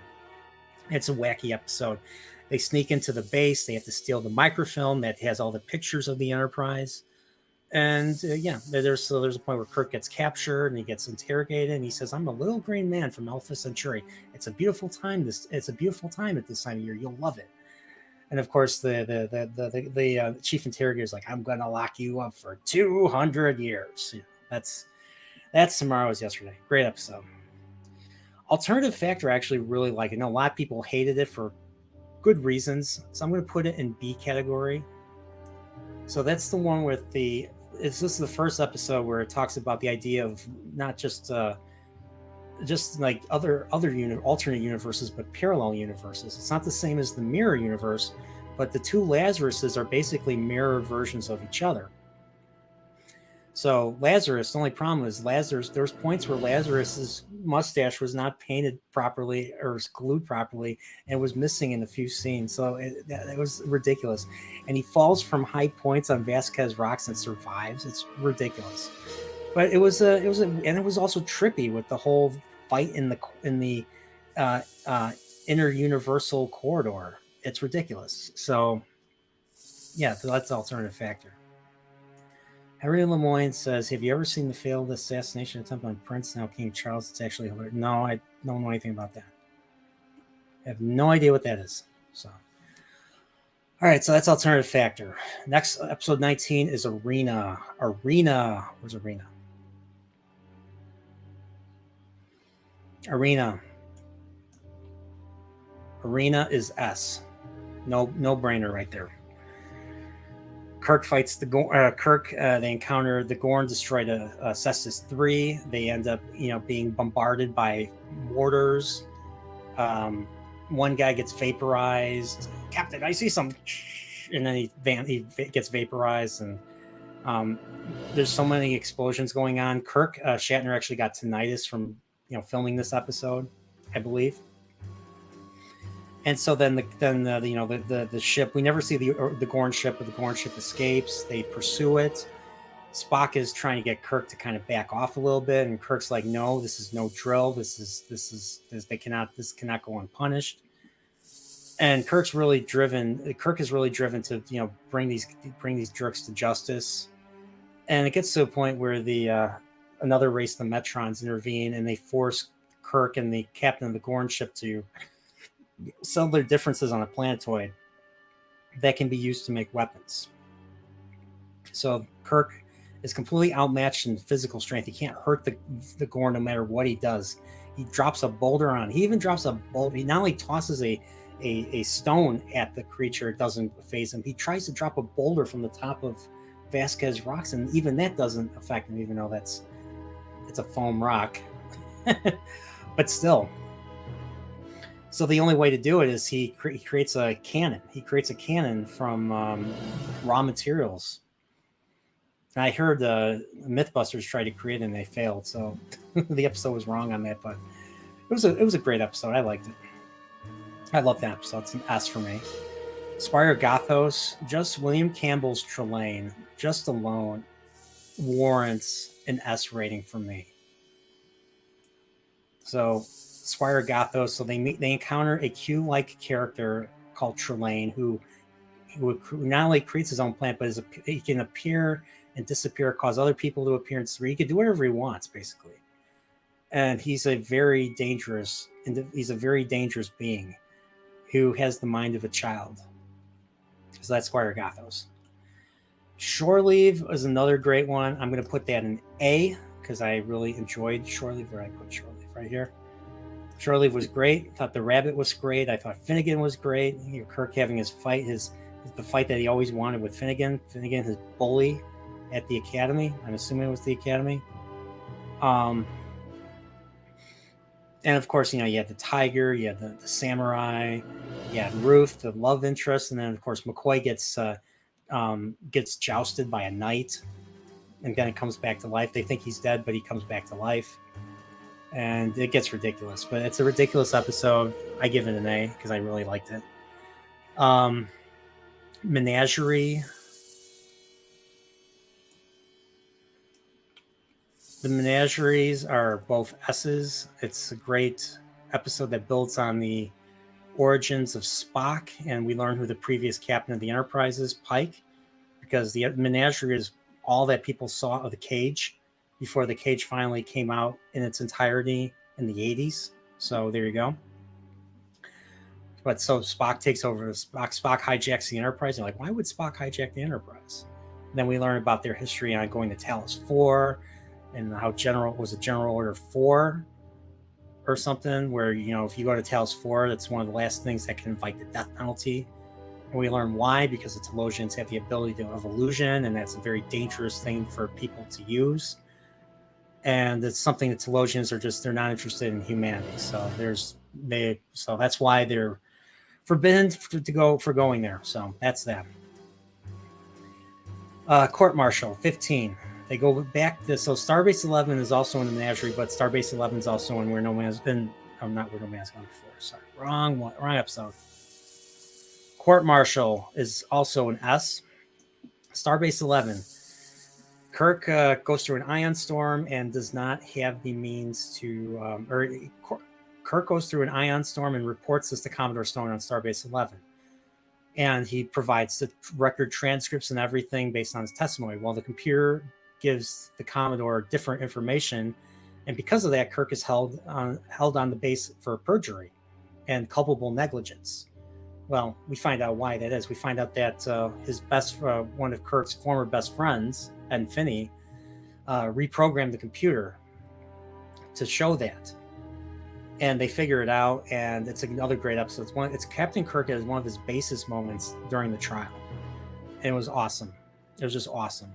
It's a wacky episode. They sneak into the base. They have to steal the microfilm that has all the pictures of the Enterprise. And there's a point where Kirk gets captured and he gets interrogated, and he says, "I'm a little green man from Alpha Centauri. It's a beautiful time. It's a beautiful time at this time of year. You'll love it." And of course, the chief interrogator is like, "I'm going to lock you up for 200 years." That's Tomorrow's Yesterday. Great episode. Alternative Factor, I actually really like it. I know a lot of people hated it for good reasons, so I'm going to put it in B category. So that's the one with this is the first episode where it talks about the idea of not just like other alternate universes, but parallel universes. It's not the same as the mirror universe, but the two Lazaruses are basically mirror versions of each other. So Lazarus, the only problem is there's points where Lazarus's mustache was not painted properly or glued properly, and was missing in a few scenes. So it was ridiculous. And he falls from high points on Vasquez rocks and survives. It's ridiculous. But it was also trippy with the whole fight in the inter-universal corridor. It's ridiculous. So yeah, that's Alternative Factor. Henry Lemoyne says, "Have you ever seen the failed assassination attempt on Prince, now King Charles? It's actually hilarious." No, I don't know anything about that. I have no idea what that is. So, all right, so that's Alternative Factor. Next, episode 19 is Arena. Arena. Where's Arena? Arena. Arena is S. No brainer right there. Kirk fights the Kirk. They encounter the Gorn, destroyed a Cestus 3. They end up, being bombarded by mortars. One guy gets vaporized. "Captain, I see some," and then he gets vaporized. And there's so many explosions going on. Kirk Shatner actually got tinnitus from filming this episode, I believe. And so then the ship, we never see the Gorn ship, but the Gorn ship escapes. They pursue it. Spock is trying to get Kirk to kind of back off a little bit, and Kirk's like, "No, this is no drill. This cannot go unpunished." And Kirk is really driven to bring these jerks to justice. And it gets to a point where another race, the Metrons, intervene, and they force Kirk and the captain of the Gorn ship to cellular differences on a planetoid that can be used to make weapons. So Kirk is completely outmatched in physical strength. He can't hurt the Gorn no matter what he does. He drops a boulder on. He even drops a boulder. He not only tosses a stone at the creature, it doesn't phase him. He tries to drop a boulder from the top of Vasquez rocks, and even that doesn't affect him, even though it's a foam rock. But still. So the only way to do it is he creates a cannon. He creates a cannon from raw materials. And I heard Mythbusters tried to create it and they failed. So the episode was wrong on that, but it was a great episode. I liked it. I love that episode. It's an S for me. Spire Gothos, just William Campbell's Trelane, just alone warrants an S rating for me. So Spire Gothos, so they encounter a Q-like character called Trelane who not only creates his own planet, but he can appear and disappear, cause other people to appear, and he can do whatever he wants, basically. And he's a very dangerous being who has the mind of a child. So that's Squire Gothos. Shore Leave is another great one. I'm going to put that in A because I really enjoyed Shore Leave. Where I put Shore Leave right here. Shore Leave was great. I thought the rabbit was great. I thought Finnegan was great. Kirk having his fight, the fight that he always wanted with Finnegan. Finnegan, his bully at the academy. I'm assuming it was the academy. And of course, you had the tiger, you had the samurai, you had Ruth, the love interest, and then of course McCoy gets jousted by a knight, and then it comes back to life. They think he's dead, but he comes back to life, and it gets ridiculous. But it's a ridiculous episode. I give it an A because I really liked it. Menagerie. The Menageries are both S's. It's a great episode that builds on the origins of Spock, and we learn who the previous captain of the Enterprise is, Pike, because the Menagerie is all that people saw of the Cage before the Cage finally came out in its entirety in the 80s. So there you go. But so Spock takes over. Spock hijacks the Enterprise. You're like, why would Spock hijack the Enterprise? And then we learn about their history on going to Talos 4, and how General Order 4 or something, where if you go to Talos 4, that's one of the last things that can invite the death penalty. And we learn why, because the Telosians have the ability of illusion, and that's a very dangerous thing for people to use. And it's something that Telosians they're not interested in humanity. So that's why they're forbidden for going there. So that's that. Court Martial 15. They go back to, so Starbase 11 is also in the Menagerie, but Starbase 11 is also in Where No Man's been. Not Where No Man's gone before. Sorry, wrong episode. Court Martial is also an S. Starbase 11. Kirk goes through an ion storm and does not have the means to, Kirk goes through an ion storm and reports this to Commodore Stone on Starbase 11. And he provides the record transcripts and everything based on his testimony. While the computer gives the Commodore different information, and because of that, Kirk is held on the base for perjury and culpable negligence. Well, we find out why that is. We find out that one of Kirk's former best friends, Ed Finney, reprogrammed the computer to show that, and they figure it out. And it's another great episode. It's Captain Kirk as one of his basest moments during the trial, and it was awesome. It was just awesome.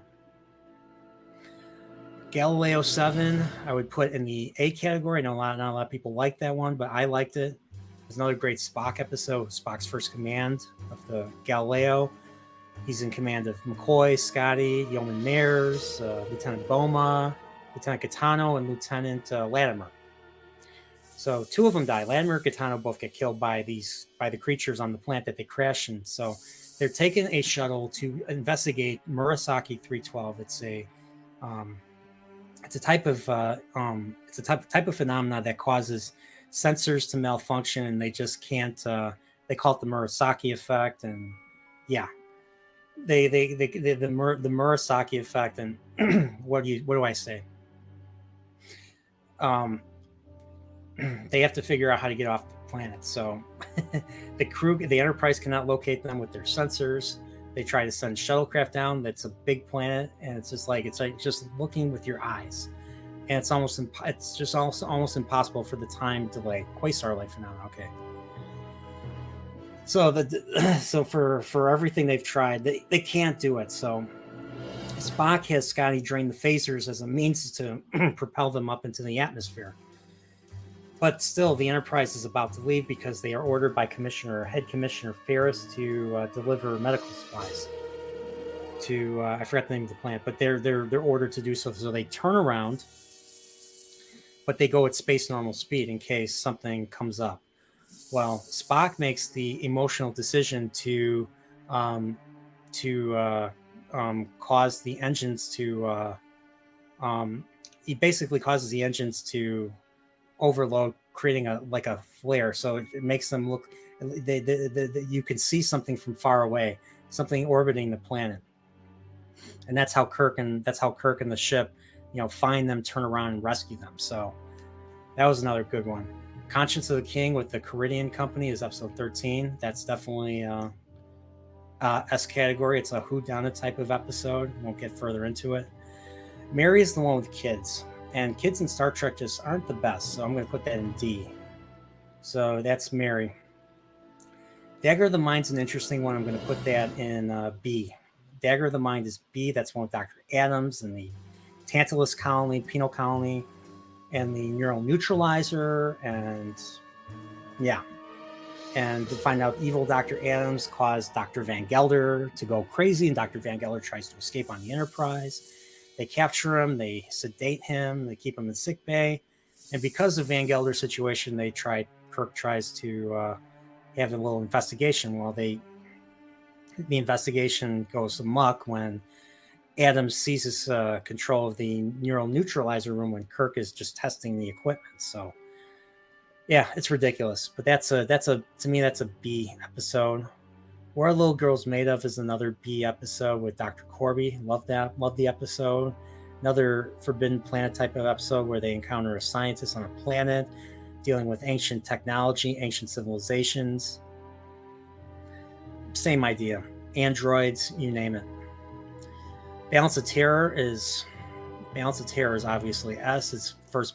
Galileo 7, I would put in the A category. I know not a lot of people like that one, but I liked it. It's another great Spock episode, Spock's first command of the Galileo. He's in command of McCoy, Scotty, Yeoman Nares, Lieutenant Boma, Lieutenant Gaetano, and Lieutenant Latimer. So two of them die. Latimer and Gaetano both get killed by the creatures on the planet that they crash. And so they're taking a shuttle to investigate Murasaki 312. It's a type of phenomena that causes sensors to malfunction, and they just can't. They call it the Murasaki effect, and yeah, the Murasaki effect. And what do I say? They have to figure out how to get off planet. So the Enterprise cannot locate them with their sensors. They try to send shuttlecraft down. That's a big planet, and it's like just looking with your eyes, and it's almost impossible for the time delay. Quasar light phenomenon. Okay. So so for everything they've tried, they can't do it. So Spock has Scotty drain the phasers as a means to propel them up into the atmosphere. But still, the Enterprise is about to leave because they are ordered by Head Commissioner Ferris to deliver medical supplies to I forgot the name of the planet, but they're ordered to do so. So they turn around, but they go at space normal speed in case something comes up. Well, Spock makes the emotional decision to cause the engines to he basically causes the engines to overload, creating a flare. So it makes them look, you can see something from far away, something orbiting the planet, and that's how Kirk and the ship, find them, turn around, and rescue them. So that was another good one. Conscience of the King with the Caridian Company is episode 13. That's definitely S category. It's a whodunit type of episode. Won't get further into it. Mary is the one with kids, and kids in Star Trek just aren't the best, so I'm going to put that in D. So that's Mary. Dagger of the Mind's an interesting one. I'm going to put that in B. Dagger of the Mind is B. That's one with Dr. Adams and the Tantalus colony, penal colony, and the neural neutralizer, and yeah. And to find out evil Dr. Adams caused Dr. Van Gelder to go crazy, and Dr. Van Gelder tries to escape on the Enterprise. They capture him, they sedate him, they keep him in sickbay, and because of Van Gelder's situation, Kirk tries to have a little investigation. Well, the investigation goes amok when Adams seizes control of the neural neutralizer room when Kirk is just testing the equipment. So yeah, it's ridiculous, but to me that's a B episode. What Are Little Girls Made Of is another B episode with Dr. Corby. Love the episode. Another Forbidden Planet type of episode where they encounter a scientist on a planet dealing with ancient technology, ancient civilizations. Same idea. Androids, you name it. Balance of Terror is obviously S. It's first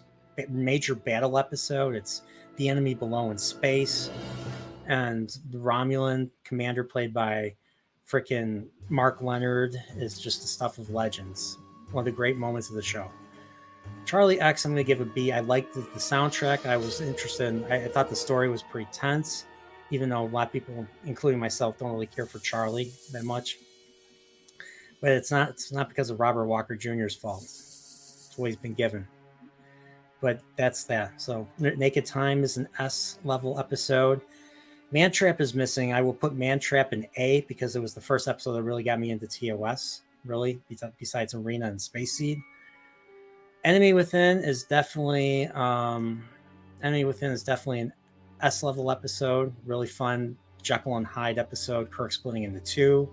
major battle episode. It's the enemy below in space, and the Romulan commander played by frickin' Mark Leonard is just the stuff of legends. One of the great moments of the show. Charlie X, I'm going to give a B. I liked the soundtrack. I was interested in, I thought the story was pretty tense, even though a lot of people, including myself, don't really care for Charlie that much. But it's not because of Robert Walker Jr.'s fault. It's what he's been given. But that's that. So Naked Time is an S level episode. Mantrap is missing. I will put Mantrap in A because it was the first episode that really got me into TOS, really, besides Arena and Space Seed. Enemy Within is definitely an S level episode. Really fun Jekyll and Hyde episode. Kirk splitting into two.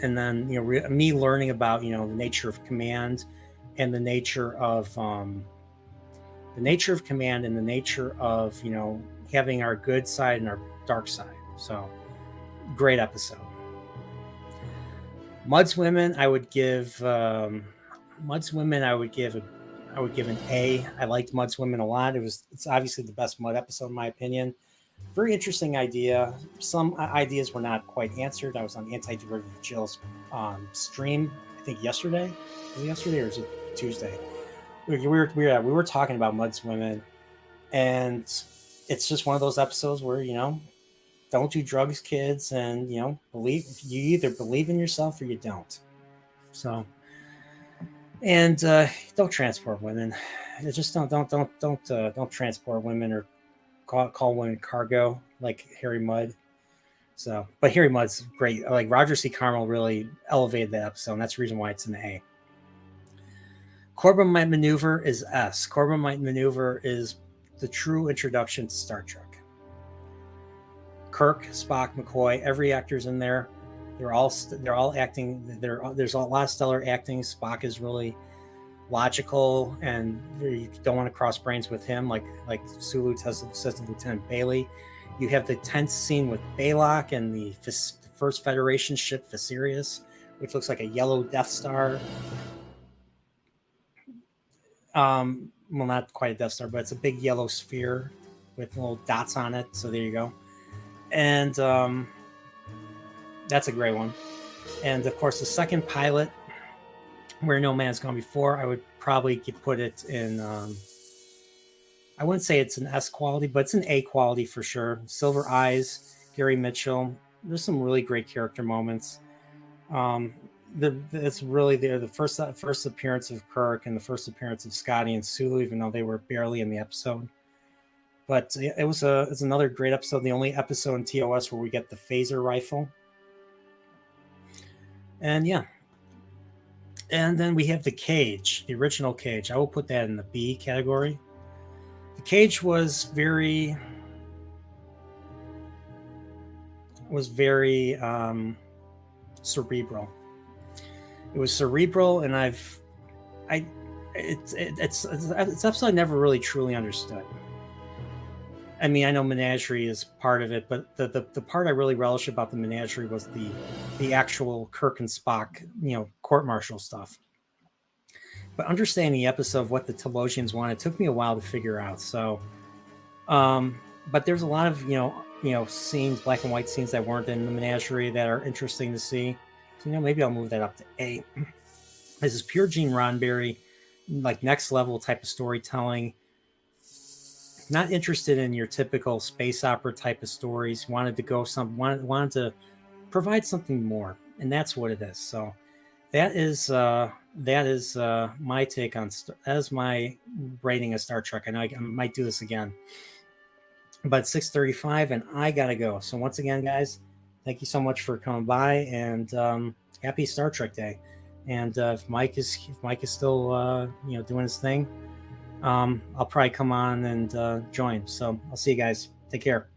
And then, me learning about, the nature of command and the nature of command and the nature of, having our good side and our dark side. So great episode. Mud's Women, I would give an A. I liked Mud's Women a lot. It's obviously the best Mud episode in my opinion. Very interesting idea. Some ideas were not quite answered. I was on Anti-Derivative Jill's stream, I think yesterday. Was it yesterday or was it Tuesday? We were talking about Mud's Women, and it's just one of those episodes where, don't do drugs, kids, and you either believe in yourself or you don't. So, and don't transport women. Just don't transport women or call women cargo like Harry Mudd. So, but Harry Mudd's great. Like Roger C. Carmel really elevated that episode, and that's the reason why it's an A. Corbomite Maneuver is S. Corbomite Maneuver is the true introduction to Star Trek. Kirk, Spock, McCoy, every actor's in there. They're all acting. There's a lot of stellar acting. Spock is really logical, and you don't want to cross brains with him, like Sulu says to Lieutenant Bailey. You have the tense scene with Baylock and the first Federation ship Viserius, which looks like a yellow Death Star. Well, not quite a Death Star, but it's a big yellow sphere with little dots on it. So there you go. And that's a great one. And of course, the second pilot, Where No Man's Gone Before, I would probably put it in, I wouldn't say it's an S quality, but it's an A quality for sure. Silver Eyes, Gary Mitchell. There's some really great character moments. It's really the first appearance of Kirk and the first appearance of Scotty and Sulu, even though they were barely in the episode. But it's another great episode. The only episode in TOS where we get the phaser rifle. And yeah. And then we have the Cage, the original Cage. I will put that in the B category. The Cage was very cerebral. It was cerebral, and it's episode I never really truly understood. I mean, I know Menagerie is part of it, but the part I really relish about the Menagerie was the actual Kirk and Spock, court-martial stuff. But understanding the episode of what the Telosians wanted took me a while to figure out. So, but there's a lot of scenes, black and white scenes that weren't in the Menagerie that are interesting to see. So maybe I'll move that up to A. This is pure Gene Roddenberry, like next level type of storytelling. Not interested in your typical space opera type of stories. Wanted to provide something more, and that's what it is. So that is my take on that is my rating of Star Trek. I know I might do this again, but 6:35, and I gotta go. So once again, guys, thank you so much for coming by, and happy Star Trek Day. And if Mike is still doing his thing, I'll probably come on and join. So I'll see you guys. Take care.